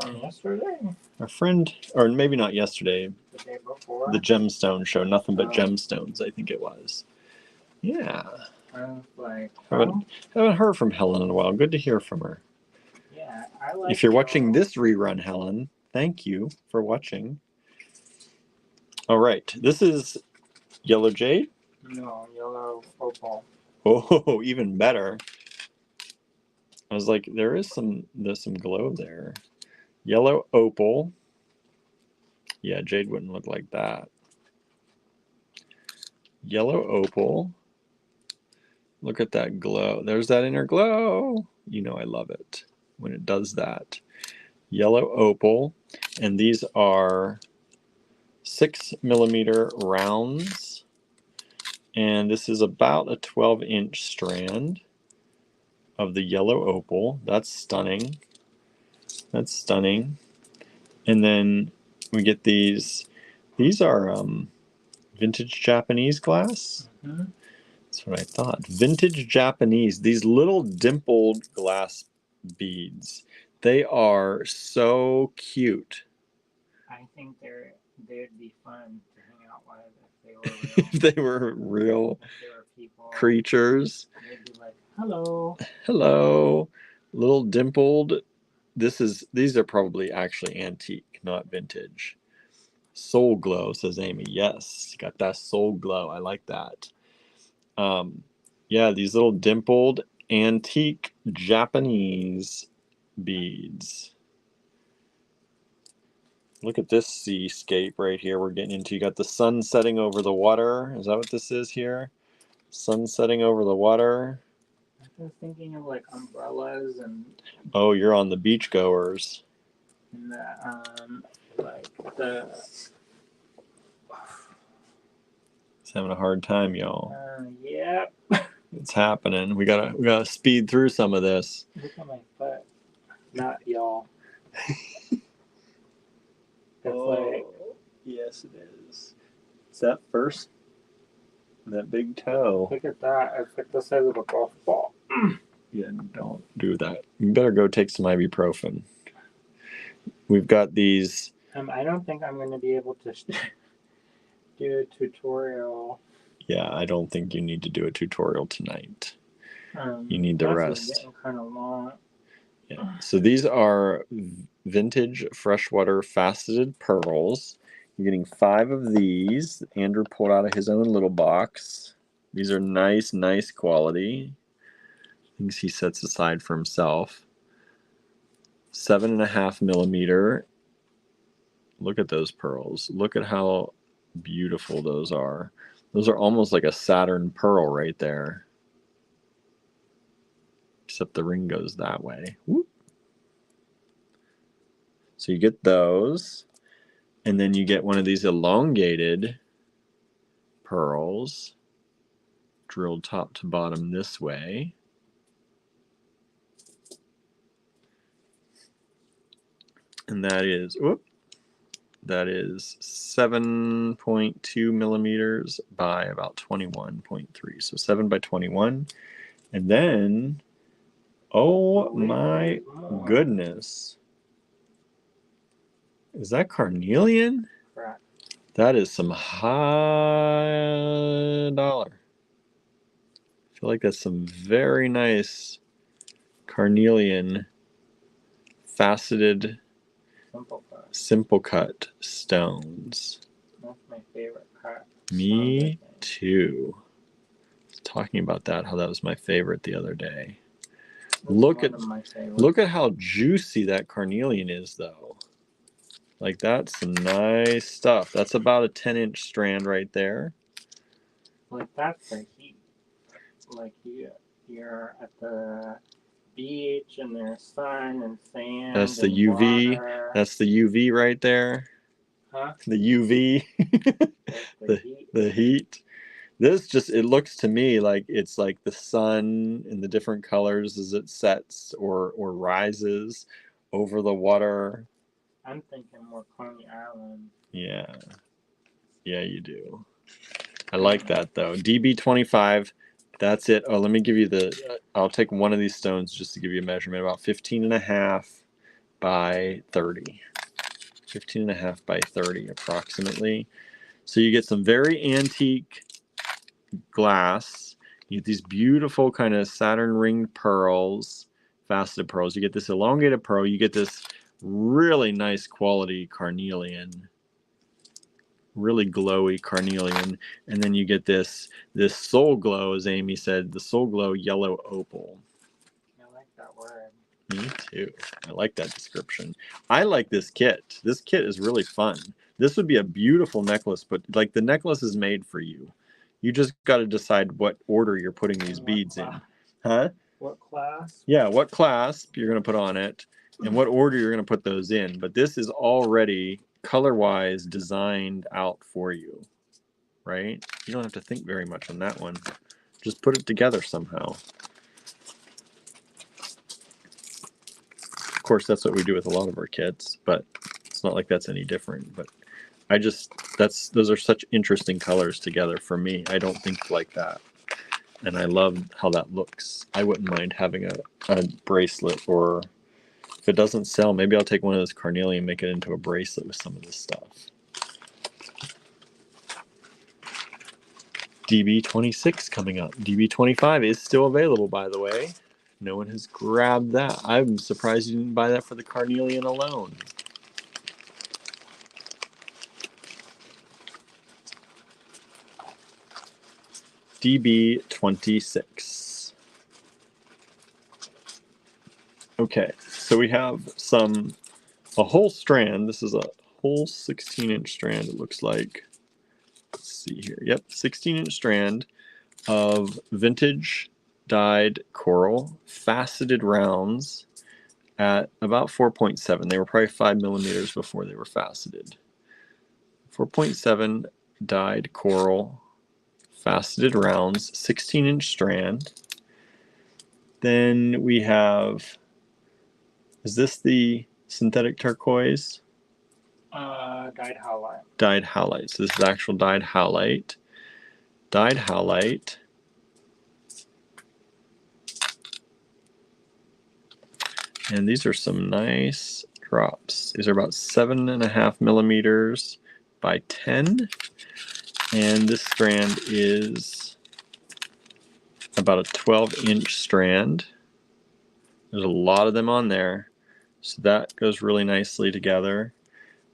From yesterday? Our friend, or maybe not yesterday. The day before? The gemstone show. Nothing but Oh. gemstones. I think it was. Yeah. I was like, Haven't heard from Helen in a while. Good to hear from her. yeah, I like. If you're watching this rerun, Helen, thank you for watching. All right. This is yellow jade. No, yellow opal. Oh, even better. I was like, there's some glow there. Yellow opal. Yeah, jade wouldn't look like that. Yellow opal. Look at that glow. There's that inner glow. You know I love it when it does that. Yellow opal. And these are 6mm rounds. And this is about a 12-inch strand of the yellow opal. That's stunning. That's stunning. And then we get these. These are vintage Japanese glass. Mm-hmm. That's what I thought. Vintage Japanese. These little dimpled glass beads. They are so cute. I think they'd be fun to hang out with if they were real. If they were real If they were people. Creatures. They'd be like, hello. Hello. Little dimpled. These are probably actually antique, not vintage. Soul glow, says Amy. Yes, got that soul glow. I like that. Yeah, these little dimpled antique Japanese beads. Look at this seascape right here we're getting into. You got the sun setting over the water. Is that what this is here? Sun setting over the water. I was thinking of like umbrellas and. Oh, you're on the beachgoers. And like the. It's having a hard time, y'all. Yep. It's happening. We gotta speed through some of this. Look at my foot. Not y'all. It's like. Yes, it is. It's that first, that big toe. Look at that. It's like the size of a golf ball. Yeah, don't do that. You better go take some ibuprofen. We've got these. I don't think I'm going to be able to do a tutorial. Yeah, I don't think you need to do a tutorial tonight. You need the rest. Getting kind of long. Yeah. So these are vintage freshwater faceted pearls. You're getting 5 of these. Andrew pulled out of his own little box. These are nice quality. Things he sets aside for himself. 7.5mm. Look at those pearls. Look at how beautiful those are. Those are almost like a Saturn pearl right there. Except the ring goes that way. Whoop. So you get those. And then you get one of these elongated pearls drilled top to bottom this way. And that is 7.2mm by about 21.3. So 7 by 21. And then, oh my goodness. Is that carnelian? Correct. That is some high dollar. I feel like that's some very nice carnelian faceted simple cut stones. That's my favorite cut. Me too. I was talking about that, how that was my favorite the other day. Look at how juicy that carnelian is though. Like that's some nice stuff. That's about a 10-inch strand right there. Like that's the heat. Like you're at the beach and there's sun and sand. That's the and UV. Water. That's the UV right there. Huh? The UV. the heat. This just, it looks to me like it's like the sun in the different colors as it sets or rises over the water. I'm thinking more Coney Island. Yeah, you do. I like that though. DB25 That's it. Oh, let me give you I'll take one of these stones just to give you a measurement, about 15.5 by 30. 15.5 by 30 approximately. So you get some very antique glass. You get these beautiful kind of Saturn ringed pearls, faceted pearls. You get this elongated pearl. You get this really nice quality carnelian, really glowy carnelian, and then you get this soul glow, as Amy said, the soul glow yellow opal. I like that word. Me too. I like that description. I like this kit. This kit is really fun. This would be a beautiful necklace, but like the necklace is made for you. You just got to decide what order you're putting these beads in. Huh? What class? Yeah, what clasp you're going to put on it and what order you're going to put those in. But this is already color-wise designed out for you, right? You don't have to think very much on that one. Just put it together somehow. Of course, that's what we do with a lot of our kits, but it's not like that's any different. But those are such interesting colors together for me. I don't think like that. And I love how that looks. I wouldn't mind having a bracelet, or if it doesn't sell, maybe I'll take one of those carnelian and make it into a bracelet with some of this stuff. DB26 coming up. DB25 is still available, by the way. No one has grabbed that. I'm surprised you didn't buy that for the carnelian alone. DB26. Okay, so we have a whole strand. This is a whole 16-inch strand, it looks like. Let's see here. Yep, 16-inch strand of vintage dyed coral, faceted rounds at about 4.7. They were probably 5 millimeters before they were faceted. 4.7 dyed coral, faceted rounds, 16-inch strand. Then we have, is this the synthetic turquoise? Dyed howlite. Dyed howlite. So this is actual dyed howlite. Dyed howlite. And these are some nice drops. These are about 7.5 millimeters by 10. And this strand is about a 12-inch strand. There's a lot of them on there. So that goes really nicely together.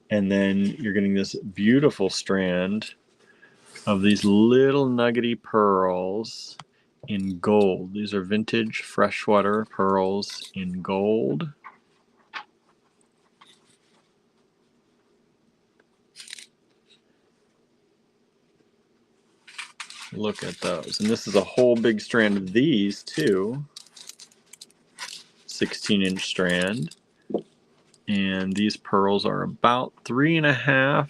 And then you're getting this beautiful strand of these little nuggety pearls in gold. These are vintage freshwater pearls in gold. Look at those. And this is a whole big strand of these too. 16-inch strand. And these pearls are about 3.5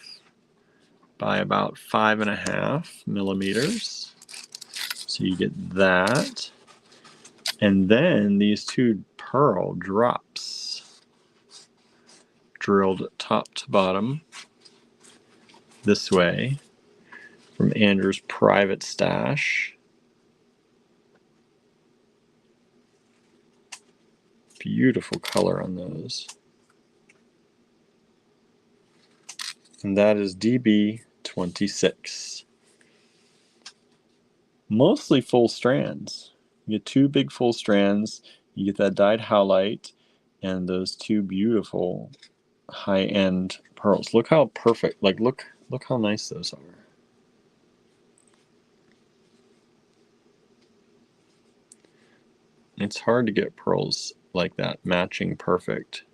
by about 5.5 millimeters. So you get that. And then these two pearl drops drilled top to bottom this way from Andrew's private stash. Beautiful color on those. And that is DB26. Mostly full strands. You get two big full strands. You get that dyed howlite and those two beautiful high-end pearls. Look how perfect, like look how nice those are. It's hard to get pearls like that matching perfect.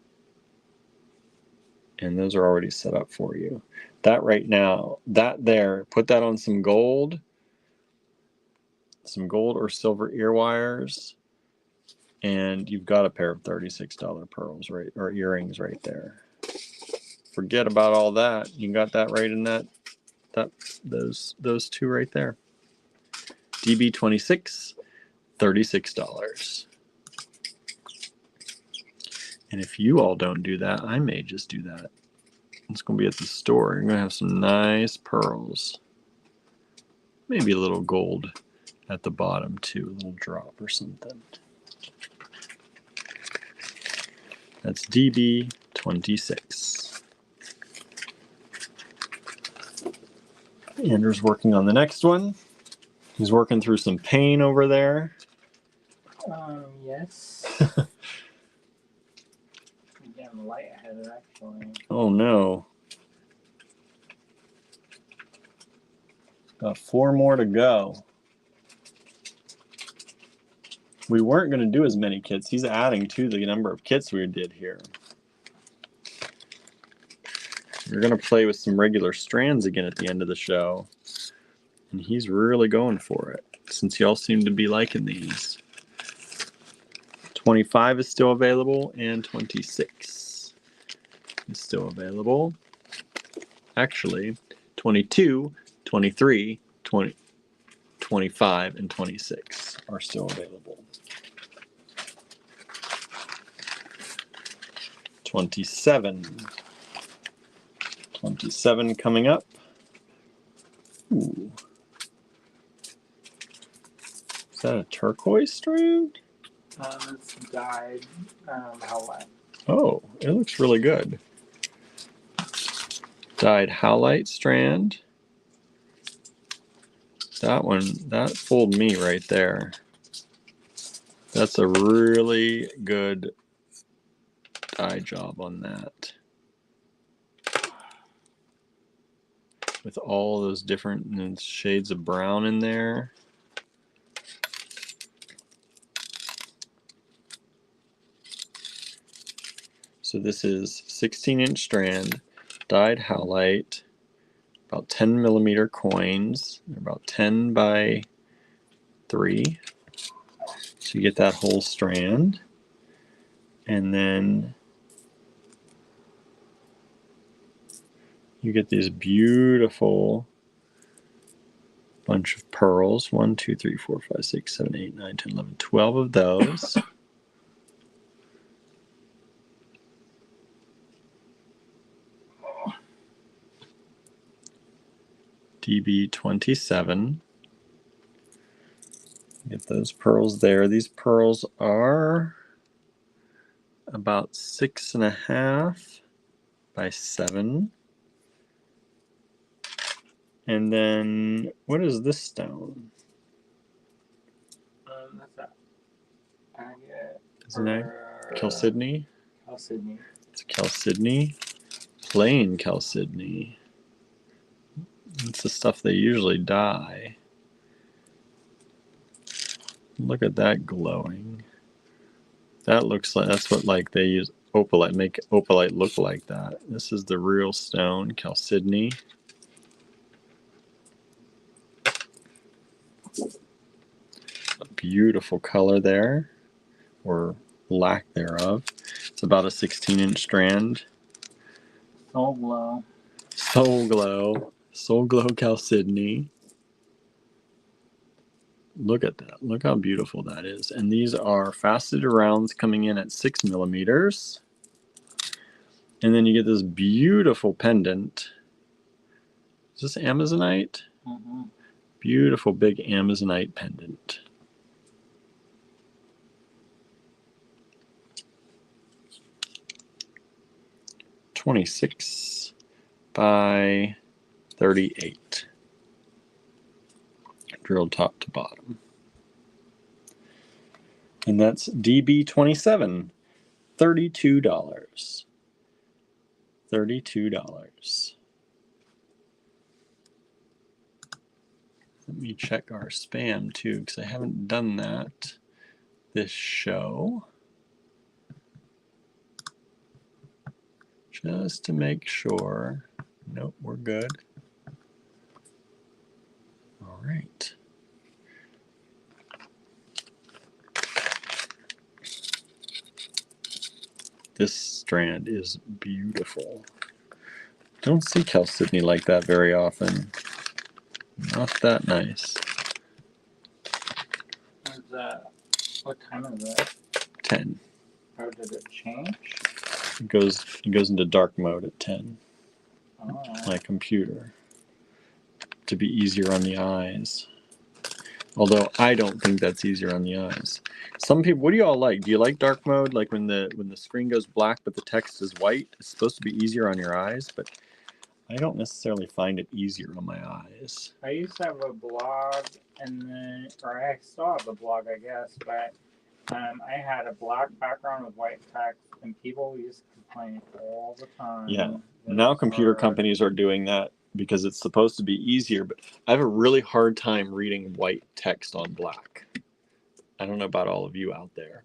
And those are already set up for you. That right now, that there, put that on some gold or silver ear wires, and you've got a pair of $36 pearls, right, or earrings right there. Forget about all that. You got that right in those two right there. DB26, $36. And if you all don't do that, I may just do that. It's going to be at the store. You're going to have some nice pearls. Maybe a little gold at the bottom too, a little drop or something. That's DB26. Andrew's working on the next one. He's working through some pain over there. Yes. I'm getting lightheaded, actually. Oh no. Got 4 more to go. We weren't going to do as many kits. He's adding to the number of kits we did here. We're going to play with some regular strands again at the end of the show. And he's really going for it, since y'all seem to be liking these. 25 is still available, and 26 is still available. Actually, 22, 23, 20, 25, and 26 are still available. 27. 27 coming up. Ooh. Is that a turquoise strand? It's dyed howlite. Oh, it looks really good. Dyed howlite strand. That one, that fooled me right there. That's a really good dye job on that. With all those different shades of brown in there. So this is 16-inch strand, dyed howlite, about 10 millimeter coins. They're about 10 by 3. So you get that whole strand. And then you get these beautiful bunch of pearls. 1, 2, 3, 4, 5, 6, 7, 8, 9, 10, 11, 12 of those. DB27. Get those pearls there. These pearls are about 6.5 by 7. And then, what is this stone? That's that agate. Isn't that chalcedony? Chalcedony. It's chalcedony. Plain chalcedony. It's the stuff they usually dye. Look at that glowing. That looks like, that's what like they use opalite, make opalite look like that. This is the real stone, chalcedony. A beautiful color there, or lack thereof. It's about a 16-inch strand. Soul Glow. Soul Glow. Soul Glow chalcedony. Look at that. Look how beautiful that is. And these are faceted rounds coming in at 6 millimeters. And then you get this beautiful pendant. Is this Amazonite? Mm-hmm. Beautiful big Amazonite pendant. $26 by 38. Drilled top to bottom. And that's DB27. $32. $32. Let me check our spam too, because I haven't done that this show. Just to make sure. Nope, we're good. All right. This strand is beautiful. Don't see chalcedony like that very often. Not that nice. What's that? What time is it? 10. Or did it change? It goes into dark mode at 10. Oh. My computer. To be easier on the eyes. Although I don't think that's easier on the eyes. Some people, what do you all like? Do you like dark mode, like when the screen goes black but the text is white? It's supposed to be easier on your eyes, but I don't necessarily find it easier on my eyes. I used to have a blog, and then, or I still have a blog, I guess, but I had a black background with white text, and people used to complain all the time. Yeah. Now computer companies are doing that because it's supposed to be easier, but I have a really hard time reading white text on black. I don't know about all of you out there.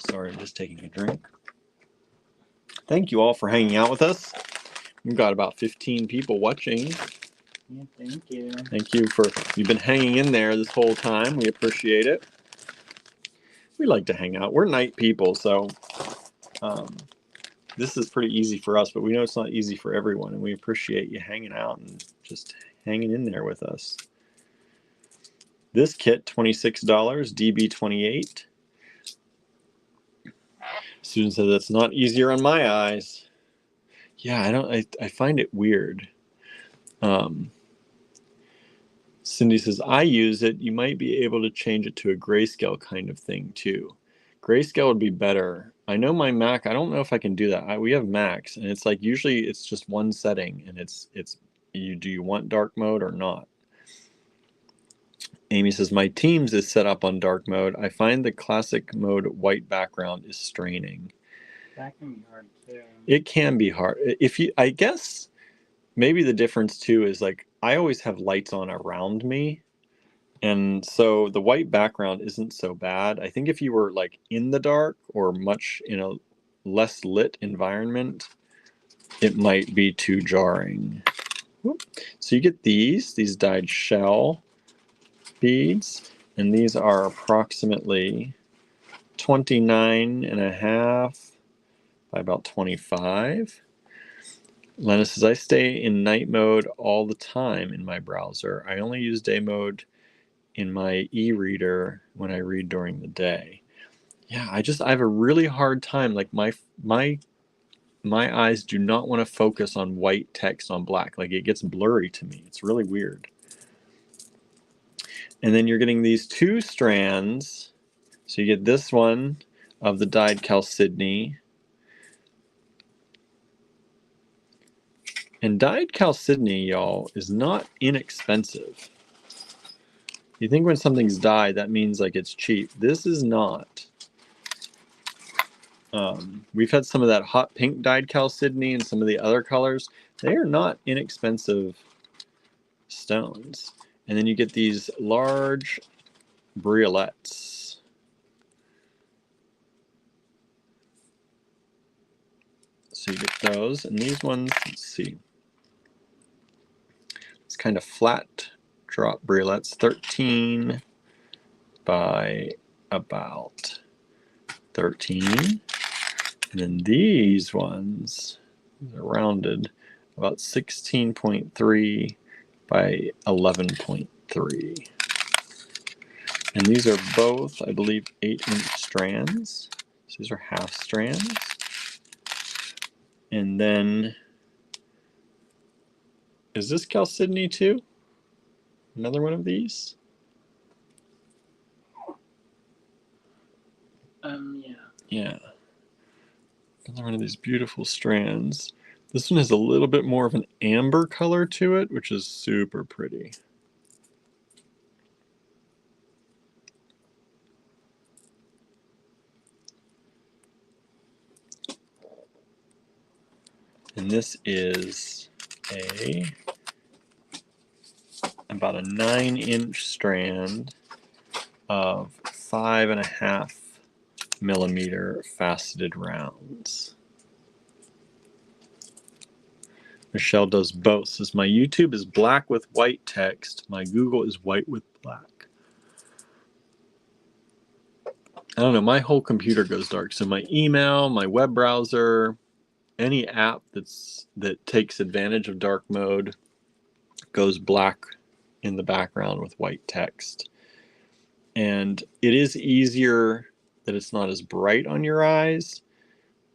Sorry, I'm just taking a drink. Thank you all for hanging out with us. We've got about 15 people watching. Yeah, thank you. Thank you for, you've been hanging in there this whole time. We appreciate it. We like to hang out. We're night people, so this is pretty easy for us, but we know it's not easy for everyone, and we appreciate you hanging out and just hanging in there with us. This kit, $26, DB28. Susan says it's not easier on my eyes. Yeah, I find it weird. Cindy says, I use it. You might be able to change it to a grayscale kind of thing too. Grayscale would be better. I know my Mac, I don't know if I can do that. We have Macs, and it's like usually it's just one setting, and it's do you want dark mode or not? Amy says, my Teams is set up on dark mode. I find the classic mode white background is straining. That can be hard too. It can be hard. I guess maybe the difference too is like I always have lights on around me, and so the white background isn't so bad. I think if you were like in the dark or much in a less lit environment, it might be too jarring. So you get these dyed shell beads, and these are approximately 29.5 by about 25. Lena says, I stay in night mode all the time in my browser. I only use day mode in my e-reader when I read during the day. Yeah, I have a really hard time. Like my eyes do not want to focus on white text on black. Like it gets blurry to me. It's really weird. And then you're getting these two strands. So you get this one of the dyed chalcedony. And dyed chalcedony, y'all, is not inexpensive. You think when something's dyed, that means like it's cheap. This is not. We've had some of that hot pink dyed chalcedony and some of the other colors. They are not inexpensive stones. And then you get these large briolets. So you get those. And these ones, let's see. It's kind of flat drop briolets, 13 by about 13. And then these ones are rounded, about 16.3 by 11.3. And these are both, I believe, 8-inch strands. So these are half strands. And then, is this chalcedony too? Another one of these? Yeah. Yeah. Another one of these beautiful strands. This one has a little bit more of an amber color to it, which is super pretty. And this is about a 9-inch strand of 5.5 millimeter faceted rounds. Michelle does both. Says my YouTube is black with white text. My Google is white with black. I don't know. My whole computer goes dark. So my email, my web browser, any app that takes advantage of dark mode goes black in the background with white text. And it is easier that it's not as bright on your eyes,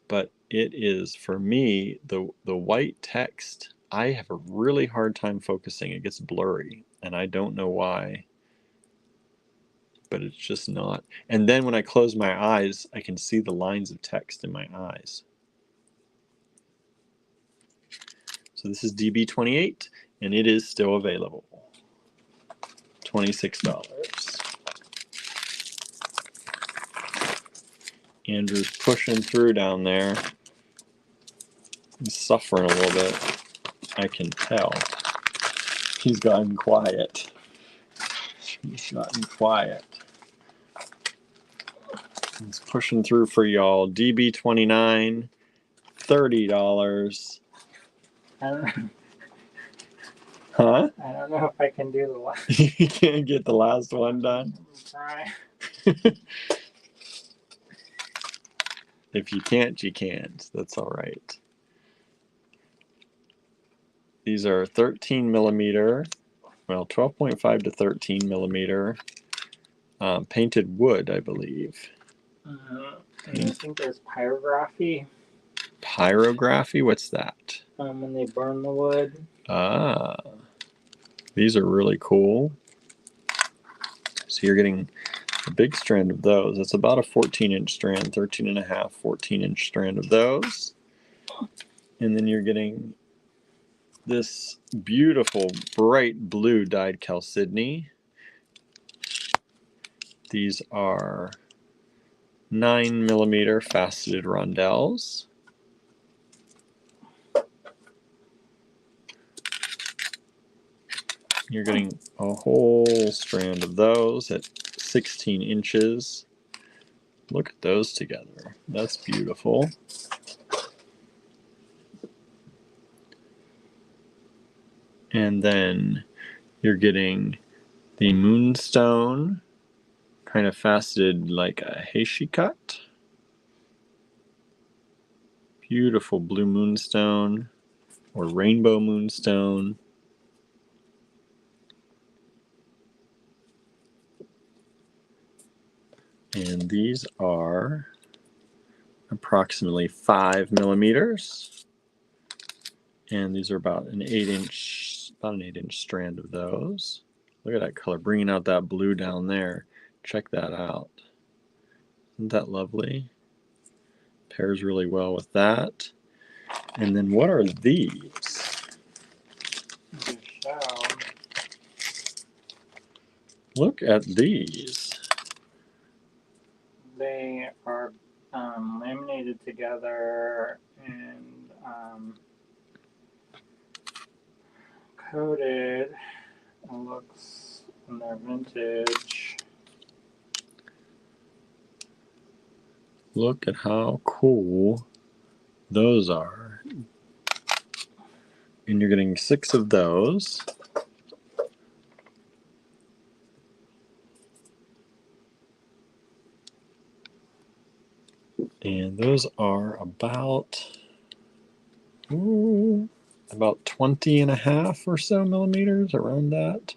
but it is, for me, the white text, I have a really hard time focusing. It gets blurry. and I don't know why, but it's just not. And then when I close my eyes, I can see the lines of text in my eyes. So this is DB28, and it is still available. $26. Andrew's pushing through down there. He's suffering a little bit. I can tell. He's gotten quiet. He's gotten quiet. He's pushing through for y'all. DB29, $30. Huh? I don't know if I can do the last. You can't get the last one done? Try. If you can't, you can't. That's all right. These are 13 millimeter, well, 12.5 to 13 millimeter painted wood, I believe. And I think there's pyrography. Pyrography? What's that? When they burn the wood. Ah, these are really cool. So you're getting a big strand of those. That's about a 14-inch strand, 13 and a half, 14-inch strand of those. And then you're getting this beautiful bright blue dyed chalcedony. These are 9 millimeter faceted rondelles. You're getting a whole strand of those at 16 inches. Look at those together. That's beautiful. And then you're getting the moonstone, kind of faceted like a heishi cut. Beautiful blue moonstone or rainbow moonstone. And these are approximately 5 millimeters. And these are about an 8-inch strand of those. Look at that color, bringing out that blue down there. Check that out. Isn't that lovely? Pairs really well with that. And then what are these? Look at these. They are laminated together and coated. It looks, and they're vintage. Look at how cool those are. And you're getting 6 of those. And those are about 20 and a half or so millimeters, around that.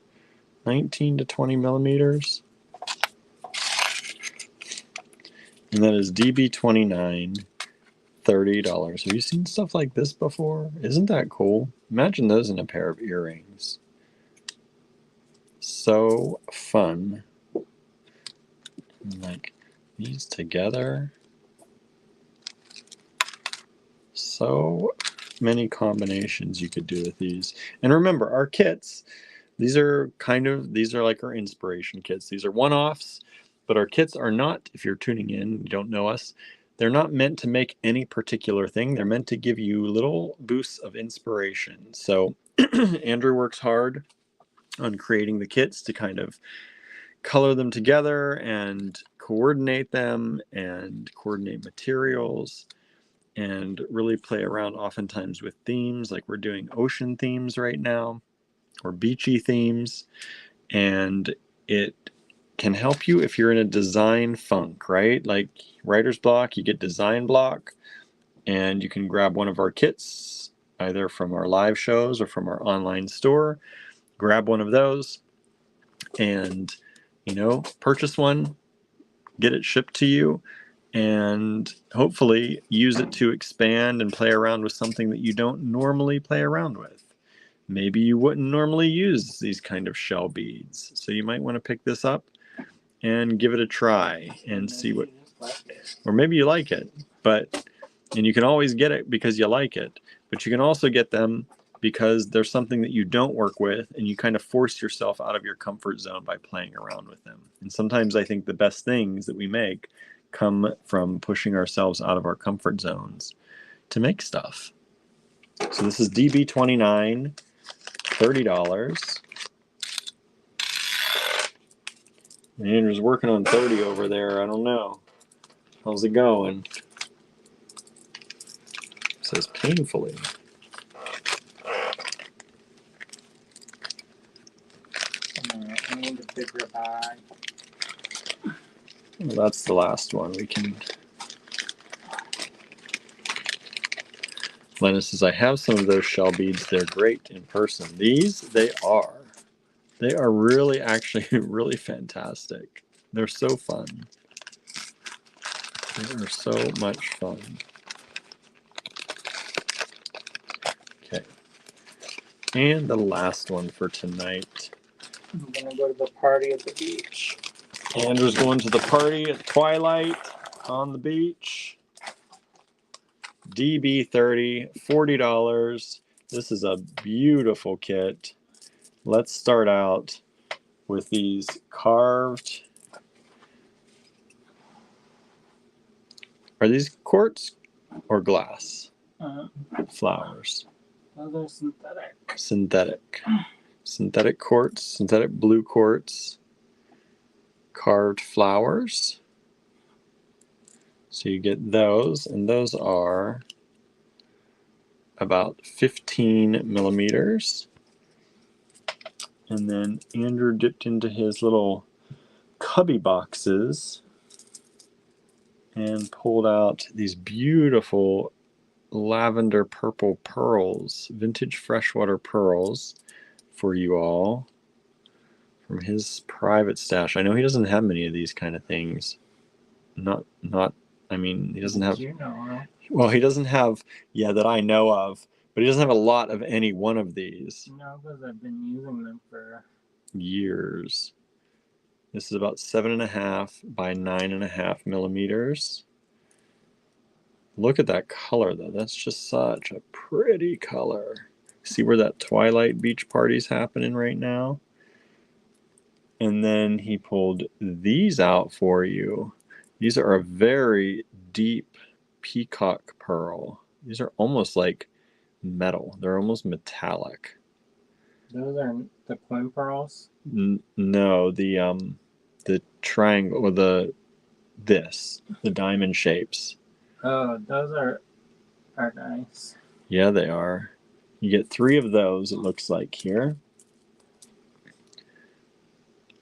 19 to 20 millimeters. And that is DB29, $30. Have you seen stuff like this before? Isn't that cool? Imagine those in a pair of earrings. So fun. And like these together. So many combinations you could do with these. And remember, our kits, these are like our inspiration kits. These are one-offs, but our kits are not, if you're tuning in, you don't know us, they're not meant to make any particular thing. They're meant to give you little boosts of inspiration. So Andrew works hard on creating the kits to kind of color them together and coordinate them and coordinate materials and really play around oftentimes with themes. Like we're doing ocean themes right now or beachy themes, and it can help you if you're in a design funk, right? Like writer's block, you get design block, and you can grab one of our kits either from our live shows or from our online store. Grab one of those and purchase one, get it shipped to you, and hopefully use it to expand and play around with something that you don't normally play around with. maybe you wouldn't normally use these kind of shell beads. So you might want to pick this up and give it a try and see what, or maybe you like it, and you can always get it because you like it, but you can also get them because there's something that you don't work with and you kind of force yourself out of your comfort zone by playing around with them. And sometimes I think the best things that we make come from pushing ourselves out of our comfort zones to make stuff. So this is DB29, $30. Andrew's working on 30 over there. I don't know. How's it going? It says painfully. I need a bigger bag. Well, that's the last one. We can. Lena says, I have some of those shell beads. They're great in person. These, they are. They are really, actually, really fantastic. They're so fun. They are so much fun. Okay. And the last one for tonight. I'm gonna go to the party at the beach. Andrew's going to the party at twilight on the beach. DB30, $40. This is a beautiful kit. Let's start out with these carved. Are these quartz or glass? Flowers. Those are synthetic. Synthetic quartz, synthetic blue quartz, carved flowers. So you get those, and those are about 15 millimeters. And then Andrew dipped into his little cubby boxes and pulled out these beautiful lavender purple pearls, vintage freshwater pearls for you all from his private stash. I know he doesn't have many of these kind of things. I mean, he doesn't have. You know. Well, he doesn't have, that I know of, but he doesn't have a lot of any one of these. No, because I've been using them for years. This is about 7.5 by 9.5 millimeters. Look at that color, though. That's just such a pretty color. See where that twilight beach party's happening right now? And then he pulled these out for you. These are a very deep peacock pearl. These are almost like metal. They're almost metallic. Those are the coin pearls? No, the triangle or the diamond shapes. Oh, those are nice. Yeah, they are. You get 3 of those, it looks like here.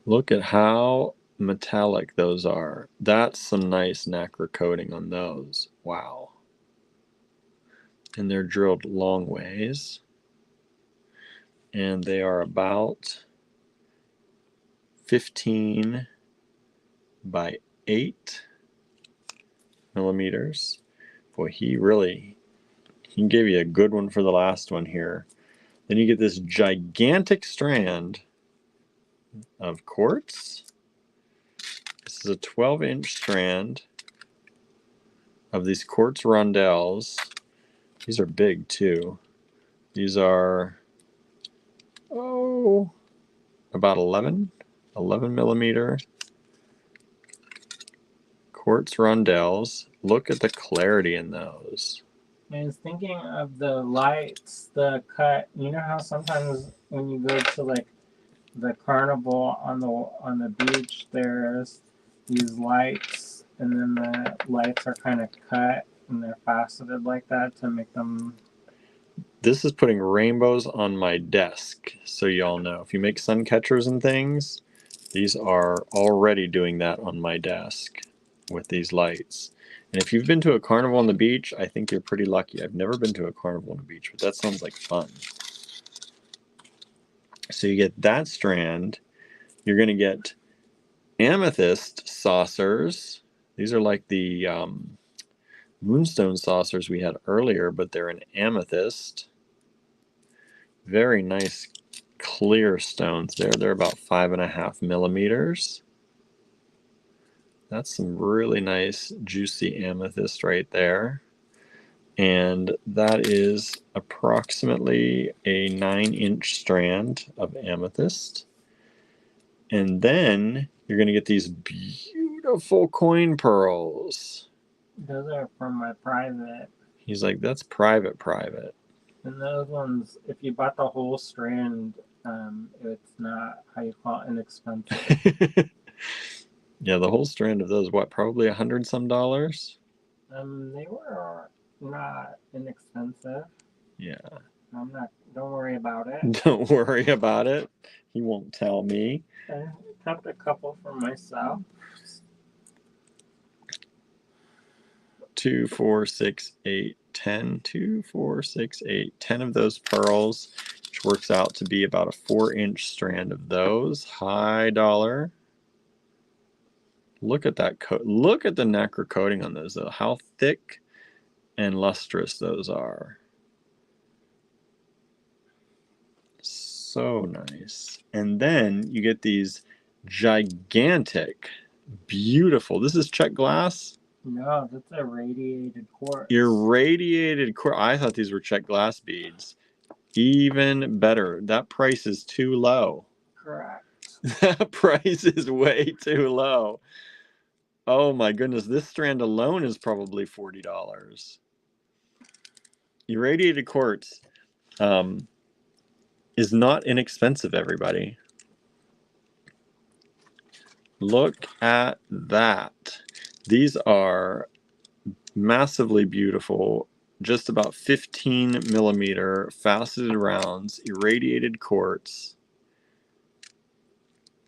Look at how metallic those are. That's some nice nacre coating on those. Wow. And they're drilled long ways. And they are about 15 by 8 millimeters. Boy, he gave you a good one for the last one here. Then you get this gigantic strand of quartz. This is a 12-inch strand of these quartz rondelles. These are big too. These are, about 11 millimeter quartz rondelles. Look at the clarity in those. I was thinking of the lights, the cut. You know how sometimes when you go to like the carnival on the beach, there's these lights, and then the lights are kind of cut and they're faceted like that to make them. This is putting rainbows on my desk, so y'all know. If you make sun catchers and things, these are already doing that on my desk with these lights. And if you've been to a carnival on the beach, I think you're pretty lucky. I've never been to a carnival on the beach, but that sounds like fun. So you get that strand. You're going to get amethyst saucers. These are like the moonstone saucers we had earlier, but they're an amethyst. Very nice clear stones there. They're about 5.5 millimeters. That's some really nice juicy amethyst right there. And that is approximately a 9-inch strand of amethyst. And then you're going to get these beautiful coin pearls. Those are from my private. He's like, that's private. And those ones, if you bought the whole strand, it's not, how you call it, inexpensive. Yeah, the whole strand of those, what, probably $100 some? They were not inexpensive. Yeah. Don't worry about it. Don't worry about it. He won't tell me. I kept a couple for myself. 2, 4, 6, 8, 10. 2, 4, 6, 8, 10 of those pearls, which works out to be about a 4-inch strand of those. High dollar. Look at that coat. Look at the nacre coating on those, though. How thick and lustrous those are. So nice. And then you get these gigantic, beautiful. This is check glass. No, that's irradiated quartz. Irradiated quartz. I thought these were check glass beads. Even better. That price is too low. Correct. That price is way too low. Oh my goodness. This strand alone is probably $40. Irradiated quartz is not inexpensive, everybody. Look at that. These are massively beautiful, just about 15 millimeter faceted rounds, irradiated quartz.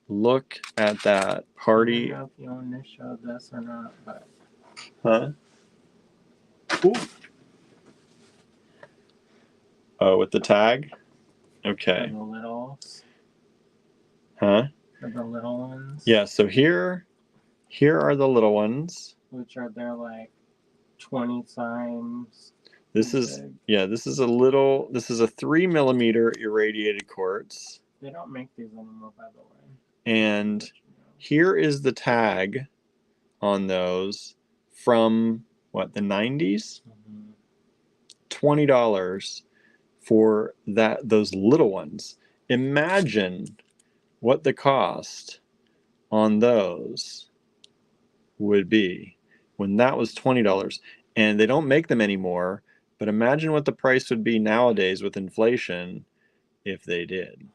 Look at that party. I don't know if you want to show this or not, but. Huh? Ooh. Oh, with the tag? Okay. For the littles. Huh? For the little ones. Yeah, so here are the little ones. Which are they're like 20 times. This is a 3 millimeter irradiated quartz. They don't make these anymore, by the way. And here is the tag on those from what, the 90s? Mm-hmm. $20 for those little ones. Imagine what the cost on those would be when that was $20. And they don't make them anymore, but imagine what the price would be nowadays with inflation if they did.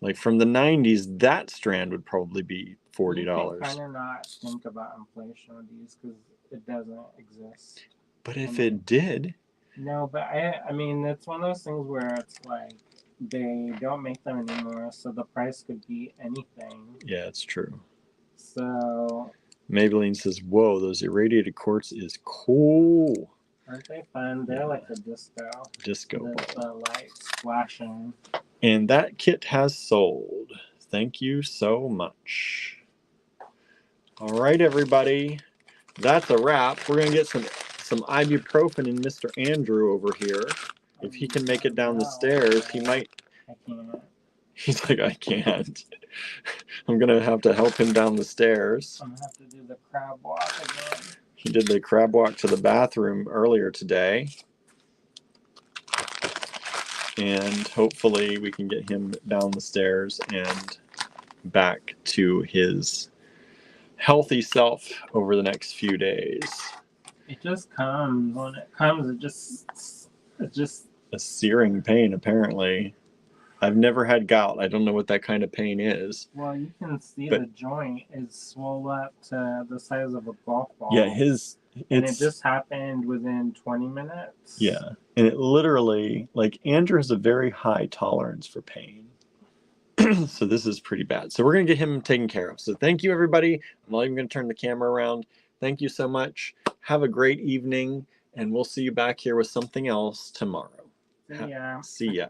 Like from the 90s, that strand would probably be $40. You can kind of not think about inflation with these because it doesn't exist. But if it did. No, but I mean, it's one of those things where it's like they don't make them anymore, so the price could be anything. Yeah, it's true. So. Maybelline says, whoa, those irradiated quartz is cool. Aren't they fun? They're like a disco. Disco ball. The lights flashing. And that kit has sold. Thank you so much. All right, everybody. That's a wrap. We're going to get some ibuprofen in Mr. Andrew over here. If he can make it down the stairs, he might. I can't. He's like, I can't. I'm going to have to help him down the stairs. I'm going to have to do the crab walk again. He did the crab walk to the bathroom earlier today. And hopefully we can get him down the stairs and back to his healthy self over the next few days. It just comes. When it comes, it just a searing pain, apparently. I've never had gout. I don't know what that kind of pain is. Well, you can see the joint is swollen up to the size of a golf ball. Yeah, and it just happened within 20 minutes. Yeah, and it literally, like, Andrew has a very high tolerance for pain. So this is pretty bad. So we're going to get him taken care of. So thank you, everybody. I'm not even going to turn the camera around. Thank you so much. Have a great evening, and we'll see you back here with something else tomorrow. See ya. See ya.